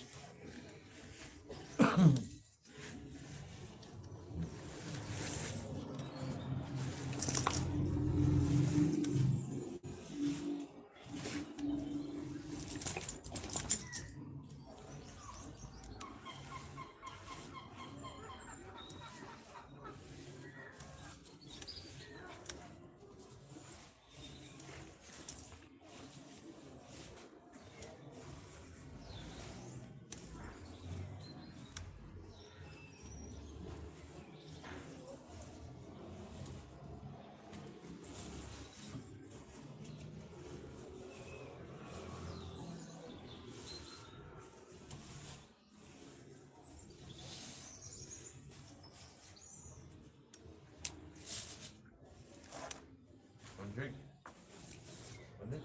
drink. On this?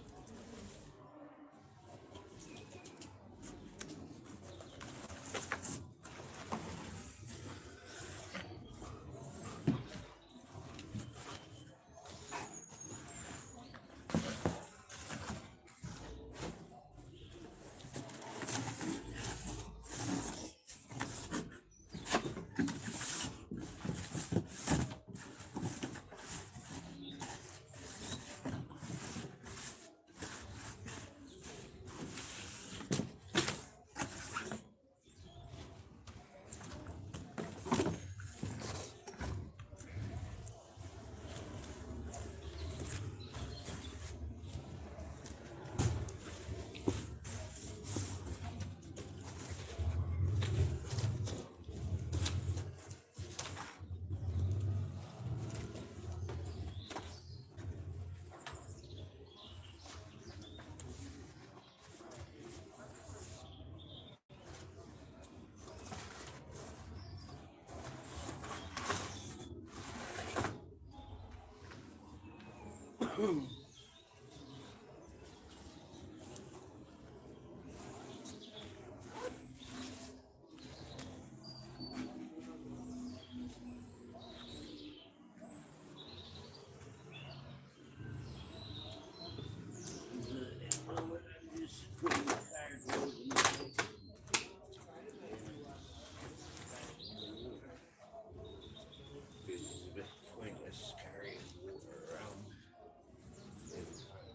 It's a bit pointless carrying water around.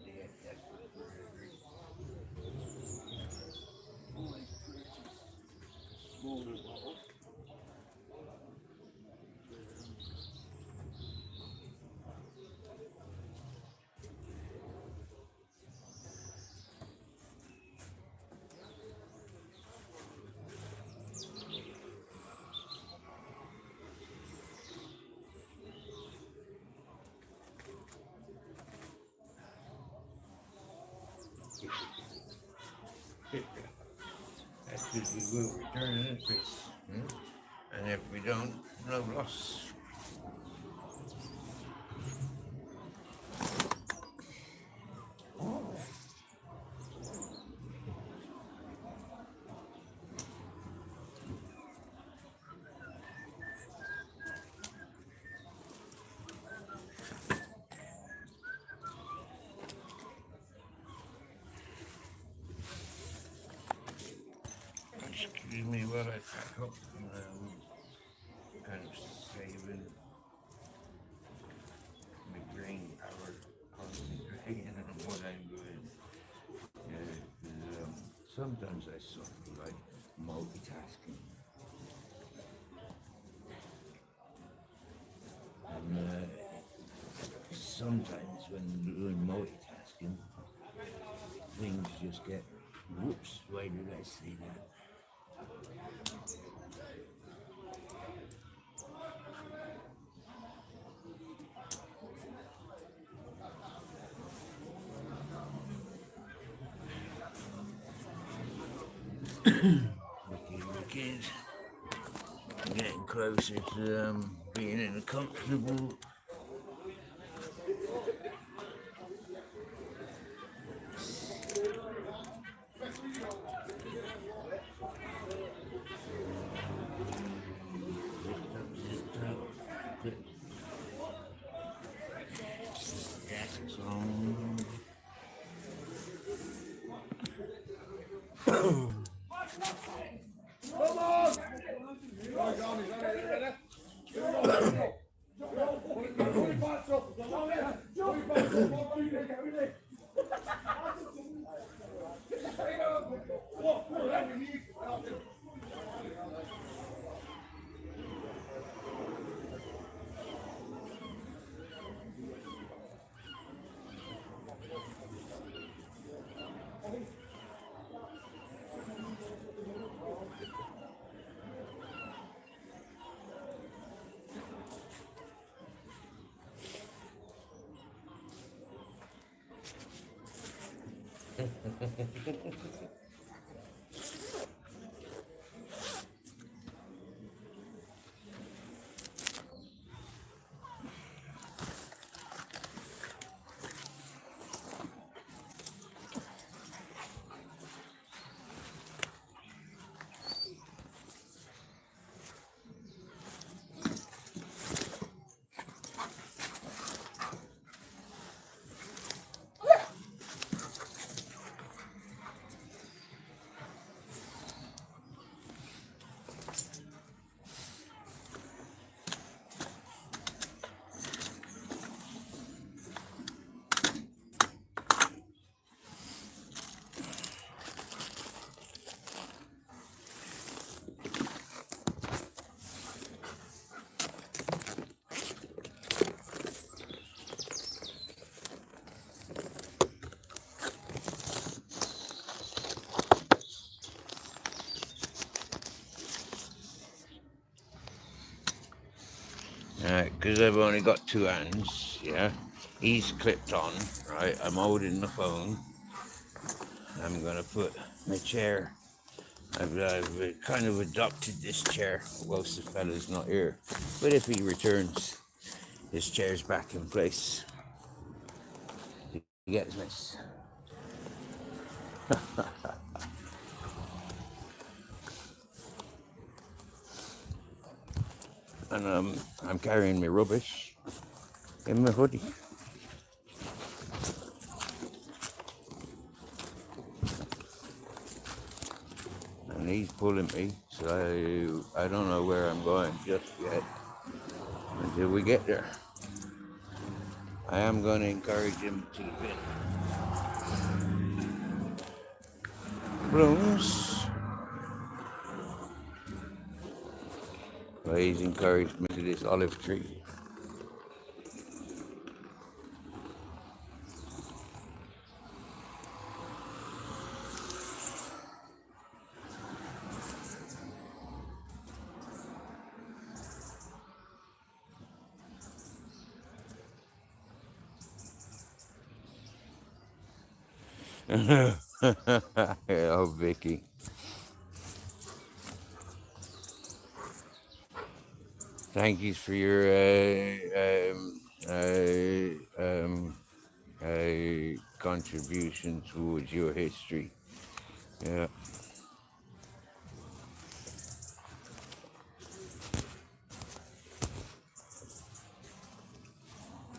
Yeah, that's what we're doing. Smaller bottle. That's because we will return it, Chris. And if we don't, no loss. Excuse me while I pack up and saving my brain power, concentrating on what I'm doing. Sometimes I sort of like multitasking. And sometimes when doing multitasking, things just get, whoops, why did I say that? Wicked. Getting closer to being in a comfortable jackets on. because I've only got two hands, yeah. He's clipped on, right? I'm holding the phone. I'm gonna put my chair. I've kind of adopted this chair whilst the fella's not here. But if he returns, his chair's back in place. You get this? And I'm carrying my rubbish in my hoodie. And he's pulling me, so I don't know where I'm going just yet until we get there. I am going to encourage him to win. Blooms. Well, he's encouraged me to this olive tree. Oh, Vicky. Thank you for your contribution towards your history. Yeah.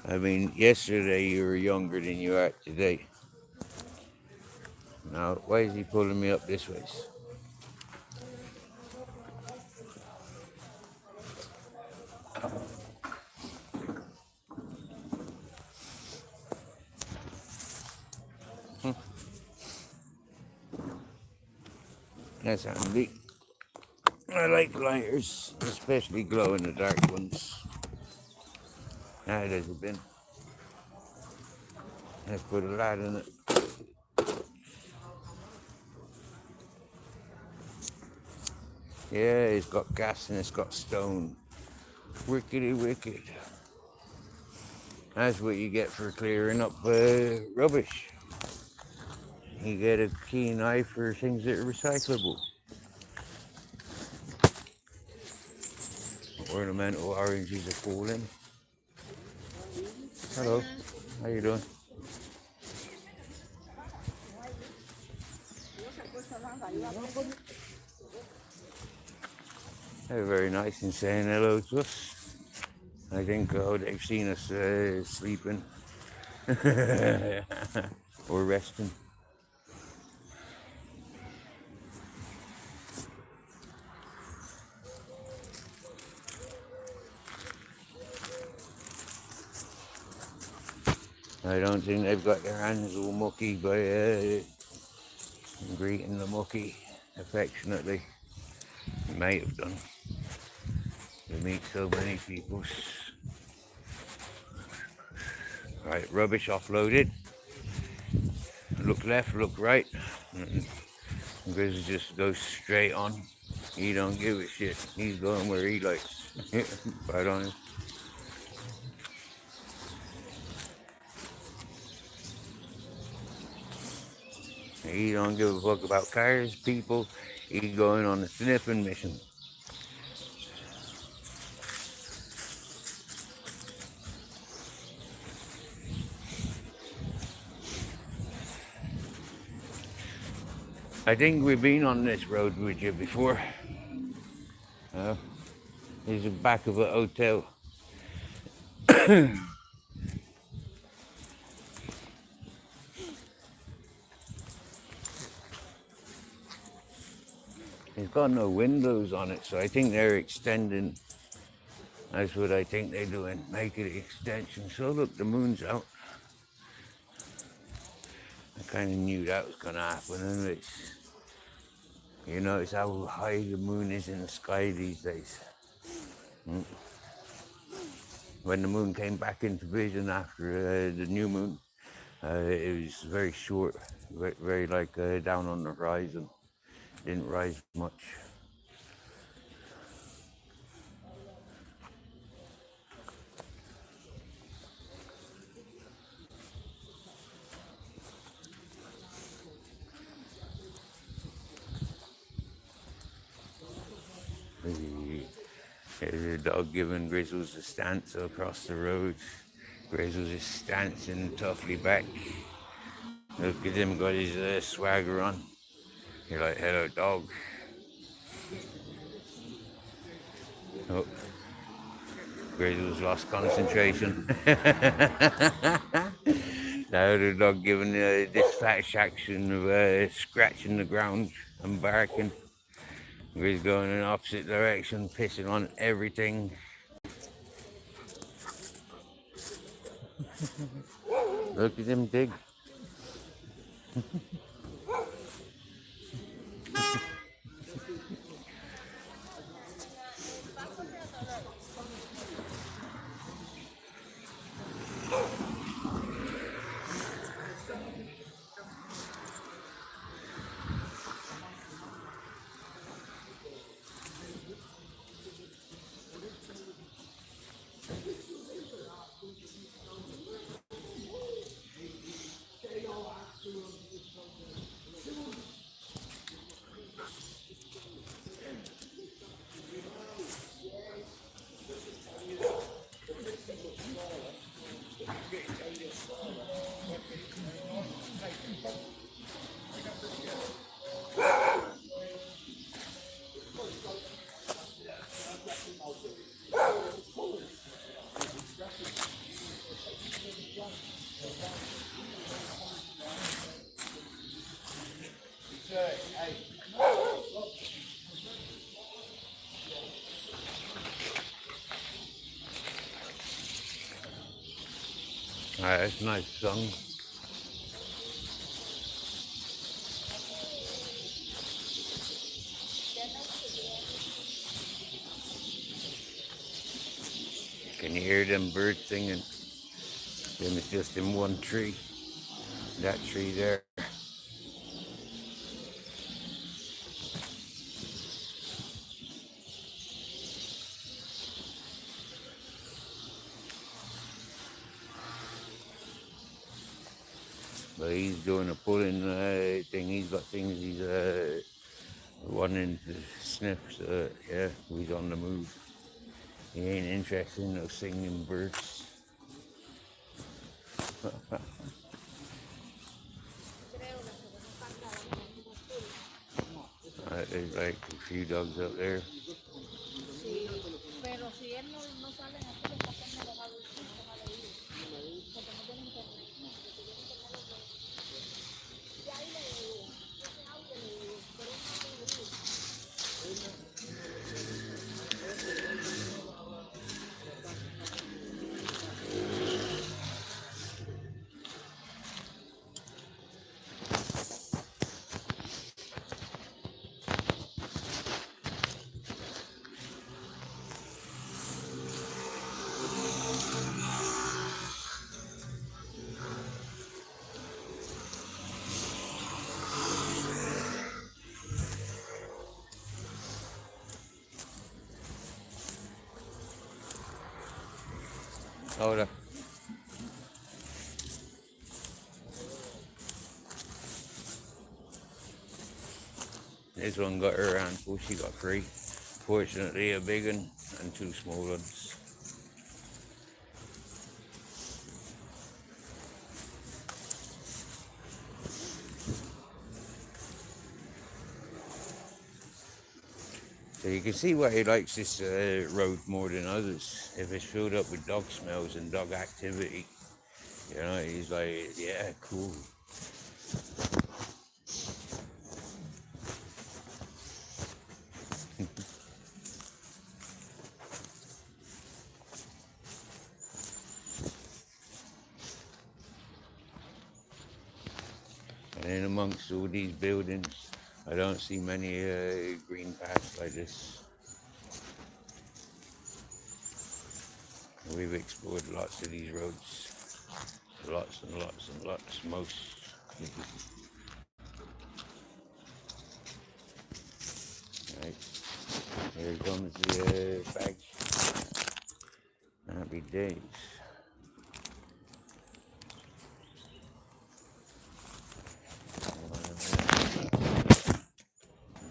I mean, yesterday you were younger than you are today. Now, why is he pulling me up this way? That's handy. I like lighters, especially glow-in-the-dark ones. Ah, there's a bin. Let's put a light in it. Yeah, it's got gas and it's got stone. Wickedy wicked. That's what you get for clearing up rubbish. You get a keen eye for things that are recyclable. Ornamental oranges are falling. Hello, how you doing? They're very nice in saying hello to us. I think they've seen us sleeping or resting. I don't think they've got their hands all mucky by greeting the mucky affectionately. They might have done. We meet so many people. Right, rubbish offloaded. Look left, look right. Grizzly just goes straight on. He don't give a shit. He's going where he likes. Right on him. He don't give a fuck about cars, people. He's going on a sniffing mission. I think we've been on this road with you before. It's the back of a hotel. It's got no windows on it, so I think they're extending. That's what I think they're doing, make it extension. So look, the moon's out. I kind of knew that was going to happen, and you notice how high the moon is in the sky these days. When the moon came back into vision after the new moon, it was very short, very like down on the horizon. Didn't rise much. There's a dog giving Grizzles a stance across the road. Grizzles is stancing toughly back. Look at him, got his swagger on. You're like, hello, dog. Oh, Grizzles lost concentration. Now the dog giving dispatch action of scratching the ground and barking. He's going in the opposite direction, pissing on everything. Look at him dig. Alright, that's a nice song. Can you hear them birds singing? Them is just in one tree. That tree there. But he's doing a pulling thing. He's got things he's wanting to sniff. So yeah, he's on the move. He ain't interested in those singing birds. There's like a few dogs up there. Hold up. This one got her handful, she got 3. Fortunately, a big one and 2 small ones. So you can see why he likes this road more than others. If it's filled up with dog smells and dog activity, you know, he's like, yeah, cool. And in amongst all these buildings, I don't see many green paths like this. We've explored lots of these roads. Lots and lots and lots, most. Right. Here comes the bag. Happy days.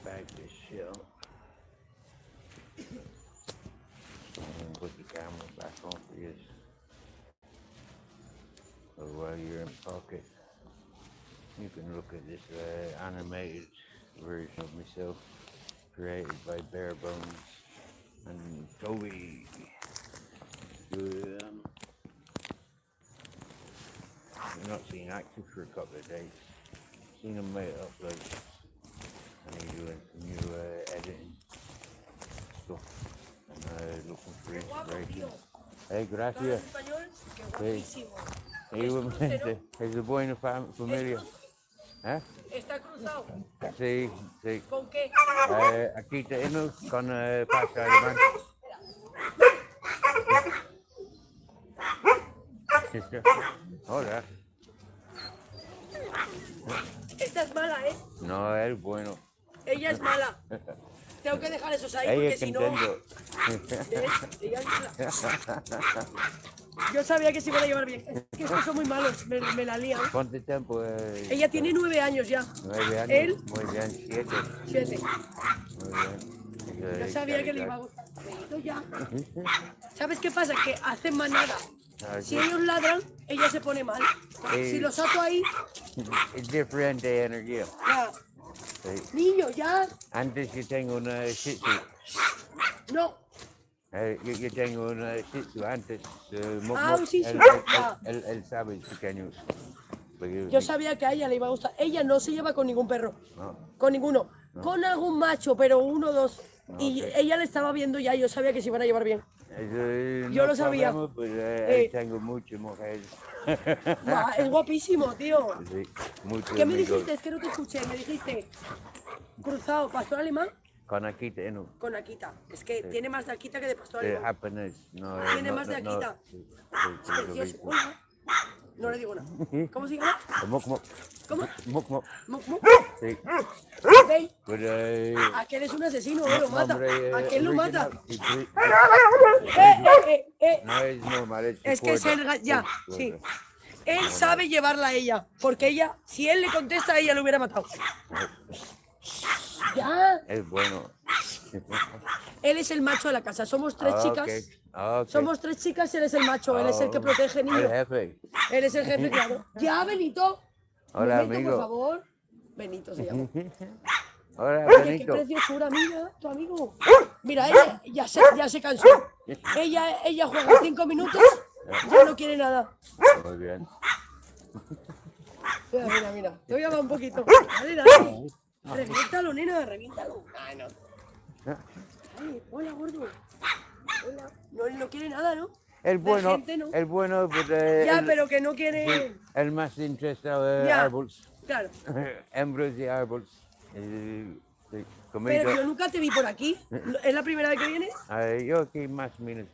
Bag this shit up. your pocket. You can look at this animated version of myself, created by Bare Bones and Toby. I've not seen active for a couple of days. Seen him upload, and he's doing some new editing stuff and looking for inspiration. Hey, gracias. Sí. Igualmente, es de buena familia. ¿Eh? ¿Está cruzado? Sí, sí. ¿Con qué? Aquí tenemos con pasta alemán. Hola. Esta es mala, ¿eh? No, es bueno. Ella es mala. Tengo que dejar esos ahí Ella porque es si no... contento. ¿Ves? Ella es mala. Yo sabía que se iban a llevar bien. Es que estos son muy malos, me la lían. ¿Cuánto tiempo? Ella tiene 9 años ya. 9 años. Él, Muy bien, 7. 7. Muy bien. Yo sabía que le iba a gustar. Benito ya. ¿Sabes qué pasa? Que hacen manada. Si ellos ladran, ella se pone mal. Si los ato ahí, Es diferente energía. ya. Sí. Niño, ya. Antes yo tengo una Shih Tzu. No. Yo tengo una Shih Tzu antes. Ah, sí, sí. Él sabe, es pequeño. Yo sabía que a ella le iba a gustar. Ella no se lleva con ningún perro. No. Con ninguno. Con algún macho, pero uno o dos. Y ella le estaba viendo ya, yo sabía que se iban a llevar bien. Yo lo sabía. Pues tengo muchas mujeres. Guau, es guapísimo, tío. Sí, muchos ¿Qué me amigos. dijiste? Es que no te escuché. Me dijiste, cruzado, pastor alemán Con Akita, no. con Akita. Es que tiene más de Akita que de pastor The alemán. happiness. No, Tiene más de Akita. Sí, Es precioso. Hola. No le digo nada. ¿Cómo se llama? Mok mok. ¿Cómo? Mok mok. Muk, muk. Sí. Ve, Pero, aquel es un asesino, lo mata. nombre, Aquel lo mata. original. No es normal. Es que es el ya, sí. Él sabe llevarla a ella, porque ella, si él le contesta, a ella lo hubiera matado. Ya. Es bueno. Él es el macho de la casa. Somos 3 chicas. Ok. Somos 3 chicas, él es el macho, él es el que protege El niños. jefe. Él es el jefe, claro. Ya, Benito. Hola, Momento, amigo. por favor. Benito se llama. Hola, Oye, qué Benito. preciosura, mira, tu amigo. Mira, ella ya se cansó. Ella juega 5 minutos, ya no quiere nada. Muy bien. Mira. Te voy a llamar un poquito. Dale. Reviéntalo, nena, reviéntalo. Ah, no. Ay, hola, gordo. Hola. No quiere nada, ¿no? El bueno, gente, ¿no? el bueno, pues, Ya, el, pero que no quiere... el más interesado Ya. árboles. Claro. Hembras y árboles. Sí, Pero comida. yo nunca te vi por aquí. ¿Es la primera vez que vienes? Yo aquí más o menos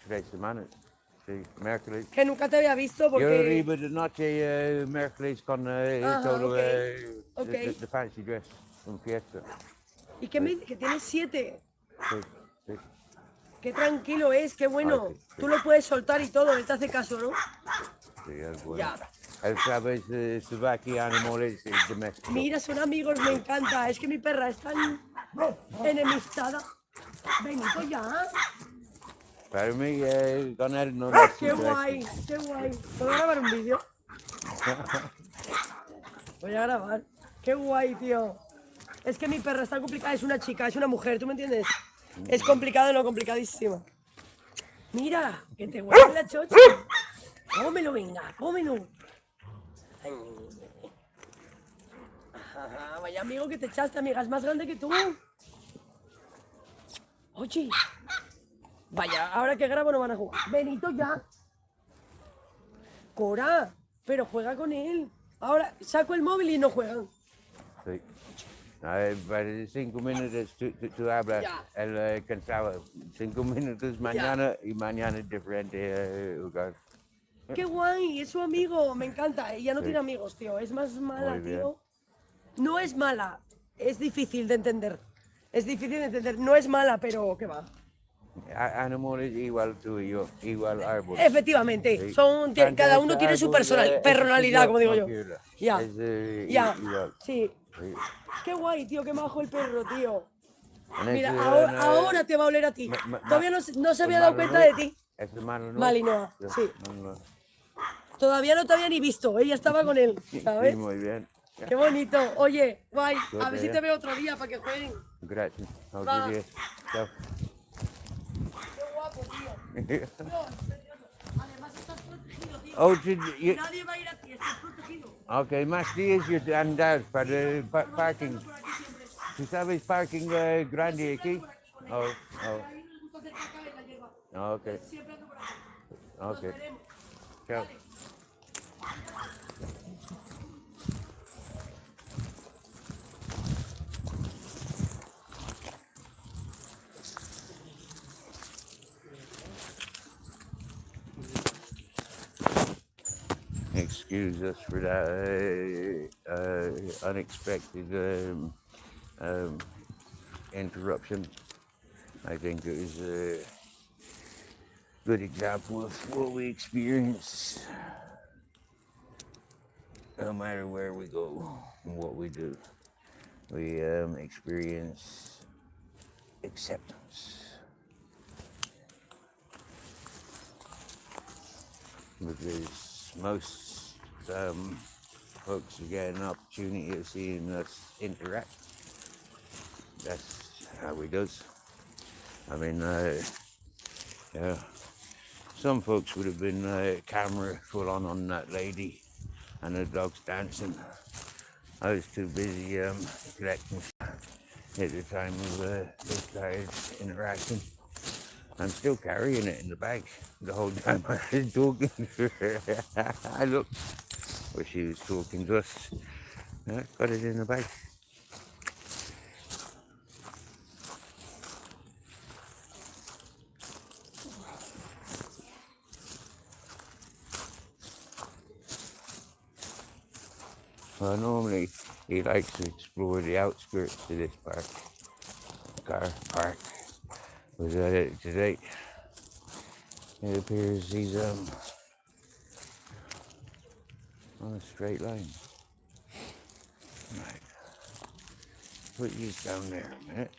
3 semanas. Sí, miércoles. Que nunca te había visto Yo porque... arriba de noche miércoles con Ajá, todo ok. Ok. the fancy dress, un fiesta. ¿Y qué me dices? Que tienes 7. Sí, sí. Qué tranquilo es, qué bueno. sí, sí. Tú lo puedes soltar y todo, él te hace caso, ¿no? Sí, es bueno. Ya. Él sabe se va aquí a animales domésticos. Mira, son amigos, me encanta. Es que mi perra es tan enemistada. Benito, ya. Para mí, con él no Qué guay, qué guay. ¿Puedo grabar un vídeo? Voy a grabar. Qué guay, tío. Es que mi perra está complicada, es una chica, es una mujer, ¿tú me entiendes? Es complicado, no complicadísimo. Mira, que te huele la chocha. Cómelo, venga, cómelo. Ajá, vaya amigo que te echaste, amiga, es más grande que tú. Oye. Vaya, ahora que grabo no van a jugar. Benito ya. Cora, pero juega con él. Ahora saco el móvil y no juegan. Sí. Para 5 minutos tú hablas, Ya. él cansado. 5 minutos mañana y mañana diferente lugar. Qué guay, es su amigo, me encanta. Ella no Sí. tiene amigos, tío. Es más mala, Muy bien. tío. No es mala, es difícil de entender. Es difícil de entender. No es mala, pero ¿qué va? Animales igual tú y yo, igual árboles. Efectivamente, Sí. son, Tanto cada uno tiene su árbol, personalidad, como digo yo. tranquila. Ya. Es, Ya, igual. sí. Sí. Qué guay, tío, qué majo el perro, tío. En Mira, ese, ahora te va a oler a ti. Todavía no se había dado cuenta de ti. Es hermano, ¿no? Malinois, sí. No. Todavía no te había ni visto, ella estaba con él, Sí, ¿sabes? muy bien. Qué bonito. Oye, guay, a ver si Good, te veo otro día para que jueguen. Gracias. I'll Va. give you. Chao. Qué guapo, tío. No, es precioso. Además estás protegido, tío. Oh, did you? Nadie va a ir aquí, estás protegido. Okay, más días yo andar para el parking. Por aquí siempre. ¿Tú sabes parking grande aquí? Oh, oh, Ahí nos gusta hacer caca en la hierba. okay, Siempre ando por aquí. Nos okay. veremos. Chao. Vale. Excuse us for that unexpected interruption. I think it was a good example of what we experience no matter where we go and what we do. We experience acceptance. Because most folks who get an opportunity of seeing us interact, that's how we does. I mean, yeah, some folks would have been camera full on that lady and the dogs dancing. I was too busy collecting at the time of this guy's interaction. I'm still carrying it in the bag the whole time I was talking to her. I looked where she was talking to us. Got it in the bag. Well, normally he likes to explore the outskirts of this car park. But today it appears he's on a straight line. Right. Put these down there a minute.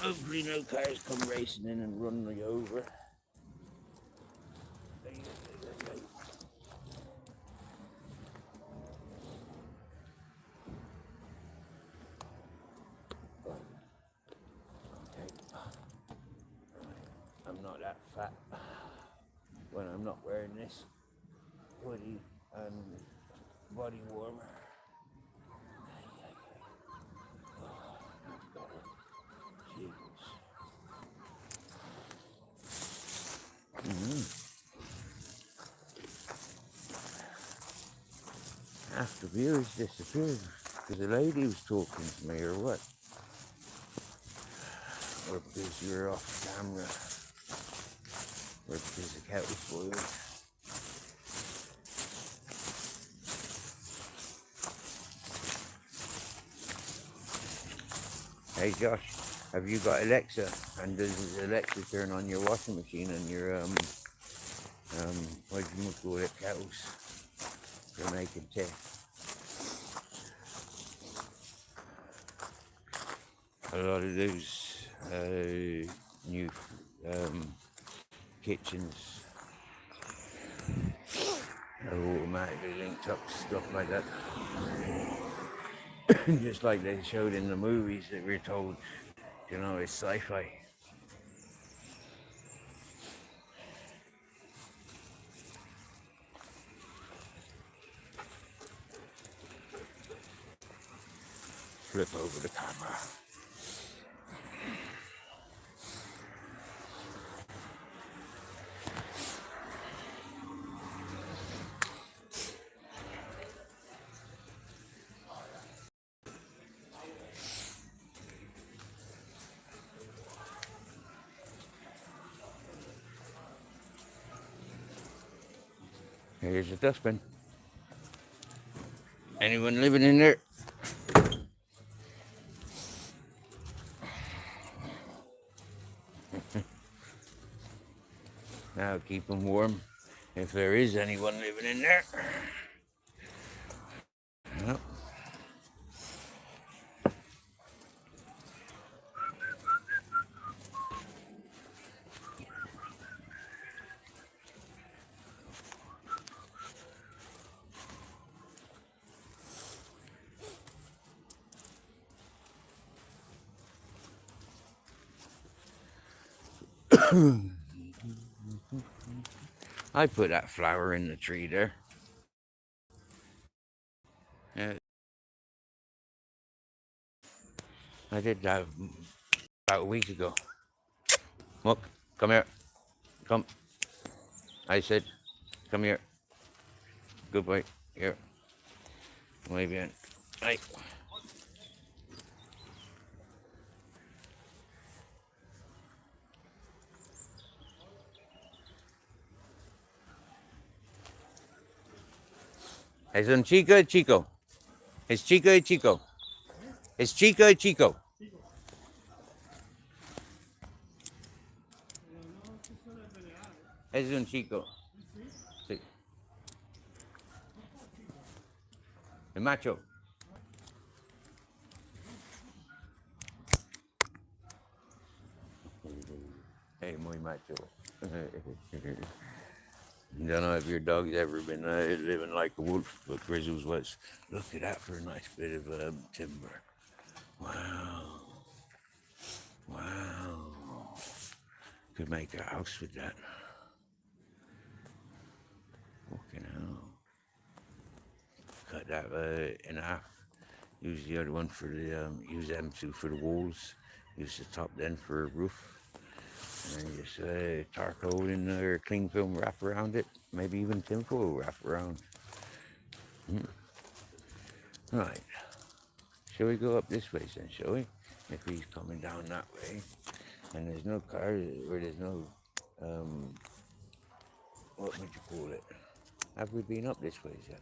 Hopefully no cars come racing in and run me over. I'm not that fat when I'm not wearing this hoodie and body warmer. Half the viewers disappeared because the lady was talking to me or what? Or because you were off camera. Or because the cat was spoiled. Hey Josh, have you got Alexa? And does Alexa turn on your washing machine and your what do you call it, kettles for making tea? A lot of those new kitchens are automatically linked up to stuff like that. Just like they showed in the movies that we're told, you know, it's sci-fi. Flip over the camera. Here's a dustbin. Anyone living in there? Now keep them warm if there is anyone living in there. Yep. I put that flower in the tree there. Yeah, I did that about a week ago. Look, come here. Come. I said, come here. Good boy. Here. Muy bien. Ay. ¿Es un chico o chico? ¿Es chico o chico? ¿Es chico o chico? Es un chico. Sí. El macho. Hey, muy macho. Don't know if your dog's ever been living like a wolf, but Grizzles was. Look at that for a nice bit of timber. Wow. Wow. Could make a house with that. Fucking hell. Cut that in half. Use the other one for the, use them two for the walls. Use the top then for a roof. And then just charcoal in there, cling film wrap around it. Maybe even tinfoil wrap around. Right. Shall we go up this way then, shall we? If he's coming down that way. And there's no cars, or there's no, what would you call it? Have we been up this way yet?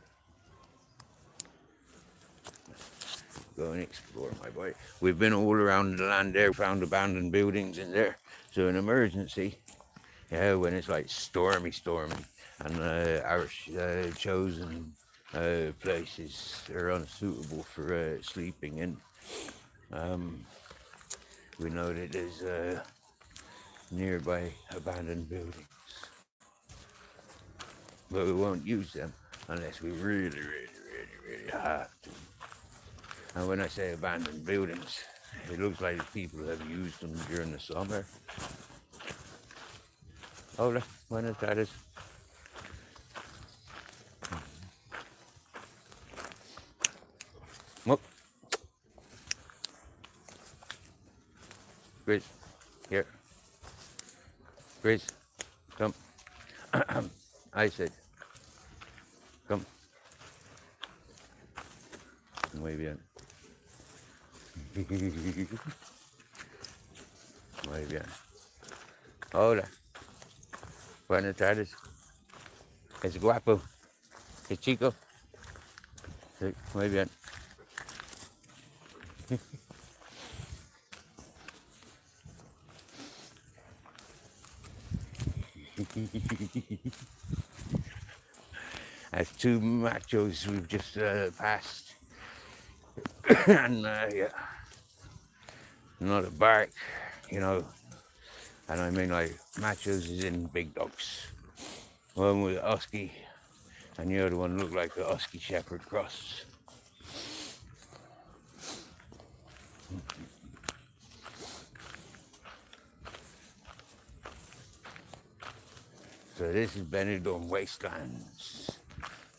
Go and explore, my boy. We've been all around the land there, found abandoned buildings in there. So an emergency, yeah, when it's like stormy, and our chosen places are unsuitable for sleeping in. We know that there's nearby abandoned buildings, but we won't use them unless we really have to. And when I say abandoned buildings, it looks like people have used them during the summer. Hola, buenas tardes. Look. Grizz, here. Grizz, come. I said, come. Muy bien. Muy bien. Hola. Buenas tardes. Es guapo. Es chico. Sí, muy bien. That's two machos we've just passed. And yeah, not a bark, you know. And I mean like machos is in big dogs. One with a husky, and the other one looked like a husky shepherd cross. So this is Benidorm Wastelands.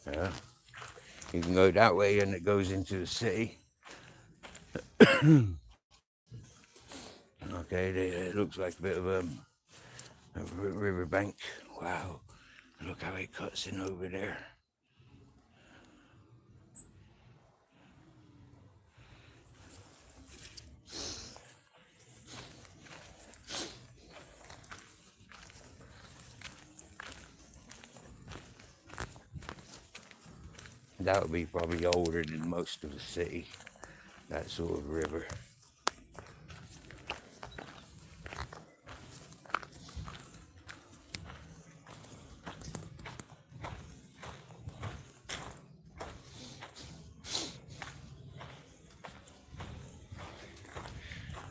Yeah. You can go that way and it goes into the city. Okay, it looks like a bit of a riverbank. Wow, look how it cuts in over there. That would be probably older than most of the city, that sort of river.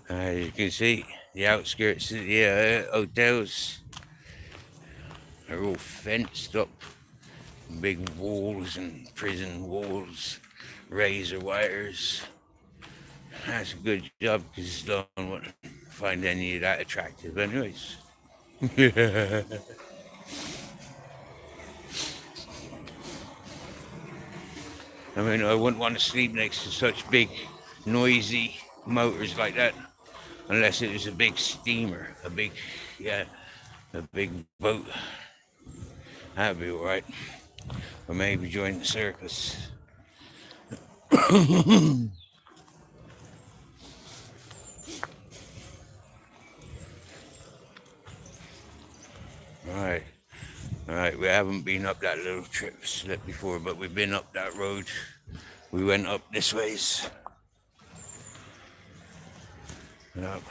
As you can see, the outskirts of the hotels are all fenced up. Big walls and prison walls, razor wires. That's a good job because I don't want to find any of that attractive anyways. I mean, I wouldn't want to sleep next to such big, noisy motors like that, unless it was a big steamer, yeah, a big boat. That'd be all right. Or maybe join the circus. All right. We haven't been up that little slip before, but we've been up that road. We went up this ways. Yep.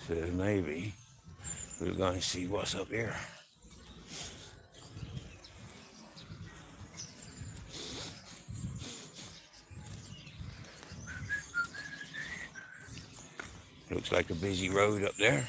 So maybe we'll go and see what's up here. Looks like a busy road up there.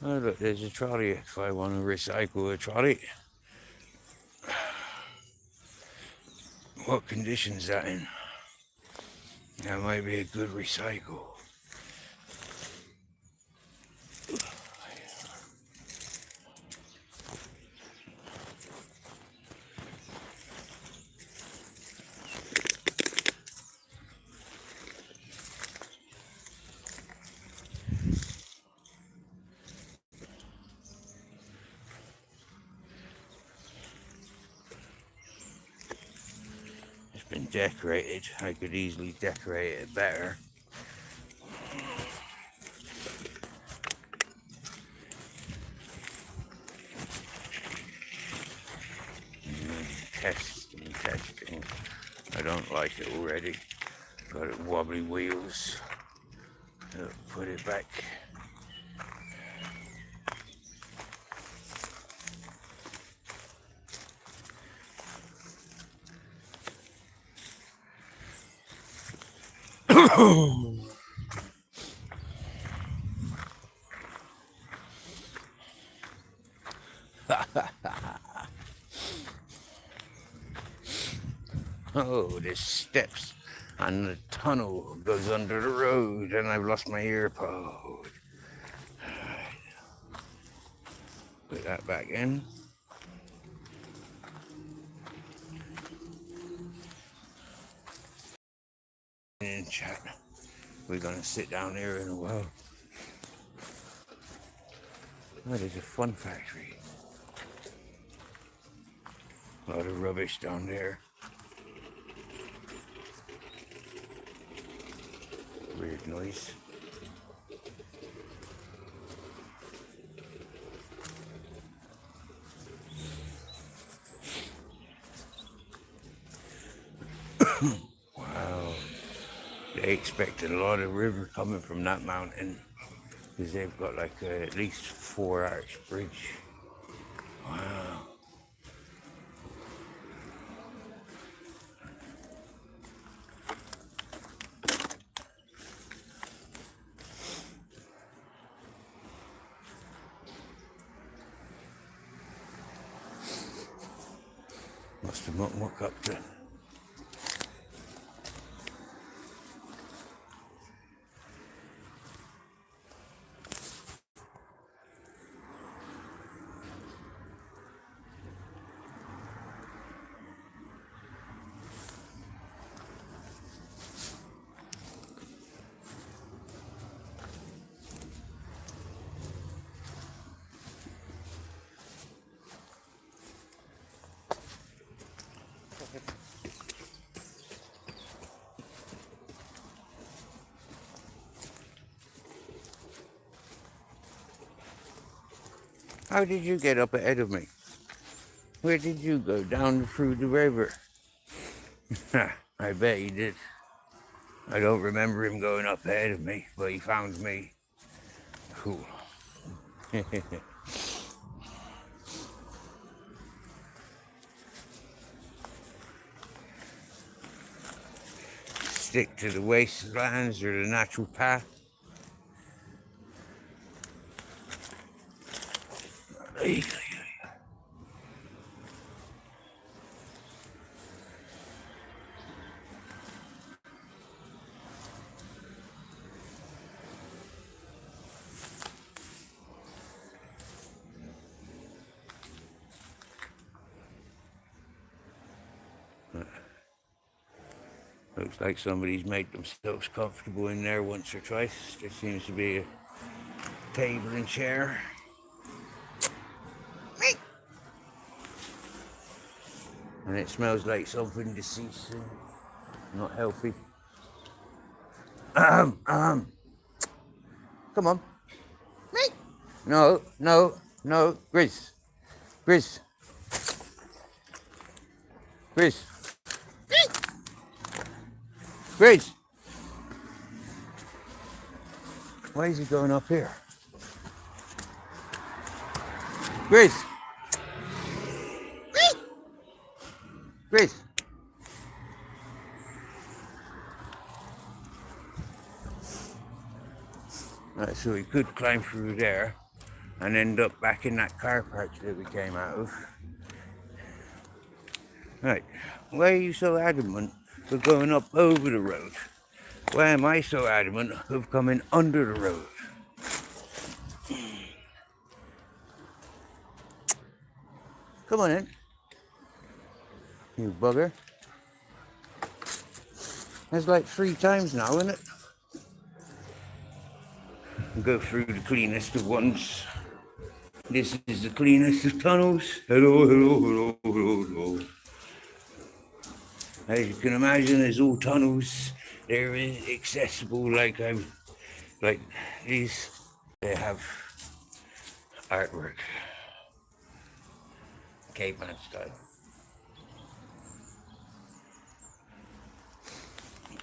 Oh, look, there's a trolley if I want to recycle a trolley. What condition is that in? That might be a good recycle. It's been decorated. I could easily decorate it better. Testing. I don't like it already. Got it wobbly wheels. Put it back. Oh, there's steps and the tunnel goes under the road and I've lost my earpod. Put that back in. And chat. We're gonna sit down here in a while. Oh, there's a fun factory. A lot of rubbish down there. Weird noise. Wow. They expected a lot of river coming from that mountain because they've got like at least 4-arch bridge. Wow. Must have muck up to. How did you get up ahead of me? Where did you go? Down through the river? I bet he did. I don't remember him going up ahead of me, but he found me. Cool. stick to the wastelands or the natural path. Looks like somebody's made themselves comfortable in there once or twice. There seems to be a table and chair. And it smells like something deceased and not healthy. Come on. No, no, no. Grizz. Grizz. Grizz. Grizz. Why is he going up here? Grizz. Grizz. Right, so we could climb through there and end up back in that car park that we came out of. Right, why are you so adamant for going up over the road? Why am I so adamant of coming under the road? Come on in, you bugger. That's like 3 times now, isn't it? Go through the cleanest of ones. This is the cleanest of tunnels. Hello, hello, hello, hello, hello. As you can imagine, there's all tunnels. They're accessible like these. They have artwork. Caveman style.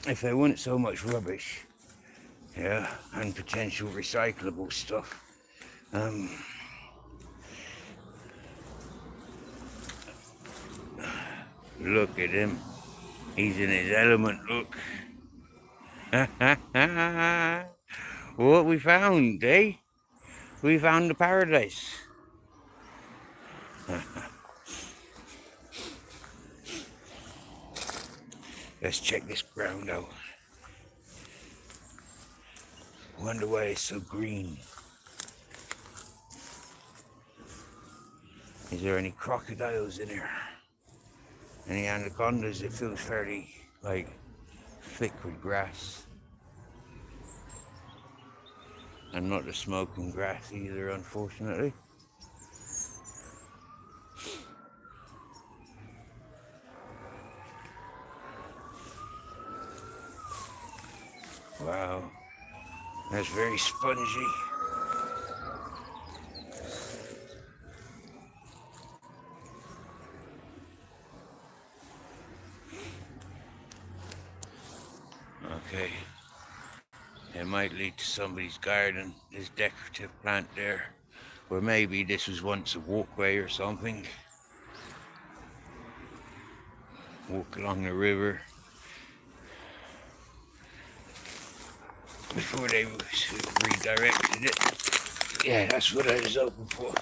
If there weren't so much rubbish, yeah, and potential recyclable stuff, look at him. He's in his element, look. What we found, eh? We found the paradise. Let's check this ground out. Wonder why it's so green. Is there any crocodiles in here? Any anacondas? It feels fairly, thick with grass. And not the smoking grass either, unfortunately. Wow, that's very spongy. Okay, it might lead to somebody's garden, this decorative plant there. Or maybe this was once a walkway or something. Walk along the river. Before they redirected it. Yeah, that's what I was hoping for.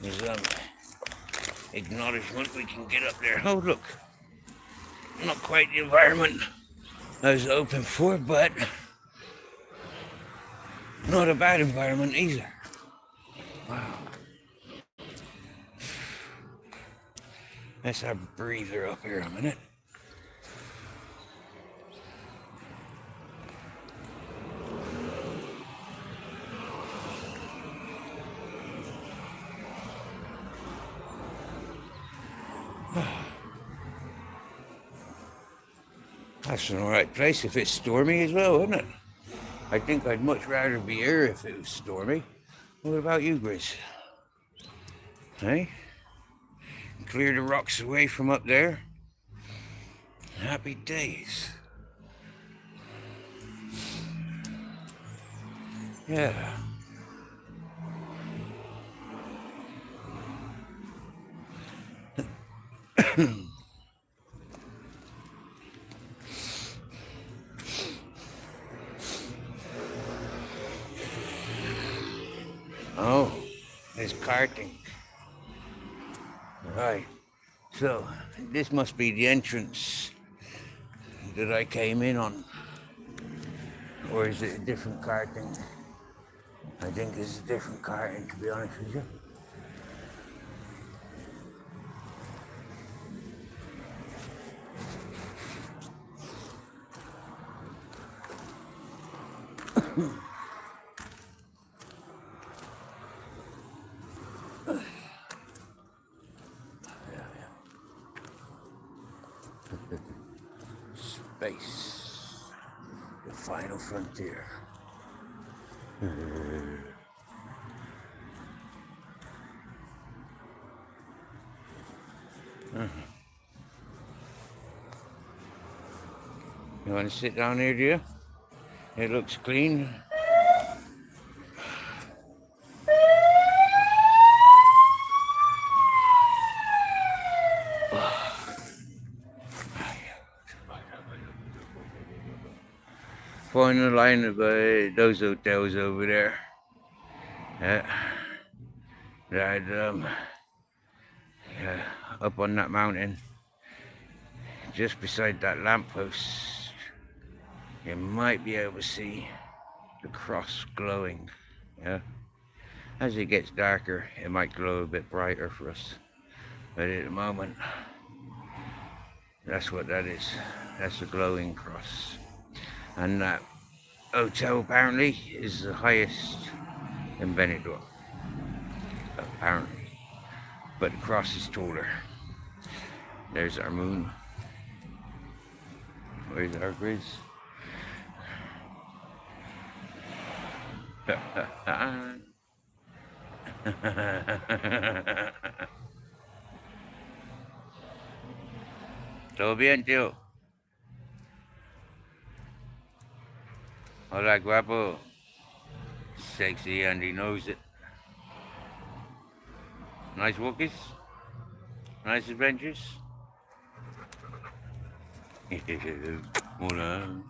Is acknowledgement we can get up there. Oh look. Not quite the environment I was hoping for, but not a bad environment either. Wow. Let's have a breather up here a minute. That's an alright place if it's stormy as well, isn't it? I think I'd much rather be here if it was stormy. What about you, Grizz? Hey? Clear the rocks away from up there. Happy days. Yeah. Oh, there's karting. Right. So, this must be the entrance that I came in on. Or is it a different karting? I think it's a different karting, to be honest with you. Space. The final frontier. You want to sit down here, dear? It looks clean. Final line of those hotels over there. Right, yeah, up on that mountain, just beside that lamppost, you might be able to see the cross glowing. Yeah. As it gets darker, it might glow a bit brighter for us. But at the moment, that's what that is. That's a glowing cross. And that hotel apparently is the highest in Benidorm. Apparently. But the cross is taller. There's our moon. Where's our grid? Todo bien, tío. Hola, guapo. Sexy, and he knows it. Nice walkies? Nice adventures? Hola.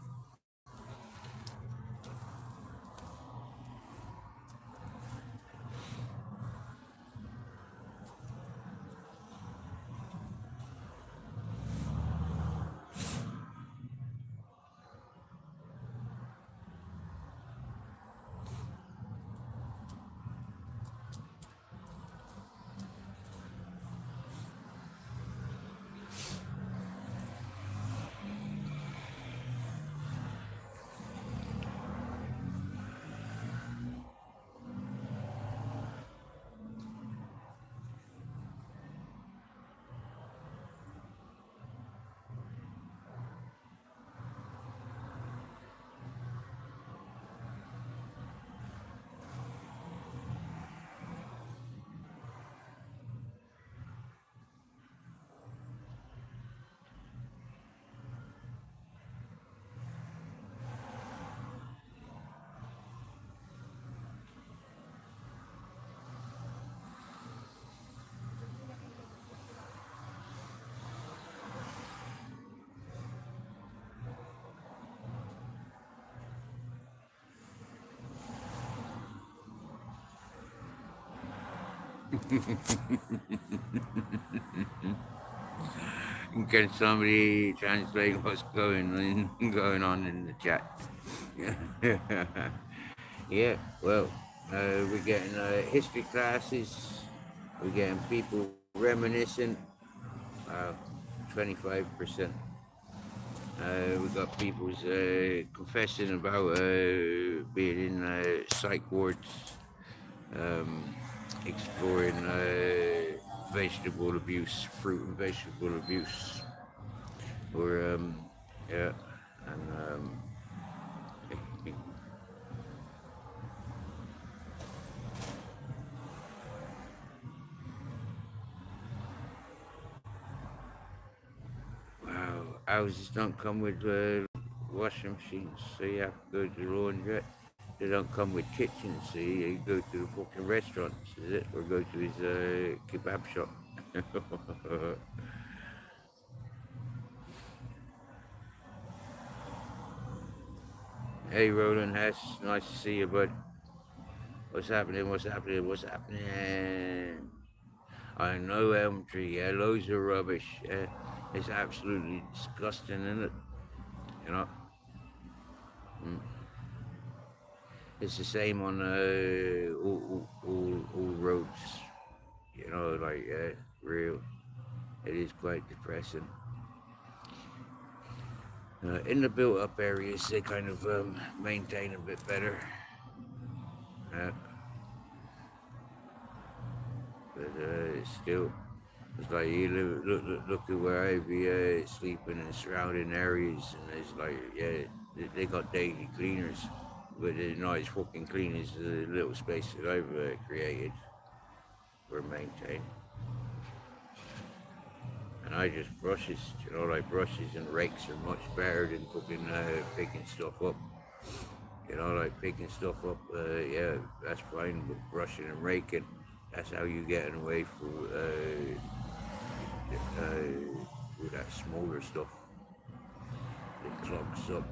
Can somebody translate what's going on in the chat? Yeah, well, we're getting history classes. We're getting people reminiscing. 25%. We got people's confessing about being in psych wards, exploring vegetable abuse, fruit and vegetable abuse, or yeah, and wow, houses don't come with washing machines, so you have to go to the laundrette. They don't come with kitchens, so you go to the fucking restaurants, is it? Or go to his kebab shop. Hey, Roland Hess, nice to see you, bud. What's happening? What's happening? What's happening? I know Elm Tree, yeah, loads of rubbish. Yeah. It's absolutely disgusting, isn't it? You know? It's the same on all roads. You know, like, real. It is quite depressing. In the built-up areas, they kind of maintain a bit better. But still, it's like you look at where I be sleeping in surrounding areas, and it's like, yeah, they got daily cleaners, but they're not as fucking clean as the little space that I've created or maintained. And I just brushes, you know, like brushes and rakes are much better than fucking picking stuff up. You know, like picking stuff up, yeah, that's fine, but brushing and raking, that's how you getting away from with that smaller stuff that clogs up.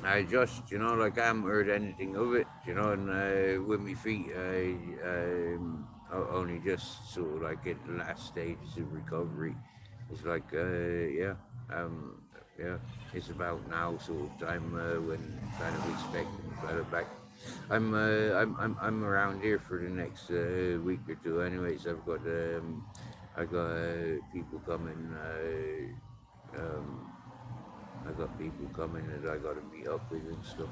I just, you know, like I haven't heard anything of it, you know, and with my feet, I only just sort of like at the last stages of recovery. It's like, yeah, it's about now sort of time when kind of expecting the fella back. I'm around here for the next week or two. Anyways, I got people coming. I got people coming that I got to meet up with and stuff.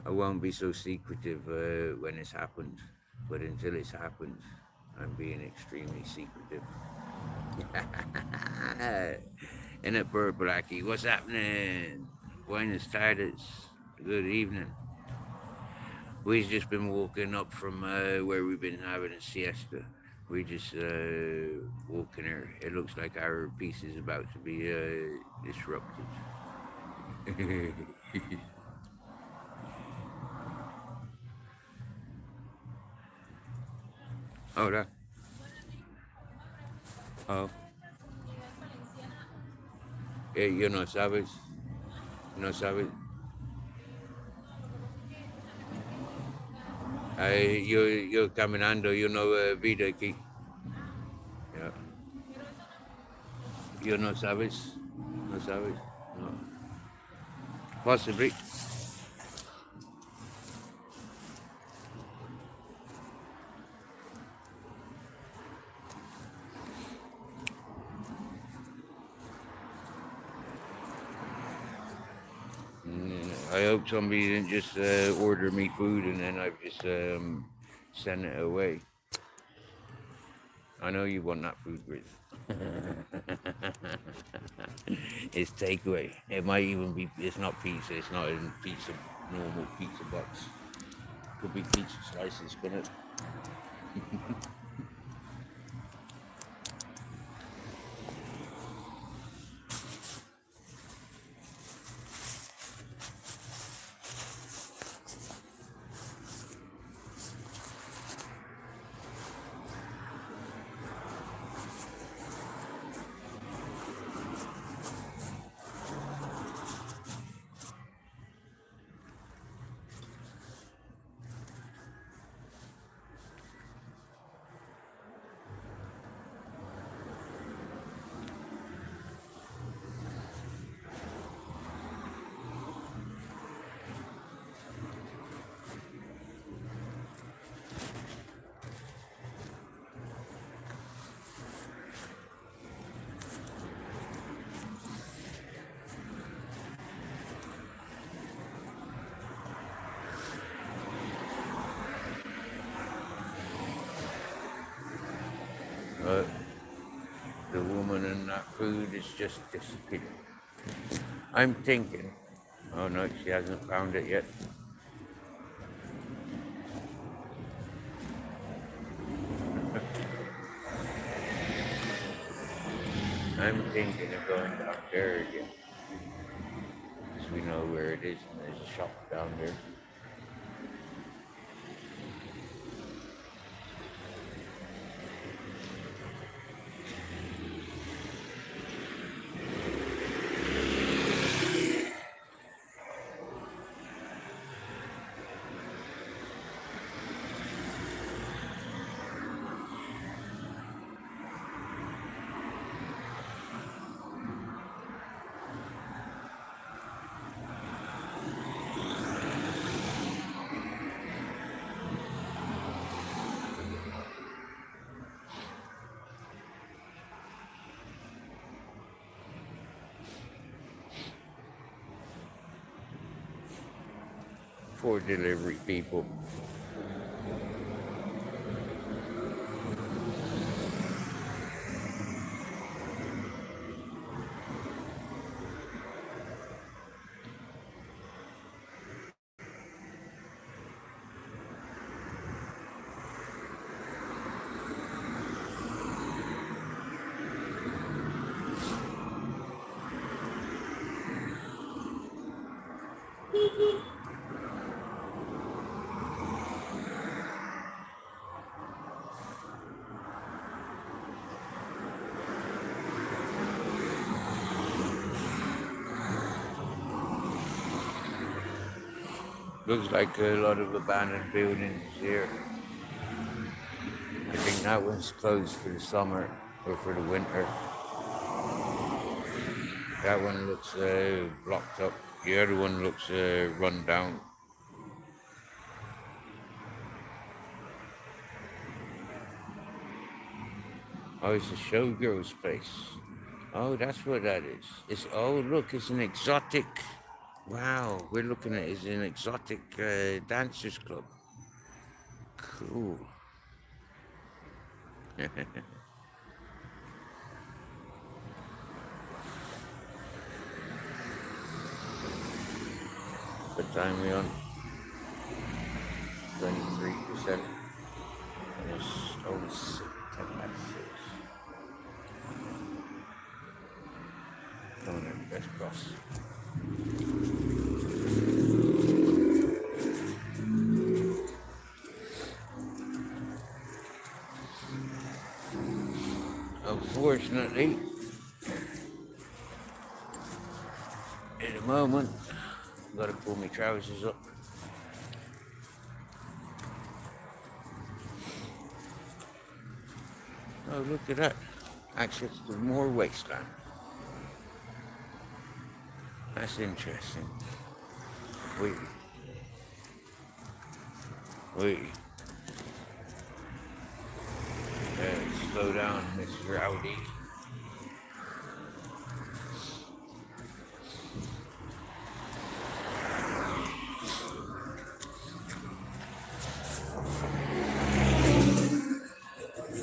I won't be so secretive when it's happened, but until it's happened, I'm being extremely secretive. In it, Bird Blackie, what's happening? Buenos tardes. Good evening. We've just been walking up from where we've been having a siesta. We just walking here. It looks like our piece is about to be disrupted. Hola. Oh. Yo no sabes. No sabes. Yo caminando, yo no vida aquí. Yeah. Yo no sabes. No sabes. No. Possibly. I hope somebody didn't just order me food and then I've just sent it away. I know you want that food, Grizz. It's takeaway. It might even be, it's not pizza, it's not in pizza, normal pizza box. Could be pizza slices, couldn't it? The woman and that food is just disappeared. I'm thinking Oh no, she hasn't found it yet. I'm thinking of going down there again. Because we know where it is and there's a shop down there. For delivery people. Looks like a lot of abandoned buildings here. I think that one's closed for the summer or for the winter. That one looks blocked up. The other one looks run down. Oh, it's a showgirl's place. Oh, that's what that is. It's look, it's an exotic. Wow, we're looking at it as an exotic dancers club. Cool. What time are we on? 23%. And it's only 10 past 6. Come on then, let's cross. Unfortunately, at the moment, I've got to pull my trousers up. Oh, look at that. Access to more wasteland. That's interesting. Wait. Slow down, Miss Rowdy.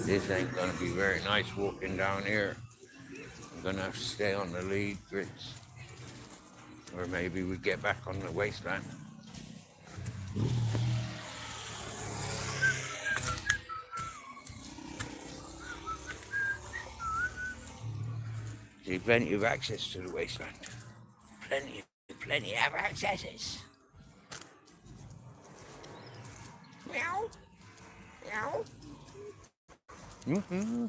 This ain't gonna be very nice walking down here. I'm gonna have to stay on the lead grids. Or maybe we get back on the wasteland. There's plenty of access to the wasteland. Plenty of accesses. Meow. Meow. Mm-hmm.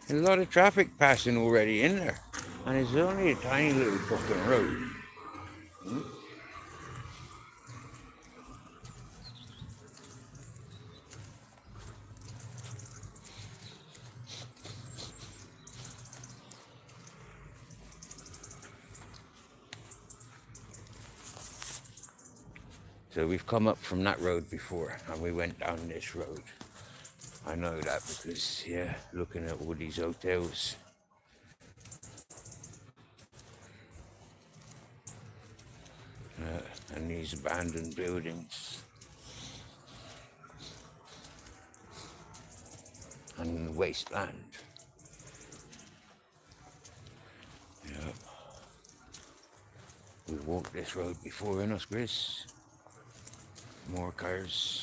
There's a lot of traffic passing already in there. And it's only a tiny little fucking road. So we've come up from that road before and we went down this road. I know that because, yeah, looking at all these hotels. And and these abandoned buildings and wasteland. Yeah. We've walked this road before in us, Chris. More cars.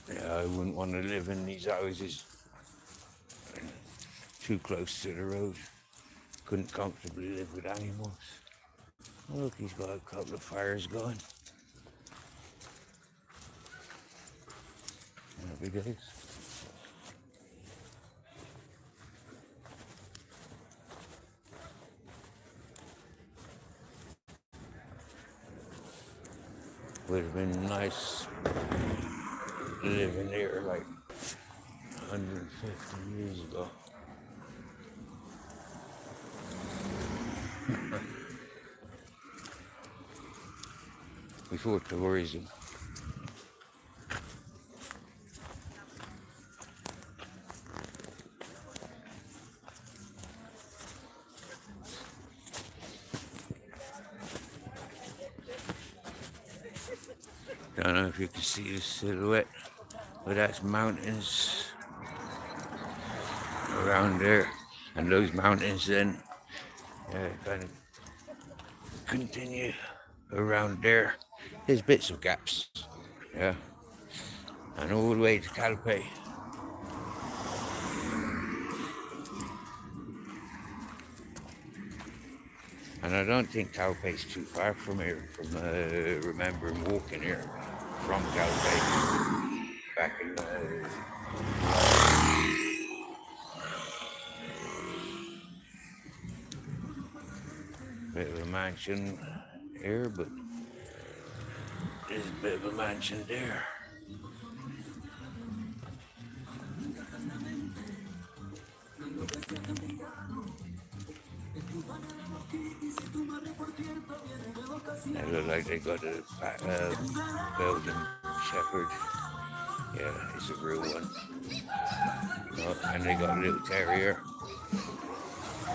Yeah, I wouldn't want to live in these houses too close to the road. Couldn't comfortably live with animals. Oh, look, he's got a couple of fires going. Happy days. Would have been nice living there like 150 years ago. Before tourism. Don't know if you can see the silhouette, but that's mountains around there, and those mountains then kind of continue around there. There's bits of gaps, yeah, and all the way to Calpe. And I don't think Calpe's too far from here, from remembering walking here from Calpe back in bit of a mansion here, but there's a bit of a mansion there. They look like they got a Belgian Shepherd. Yeah, it's a real one. Oh, and they got a little terrier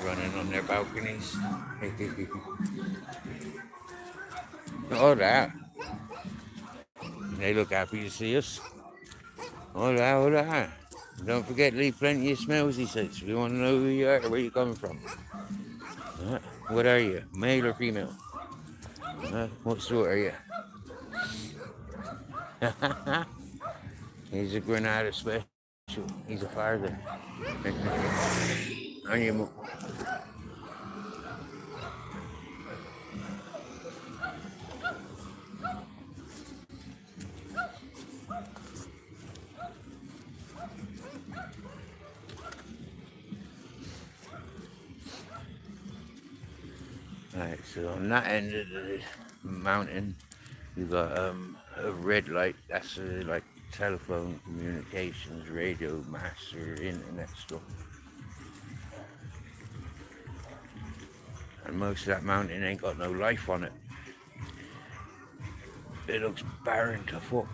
running on their balconies. All that. They look happy to see us. All that. Don't forget, leave plenty of smells, he says. We want to know who you are, where you're coming from. What are you, male or female? What sort are you? He's a Granada special. He's a father. On your move. Right, so on that end of the mountain, you've got a red light. That's like telephone communications, radio, master, internet stuff. And most of that mountain ain't got no life on it. It looks barren to fuck.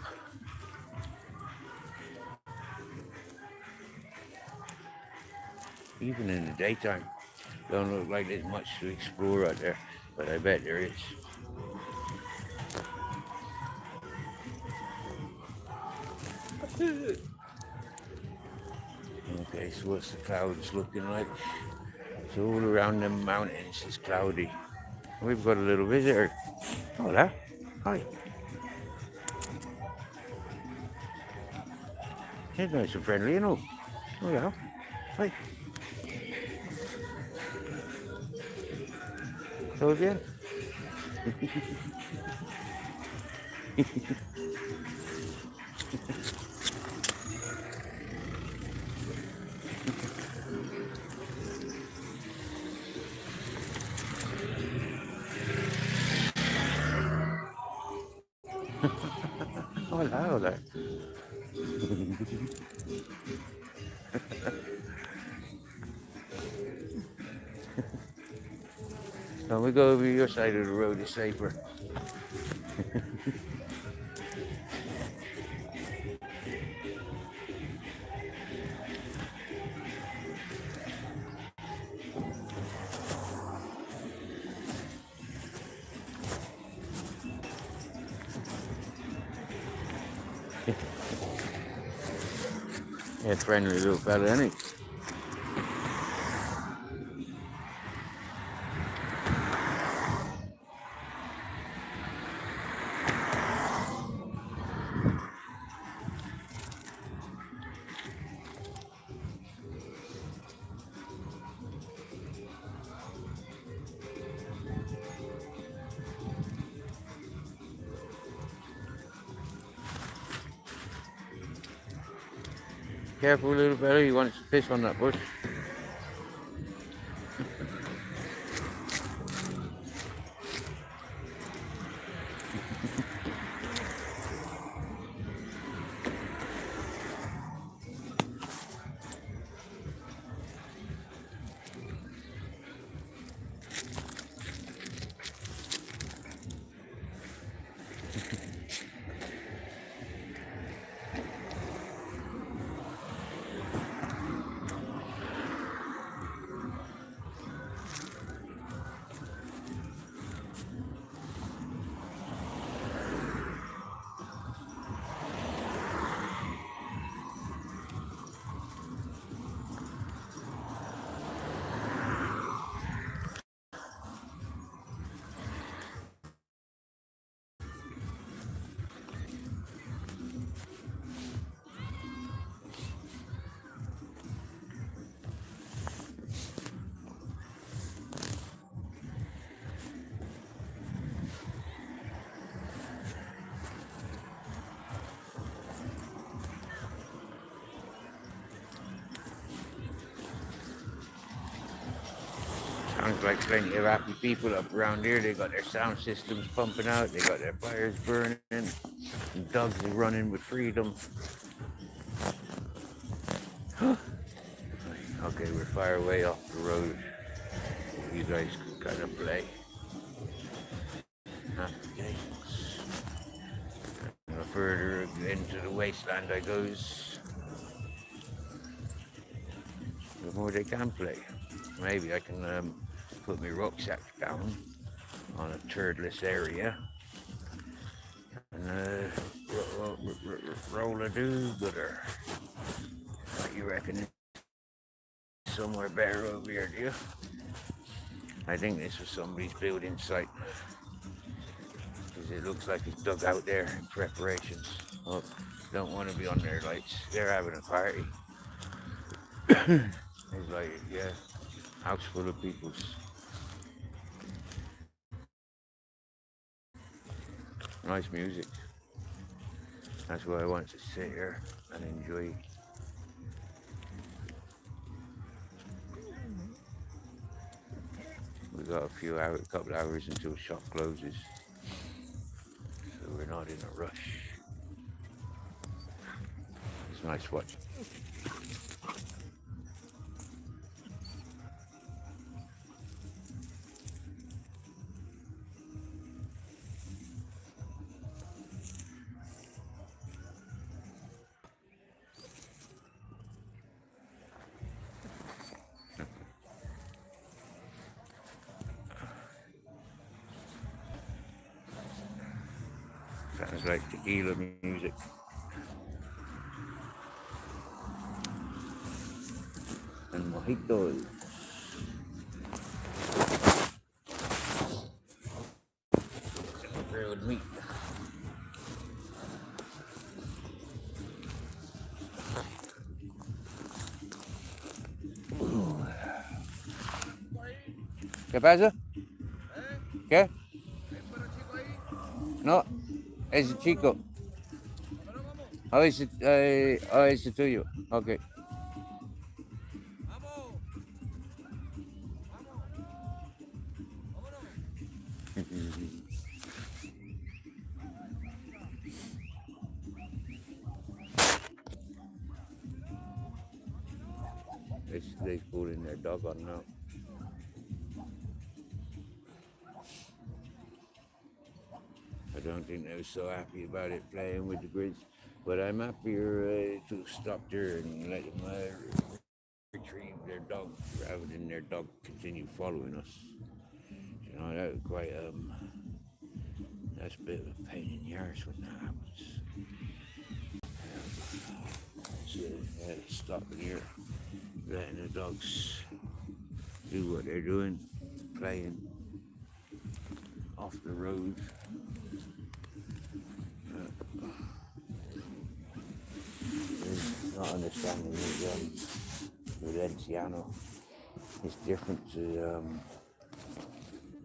Even in the daytime, don't look like there's much to explore out there, but I bet there is. Okay, so what's the clouds looking like? So all around them mountains it's cloudy. We've got a little visitor. Hola. Hi. He's nice and friendly, you know. Hola. Hi. ¿Todo bien? Hola. louder. Now we go over your side of the road, it's safer. Yeah, friendly little fella, isn't he? Careful, little fella, he wants to piss on that bush. Sounds like plenty of happy people up around here. They got their sound systems pumping out, they got their fires burning, and dogs are running with freedom. Okay, we're far away off the road. You guys can kind of play. Okay. The further into the wasteland I goes, the more they can play. Maybe I can put my rucksack down on a turdless area and roll a do-gooder. What you reckon? Somewhere better over here, do you? I think this was somebody's building site, because it looks like it's dug out there in preparations. Oh, don't want to be on their lights. They're having a party. It's like, yeah, house full of peoples. Nice music. That's why I want to sit here and enjoy. We got a couple hours until shop closes, so we're not in a rush. It's nice watching. Sounds like tequila music. And mojitos. And grilled meat. ¿Qué pasa? ¿Qué? No, ese chico. Oh, ese tuyo. Ok. They're pulling their dog on now. I don't think they were so happy about it playing with the grids, but I'm happier to stop there and let them retrieve their dog rather than their dog continue following us. You know, that was quite that's a bit of a pain in the arse when that happens. So stopping here, letting the dogs do what they're doing, playing off the road. Not understanding the Valenciano is different to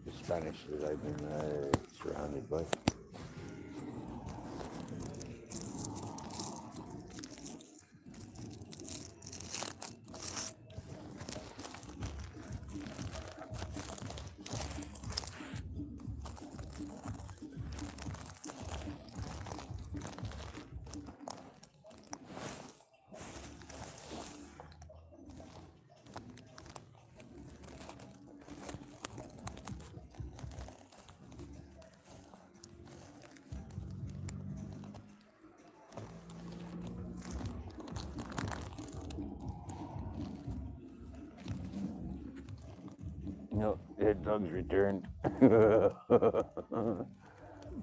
the Spanish that I've been surrounded by. No, the dog's returned.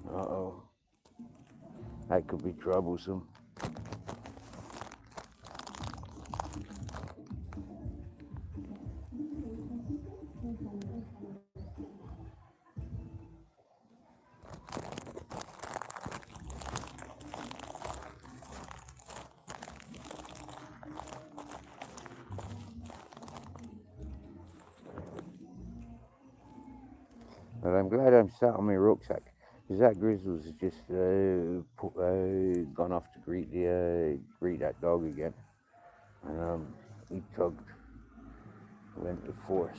Uh-oh. That could be troublesome. But I'm glad I'm sat on my rucksack because that Grizzle's just gone off to greet that dog again, and he tugged, went to force.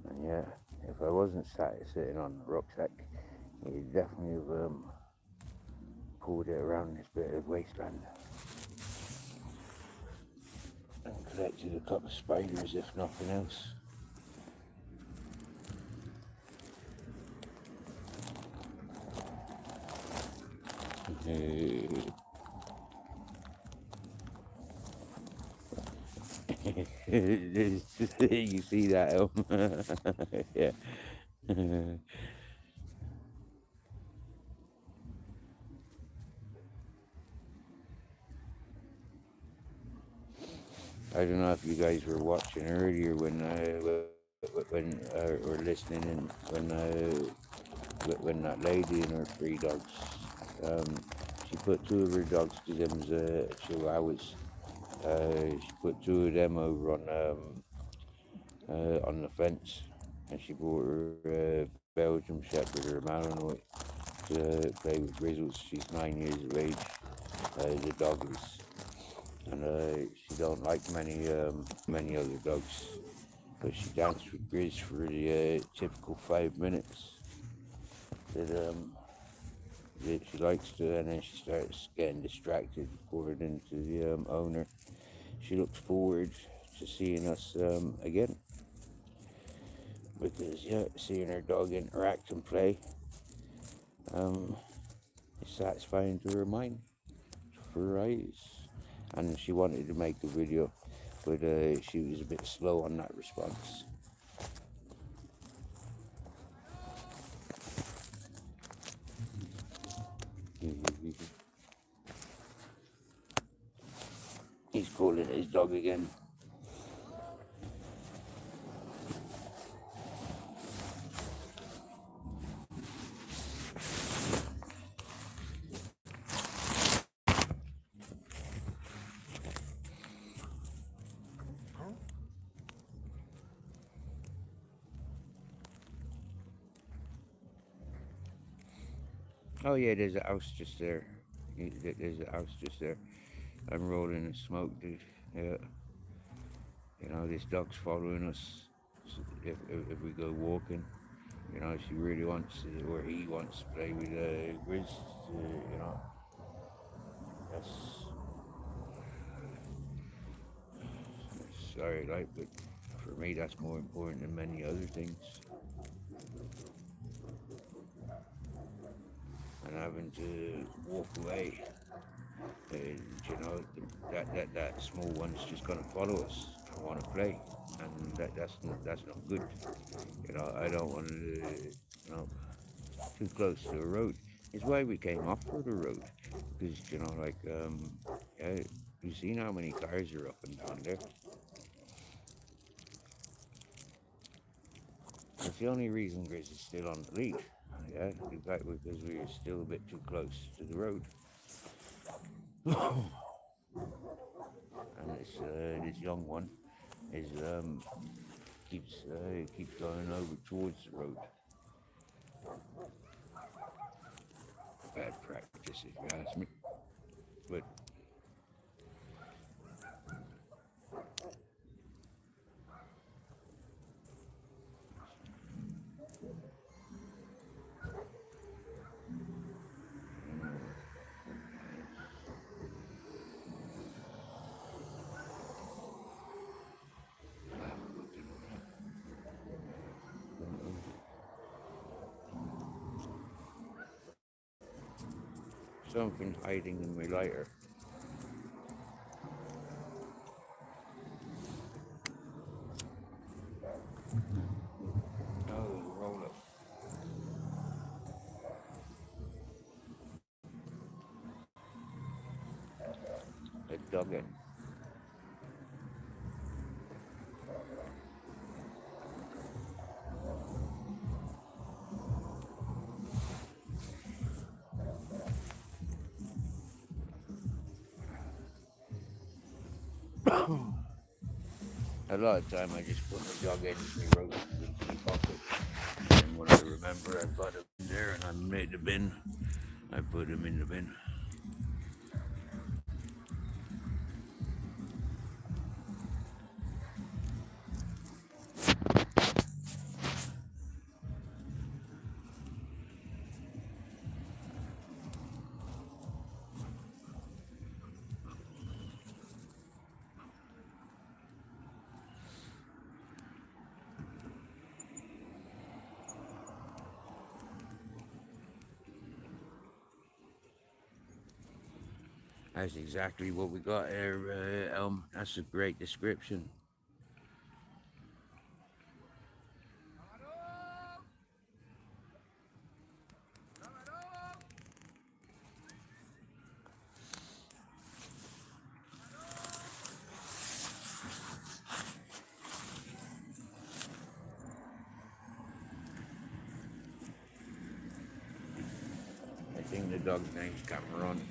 And yeah, if I wasn't sitting on the rucksack, he'd definitely have pulled it around this bit of wasteland and collected a couple of spiders, if nothing else. You see that, yeah. I don't know if you guys were watching earlier when or listening in when that lady and her 3 dogs, she put 2 of her dogs, because them chihuahuas. She put 2 of them over on the fence, and she brought her Belgian Shepherd or Malinois to play with Grizzles. She's 9 years of age. The dog is, and she don't like many other dogs, but she danced with Grizz for the typical 5 minutes that she likes to, and then she starts getting distracted, according to the owner. She looks forward to seeing us again, because yeah, seeing her dog interact and play is satisfying to her mind, for her eyes. And she wanted to make a video, but she was a bit slow on that response. He's calling his dog again. Oh yeah, there's a house just there. There's a house just there. I'm rolling in smoke, dude. Yeah. You know, this dog's following us if we go walking. You know, she really wants to, or he wants to play with Grizz. You know, that's sorry, like, but for me, that's more important than many other things. And having to walk away, you know, that small one's just gonna follow us and want to play, and that's not good. You know, I don't want to, you know, too close to the road. It's why we came off of the road, because you know, like, yeah, you've seen how many cars are up and down there. That's the only reason Grizz is still on the lead. Yeah, in fact, because we are still a bit too close to the road. And this young one is keeps going over towards the road. Bad practice, if you ask me. But something hiding in my lighter. Oh, roll up. A dug in. A lot of time I just put my dog in my rope into my pocket. And when I remember I've got him in there and I made the bin, I put him in the bin. That's exactly what we got here, Elm. That's a great description. I think the dog's name's Cameron.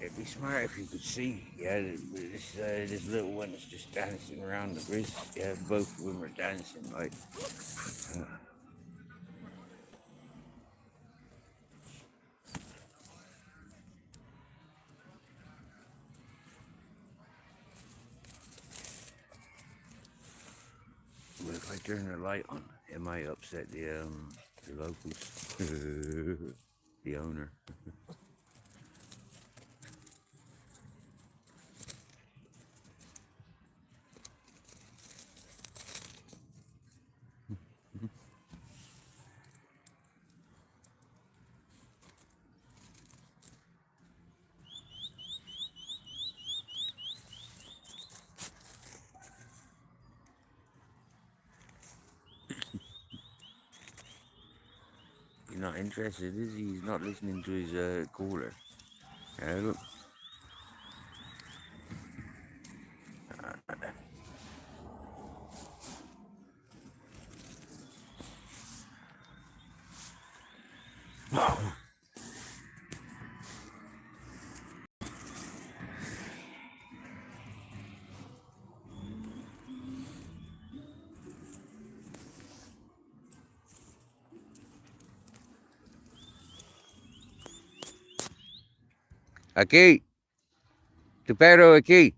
It'd be smart if you could see, yeah, this little one is just dancing around the Grizz. Yeah, both of them are dancing like. But if I turn the light on, it might upset the locals, the owner. He's not interested, is he? He's not listening to his caller. Yeah, look. Aquí. Tu perro aquí.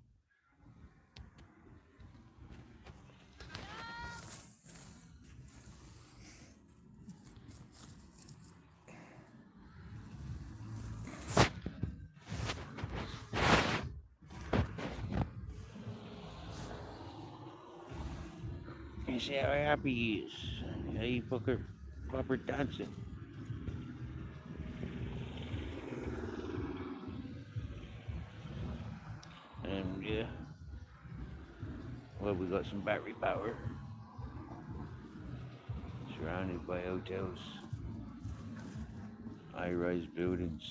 You see how happy he is. Hey, Booker dancing. And yeah, well, we got some battery power. Surrounded by hotels, high-rise buildings.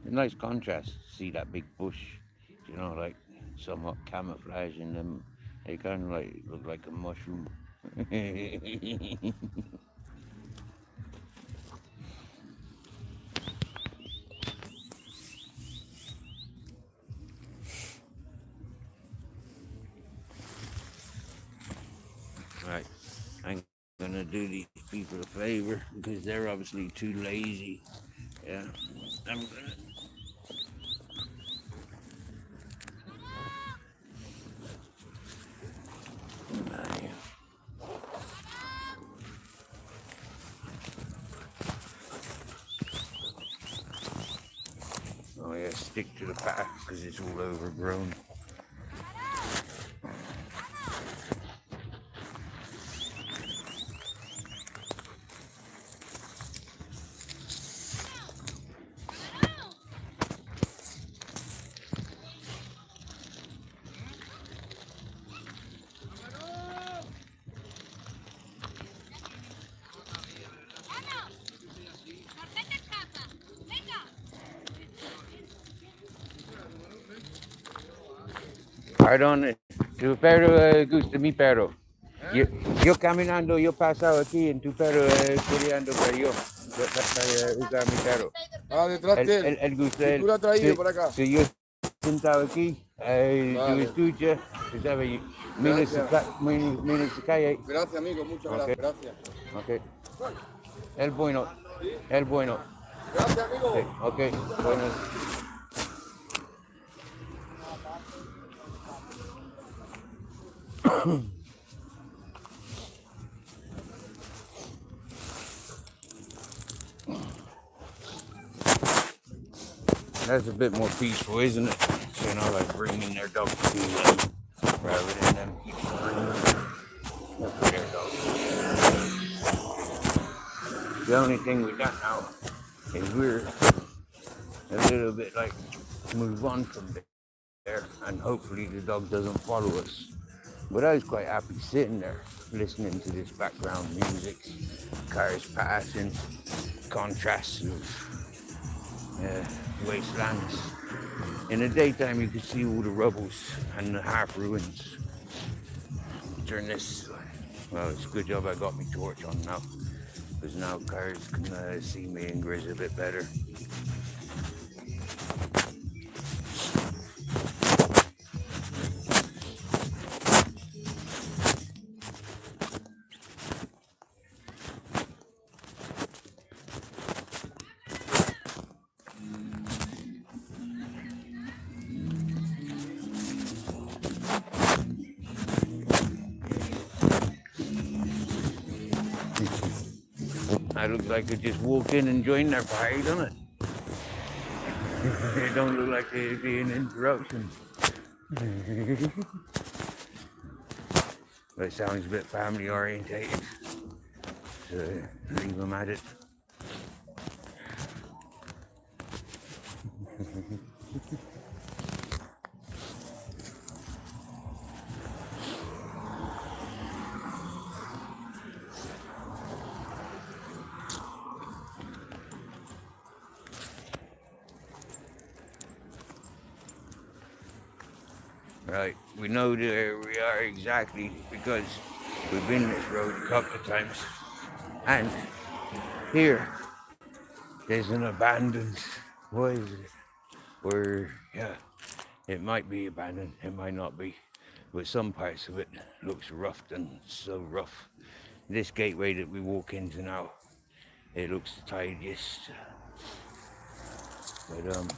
A nice contrast to see that big bush, you know, like somewhat camouflaging them. They kind of like look like a mushroom. Right, I'm gonna do these people a favor because they're obviously too lazy. Yeah, I'm gonna. Oh yeah, stick to the path because it's all overgrown. Perdón, tu perro gusta mi perro. Yo caminando, yo pasado aquí en tu perro corriendo para yo, para usar mi perro. Ah, detrás de él. Él gusta Y tú lo has traído por acá. Si yo sentado aquí, tú Vale. escuchas, tú sabes, menos se cae. Gracias, amigo. Muchas Ok. gracias. Ok. El bueno. El bueno. Gracias, amigo. Sí, ok. Bueno. That's a bit more peaceful, isn't it? You know, like bringing their dog to them rather than them keep screaming for their dog. The only thing we got now is we're a little bit like move on from there, and hopefully the dog doesn't follow us. But I was quite happy sitting there listening to this background music, cars passing, contrasts of wastelands. In the daytime, you could see all the rubbles and the half ruins. Turn this. Well, it's a good job I got my torch on now, because now cars can see me and Grizz a bit better. I look like I just walked in and joined their party, don't it? They don't look like they'd be an interruption. But it sounds a bit family orientated, so leave them at it. Right, we know where we are exactly because we've been this road a couple of times. And here, there's an abandoned, what is it? Where, yeah, it might be abandoned, it might not be. But some parts of it looks rough and so rough. This gateway that we walk into now, it looks the tidiest. But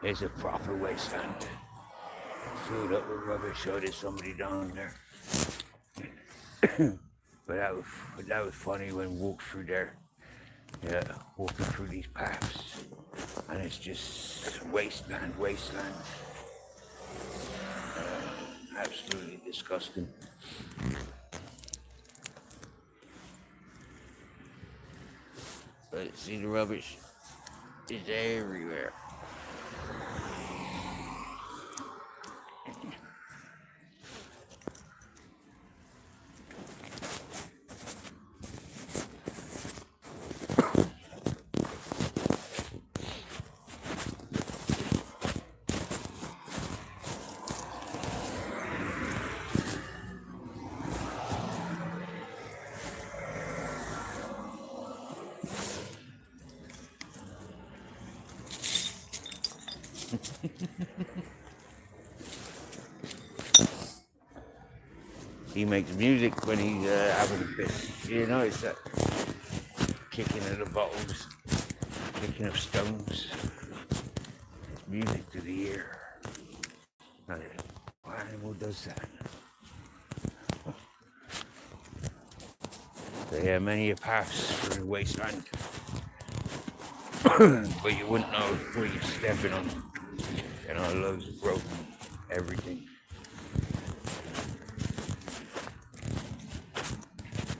it's a proper wasteland. Filled up with rubbish, so there's somebody down there. But that was funny when we walked through there. Yeah, walking through these paths. And it's just wasteland. Absolutely disgusting. But see, the rubbish is everywhere. He makes music when he's having a fit. You know, it's that kicking of the bottles, kicking of stones. It's music to the ear. Now, what animal does that? So yeah, many a paths through the wasteland. But you wouldn't know where you're stepping on. You know, loads of broken everything.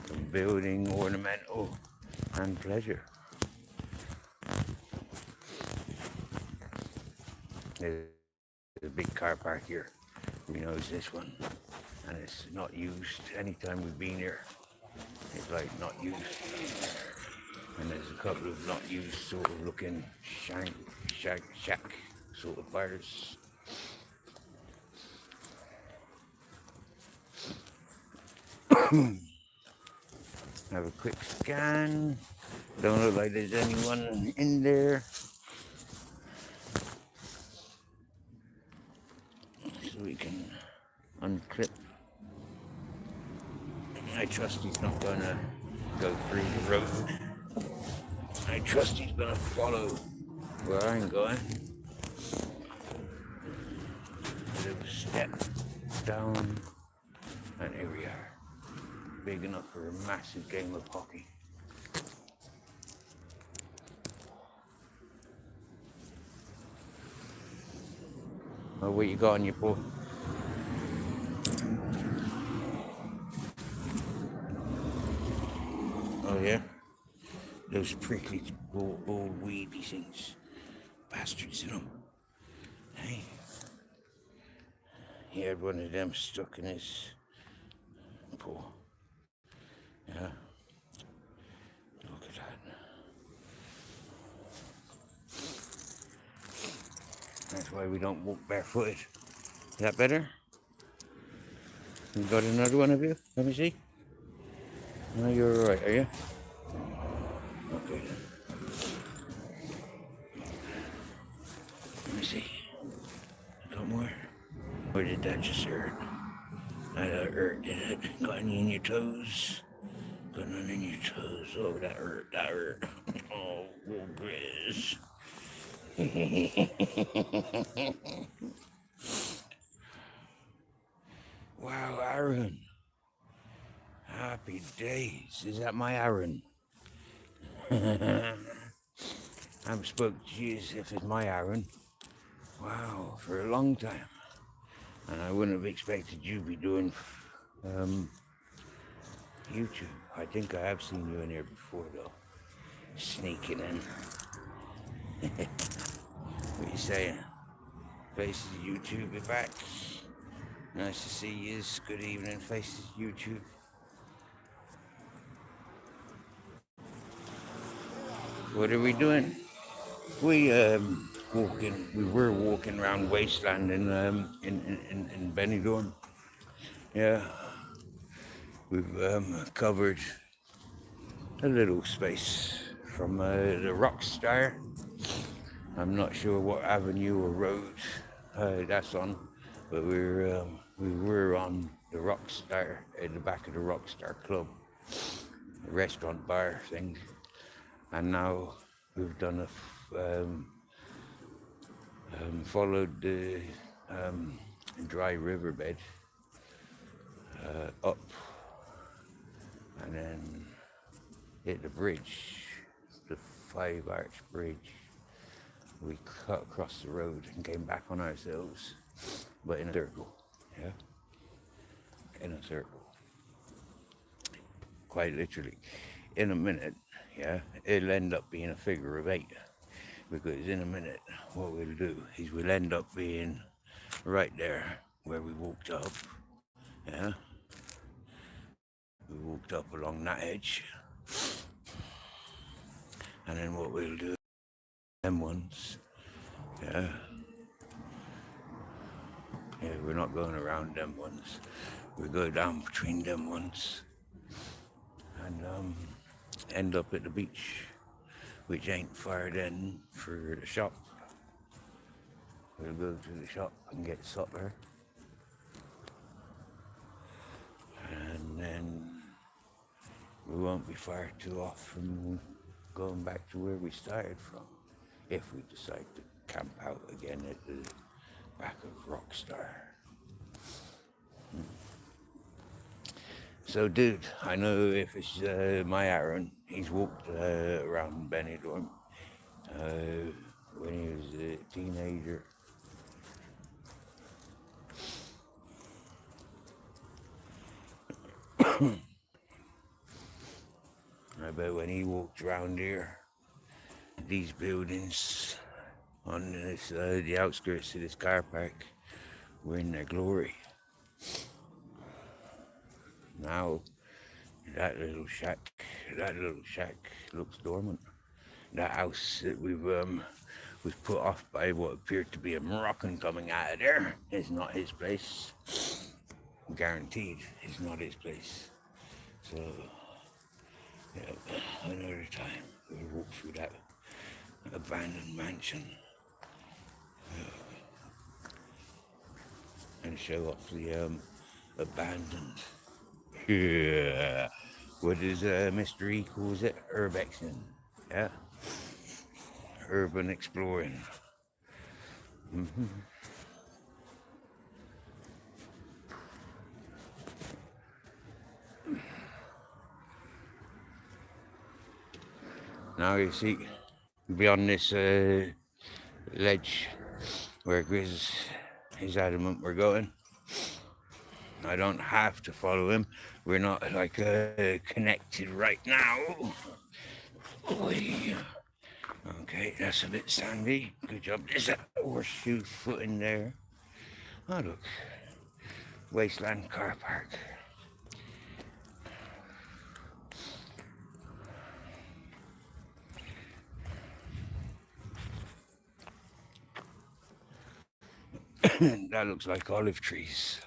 From building, ornamental, and pleasure. There's a big car park here. We know it's this one. And it's not used anytime we've been here. It's like not used. And there's a couple of not used sort of looking shack sort of bars. Have a quick scan. Don't look like there's anyone in there. So we can unclip. I trust he's not gonna go through the road. I trust he's gonna follow where I'm going. A little step down, and here we are. Big enough for a massive game of hockey. Oh, what you got on your paw? Oh yeah? Those prickly bald weedy things. Bastards, you know. Hey. He had one of them stuck in his paw. Yeah. Look at that. That's why we don't walk barefooted. Is that better? You got another one of you? Let me see. No, you're alright, are you? Okay then. Let me see. Got more? Or did that just hurt? I got hurt, did it? Got any in your toes? Got none in your toes. Oh, that hurt. Oh, Chris. Wow, Aaron. Happy days. Is that my Aaron? I haven't spoken to you as if it's my Aaron. Wow, for a long time. And I wouldn't have expected you to be doing YouTube. I think I have seen you in here before though. Sneaking in. What you saying? Faces YouTube, you're back. Nice to see you. Good evening, Faces YouTube. What are we doing? We We were walking around Wasteland in Benidorm. Yeah, we've covered a little space from the Rockstar. I'm not sure what avenue or road that's on, but we were on the Rockstar, at the back of the Rockstar Club, the restaurant bar thing, and now we've done followed the dry riverbed up, and then hit the bridge, the 5-arch bridge. We cut across the road and came back on ourselves, but in a circle, yeah? In a circle. Quite literally. In a minute, yeah, it'll end up being a figure of 8. Because in a minute, what we'll do is we'll end up being right there where we walked up, yeah? We walked up along that edge. And then what we'll do, them ones, yeah, we're not going around them ones. We go down between them ones and end up at the beach, which ain't far then for the shop. We'll go to the shop and get supper, and then we won't be far too off from going back to where we started from, if we decide to camp out again at the back of Rockstar. So, dude, I know if it's my Aaron, he's walked around Benidorm when he was a teenager. I bet when he walked around here, these buildings on this, the outskirts of this car park were in their glory. Now, that little shack looks dormant. That house that was put off by what appeared to be a Moroccan coming out of there is not his place. Guaranteed, it's not his place. So, yeah, another time we'll walk through that abandoned mansion and show off the abandoned. Yeah. What does Mr. E calls it? Urbexing. Yeah. Urban exploring. Mm-hmm. Now you see, beyond this ledge where Grizz is adamant we're going, I don't have to follow him. We're not like connected right now. Okay, that's a bit sandy. Good job. There's a horseshoe foot in there. Oh look, Wasteland car park. That looks like olive trees.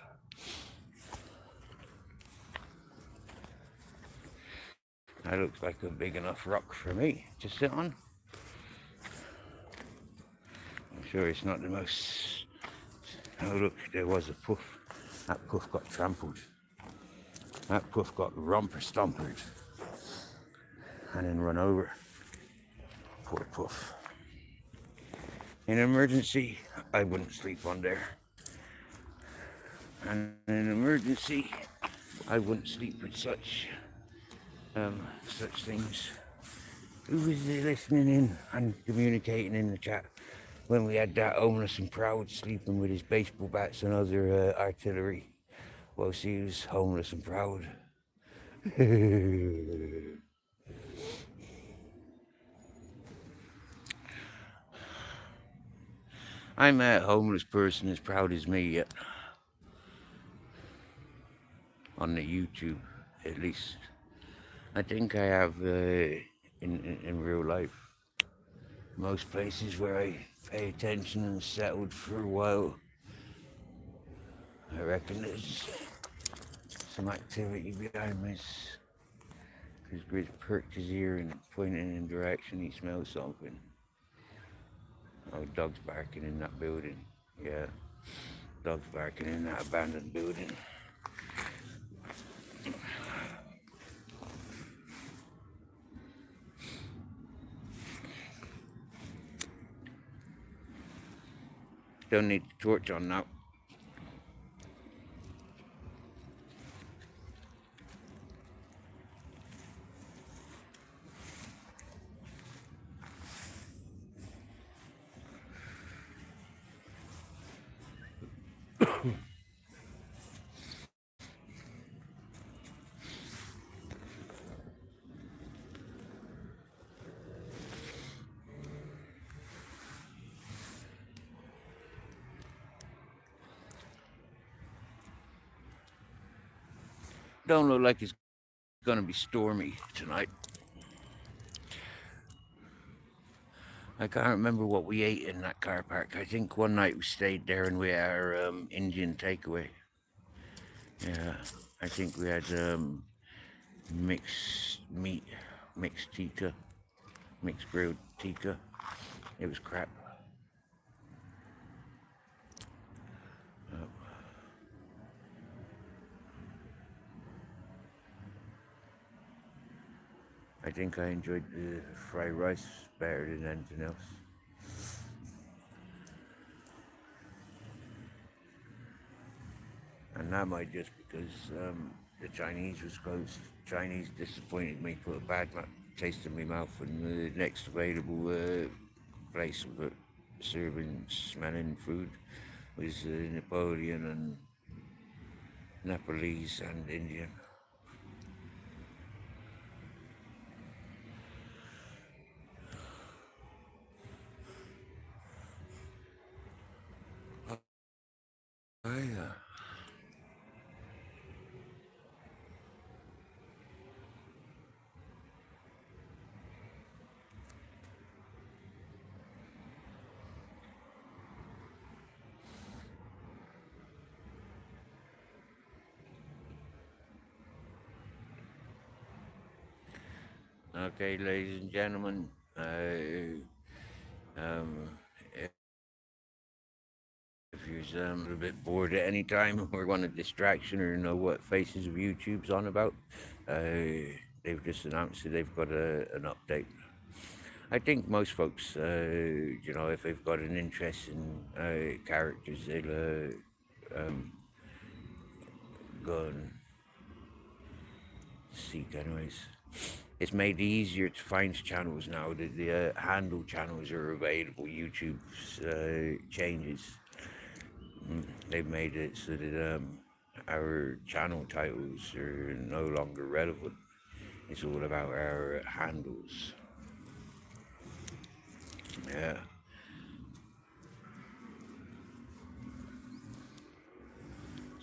That looks like a big enough rock for me to sit on. I'm sure it's not the most... Oh look, there was a puff. That puff got trampled. That puff got romper stompered and then run over. Poor puff. In an emergency, I wouldn't sleep on there. And in an emergency, I wouldn't sleep with such things. Who was listening in and communicating in the chat when we had that homeless and proud sleeping with his baseball bats and other artillery whilst he was homeless and proud? I'm a homeless person as proud as me yet. On the YouTube, at least. I think I have in real life. Most places where I pay attention and settled for a while, I reckon there's some activity behind this. Because Grizz perked his ear and pointing in the direction he smells something. Oh, dog's barking in that building. Yeah, dog's barking in that abandoned building. Don't need the torch on now. Don't look like it's gonna be stormy tonight. I can't remember what we ate in that car park. I think one night we stayed there and we had our Indian takeaway. Yeah, I think we had mixed meat, mixed tikka, mixed grilled tikka. It was crap. I think I enjoyed the fried rice better than anything else. And that might just because the Chinese was closed. Chinese disappointed me, put a bad taste in my mouth, and the next available place with serving smelling food was Napoleon and Nepalese and Indian. Oh yeah. Okay, ladies and gentlemen, if you're a little bit bored at any time or want a distraction or know what Faces of YouTube's on about, they've just announced that they've got an update. I think most folks, if they've got an interest in characters, they'll go and seek anyways. It's made it easier to find channels now. The handle channels are available. YouTube's changes. They've made it so that our channel titles are no longer relevant. It's all about our handles. Yeah.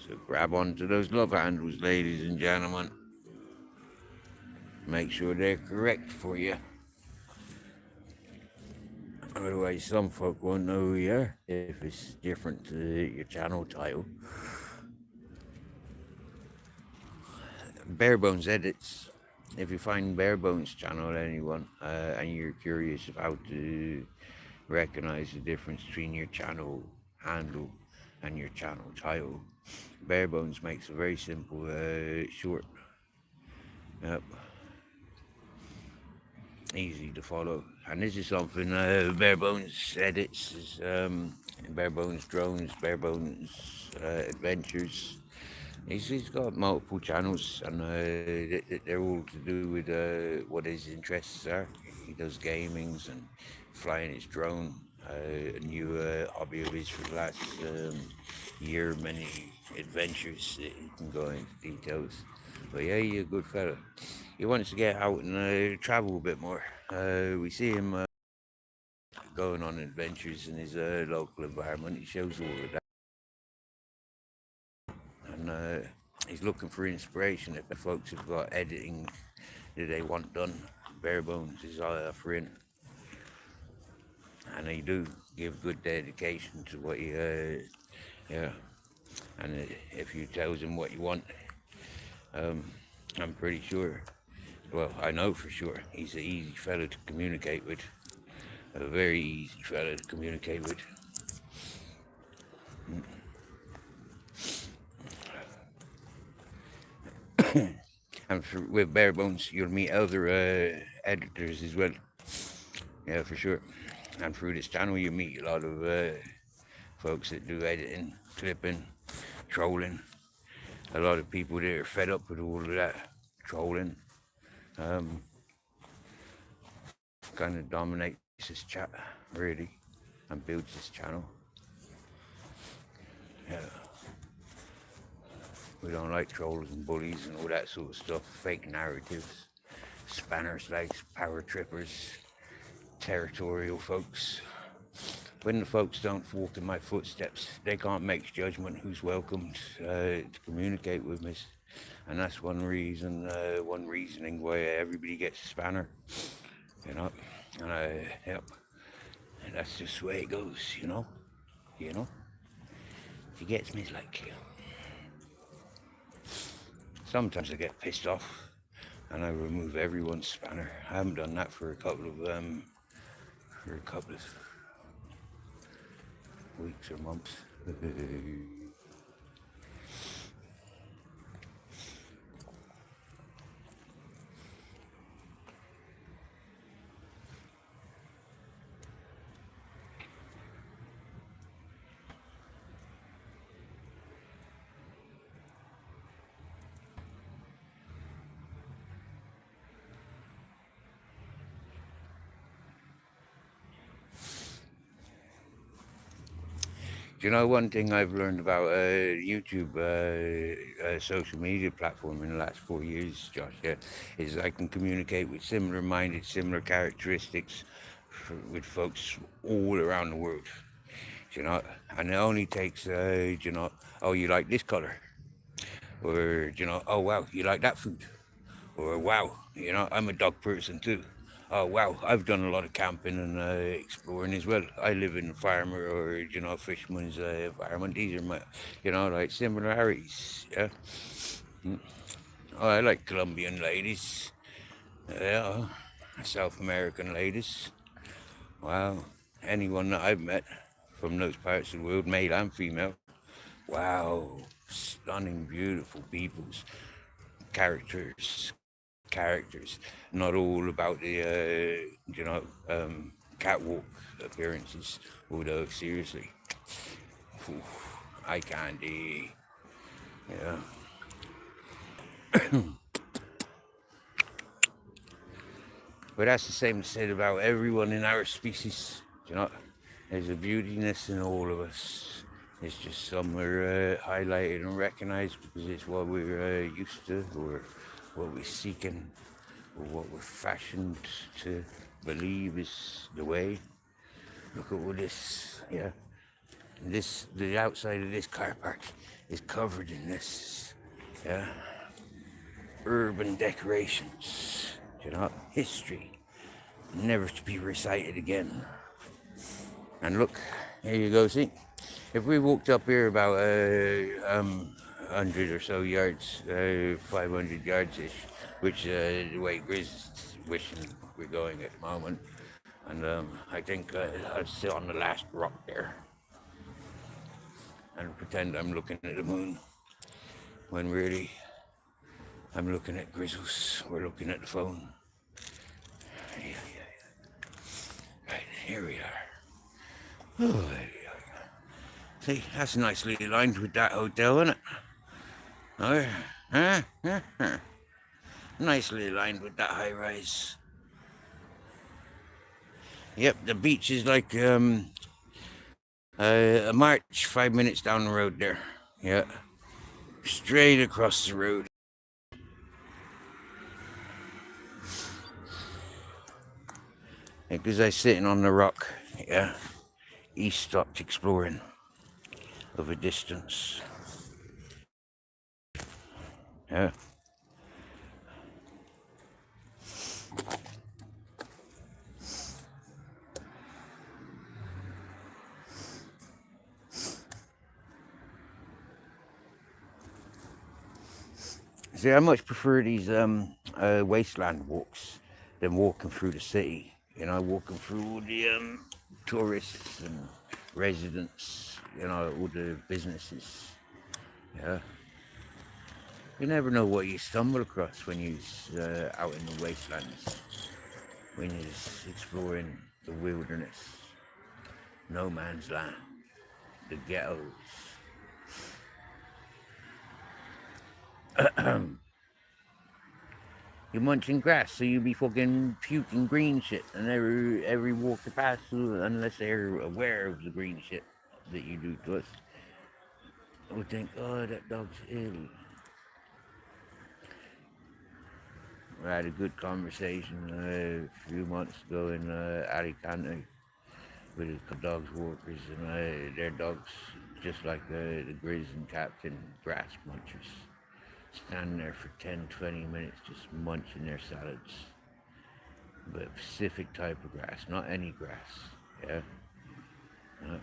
So grab onto those love handles, ladies and gentlemen. Make sure they're correct for you. Otherwise, some folk won't know who you are if it's different to your channel title. Barebones Edits. If you find Barebones channel, anyone, and you're curious of how to recognize the difference between your channel handle and your channel title, Barebones makes a very simple short. Yep. Easy to follow. And this is something Barebones Edits is Barebones Drones, Barebones Adventures. He's got multiple channels, and they're all to do with what his interests are. He does gamings and flying his drone, a new hobby of his for the last year, many adventures that he can go into details. But yeah, he's a good fella. He wants to get out and travel a bit more. We see him going on adventures in his local environment. He shows all of that. And he's looking for inspiration. If the folks have got editing that they want done, Barebones is offering. And they do give good dedication to what you, yeah. And if you tells him what you want, I'm pretty sure, well, I know for sure, he's an easy fella to communicate with. A very easy fella to communicate with. And with Bare Bones, you'll meet other editors as well. Yeah, for sure. And through this channel, you meet a lot of folks that do editing, clipping, trolling. A lot of people that are fed up with all of that trolling. Kind of dominates this chat, really, and builds this channel. Yeah. We don't like trolls and bullies and all that sort of stuff, fake narratives, spanner slags, power trippers, territorial folks. When the folks don't walk in my footsteps, they can't make judgment who's welcomed to communicate with me. And that's one reason, one reasoning why everybody gets a spanner, you know. And yep, and that's just the way it goes, you know. He gets me like. Sometimes I get pissed off and I remove everyone's spanner. I haven't done that for a couple of weeks or months. Do you know one thing I've learned about YouTube, social media platform in the last 4 years, Josh, is I can communicate with similar-minded, similar characteristics with folks all around the world, you know, and it only takes, you know, oh, you like this color, or, you know, oh, wow, you like that food, or, wow, you know, I'm a dog person too. Oh wow, I've done a lot of camping and exploring as well. I live in a farmer or, you know, fisherman's environment. These are my, you know, like similarities, yeah. Oh, I like Colombian ladies, yeah, South American ladies. Wow, anyone that I've met from those parts of the world, male and female, wow, stunning, beautiful peoples, characters, not all about the you know, catwalk appearances, although seriously, eye candy, yeah. But that's the same said about everyone in our species, you know. There's a beautiness in all of us. It's just some are highlighted and recognized because it's what we're used to, or what we're seeking, or what we're fashioned to believe is the way. Look at all this, yeah. The outside of this car park is covered in this, yeah. Urban decorations, you know, history, never to be recited again. And look, here you go, see? If we walked up here about 100 or so yards, 500 yards-ish, which the way Grizz is wishing we're going at the moment, and I think I'll sit on the last rock there and pretend I'm looking at the moon, when really I'm looking at Grizzles. We're looking at the phone. Yeah. Right, here we are. Oh, see, that's nicely aligned with that hotel, isn't it? Oh, nicely aligned with that high rise. Yep, the beach is like a march 5 minutes down the road there. Yeah, straight across the road. Because I sitting on the rock, yeah, he stopped exploring of a distance. Yeah. See, I much prefer these wasteland walks than walking through the city. You know, walking through all the tourists and residents. You know, all the businesses. Yeah. You never know what you stumble across when you're out in the wastelands, when you're exploring the wilderness, no man's land, the ghettos. You're munching grass, so you be fucking puking green shit, and every walk you pass through, unless they're aware of the green shit that you do to us, would think, oh, that dog's ill. I had a good conversation a few months ago in Alicante with a couple dogs walkers, and their dogs, just like the Grizz and Captain, grass munchers, standing there for 10-20 minutes just munching their salads. But a specific type of grass, not any grass, yeah? And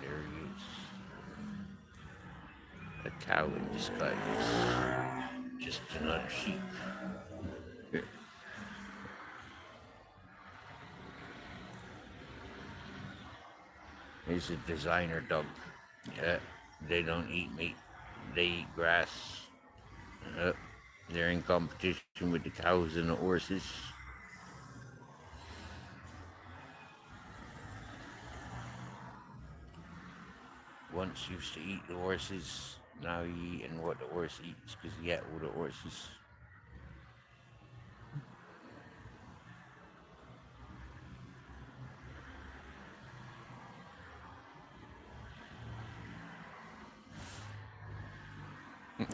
there he is. A cow in disguise. Just another sheep. It's a designer dog. Yeah, they don't eat meat. They eat grass. They're in competition with the cows and the horses. Once used to eat the horses, now you eating what the horse eats because you get all the horses.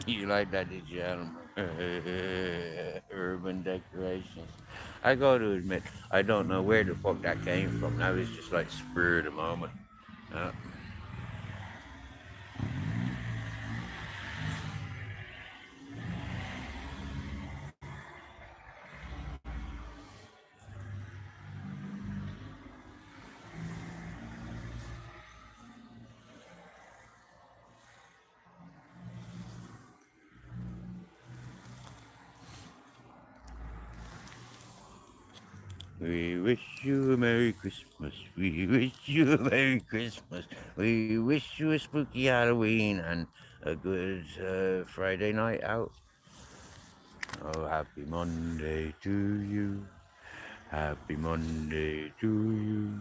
You like that, did you, Adam? Urban decorations. I got to admit, I don't know where the fuck that came from. That was just like spur of the moment. We wish you a Merry Christmas. We wish you a Merry Christmas. We wish you a spooky Halloween and a good Friday night out. Oh, happy Monday to you. Happy Monday to you.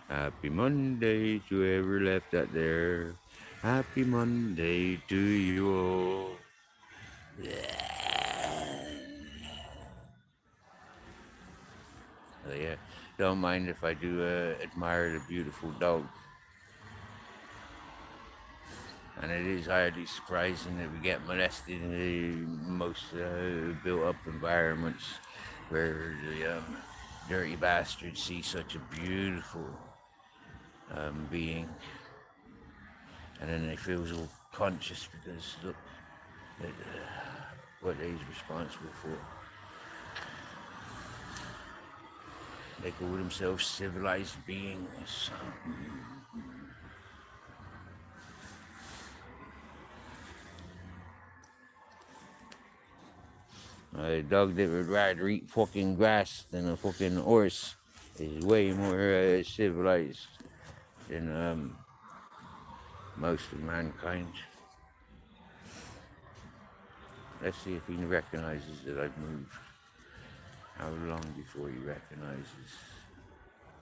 Happy Monday to whoever left that there. Happy Monday to you all. So yeah, don't mind if I do admire the beautiful dog. And it is hardly surprising that we get molested in the most built-up environments where the dirty bastards see such a beautiful being, and then they feel all conscious because look at what they's responsible for. They call themselves civilized beings. A dog that would rather eat fucking grass than a fucking horse is way more civilized than most of mankind. Let's see if he recognizes that I've moved. How long before he recognizes?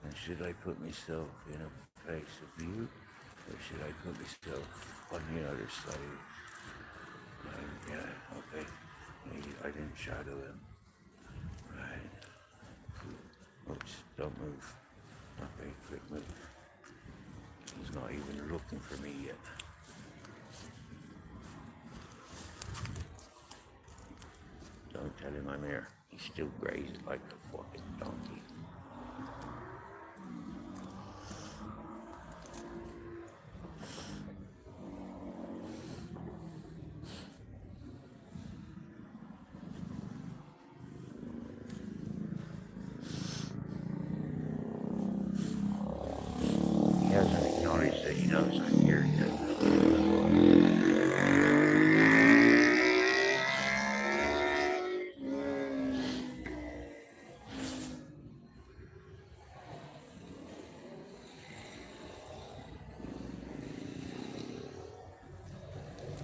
And should I put myself in a place of view, or should I put myself on the other side? Yeah, okay. I didn't shadow him. Right. Oops, don't move. Okay, quick move. He's not even looking for me yet. Don't tell him I'm here. He's still grazing like a fucking donkey.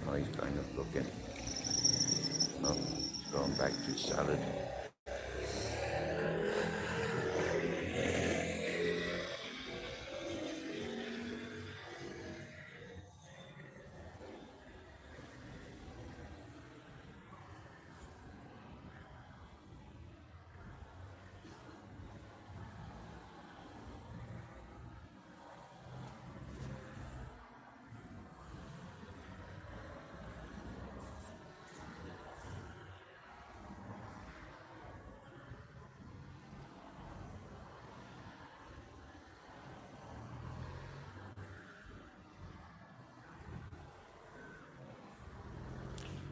Oh, he's kind of looking. Oh, he's going back to salad.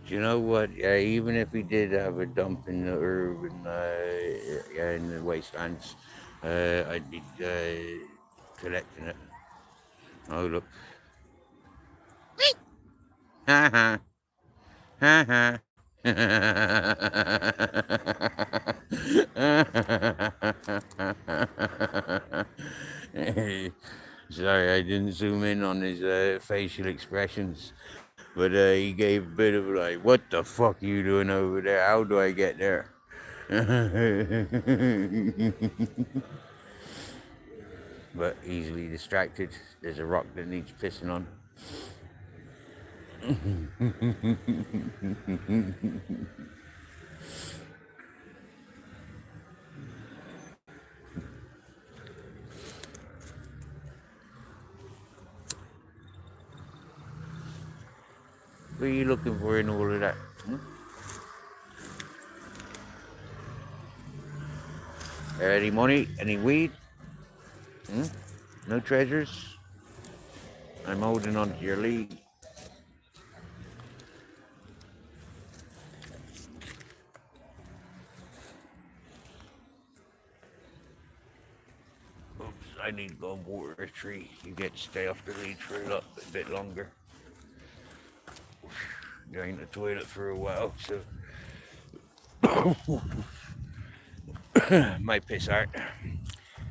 Do you know what? Even if he did have a dump in the urban, in the wastelands, I'd be collecting it. Oh look! Ha ha! Ha ha! Sorry, I didn't zoom in on his facial expressions. But he gave a bit of like, what the fuck are you doing over there? How do I get there? But easily distracted. There's a rock that needs pissing on. What are you looking for in all of that? Any money? Any weed? No treasures? I'm holding on to your lead. Oops, I need to go and water a tree. You get to stay off the lead for a bit longer. Drain the toilet for a while, so my piss art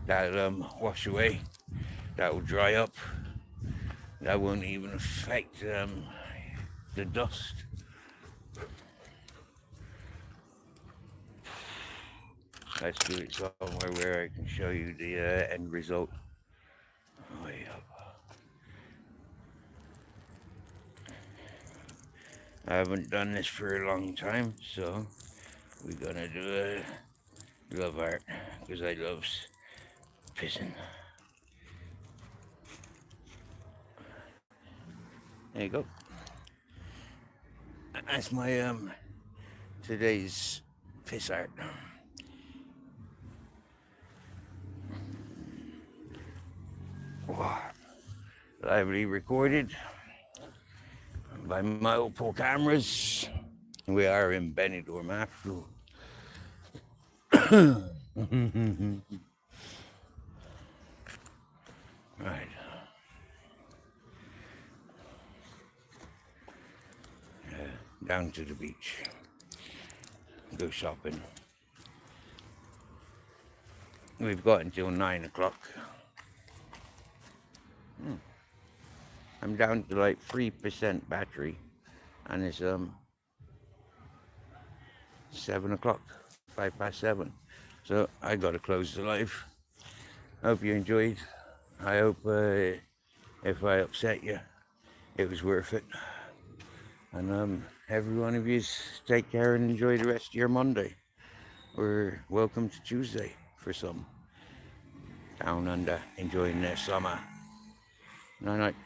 that'll wash away. That will dry up. That won't even affect the dust. Let's do it somewhere where I can show you the end result. Way up. I haven't done this for a long time, so we're gonna do a glove art because I love pissing. There you go. That's my today's piss art. Lively recorded by multiple cameras. We are in Benidorm after. Right. Down to the beach. Go shopping. We've got until 9 o'clock. I'm down to like 3% battery, and it's 7 o'clock, 7:05. So I gotta close the live. Hope you enjoyed. I hope if I upset you, it was worth it. And every one of you take care and enjoy the rest of your Monday. Or welcome to Tuesday for some. Down under, enjoying their summer. Night night.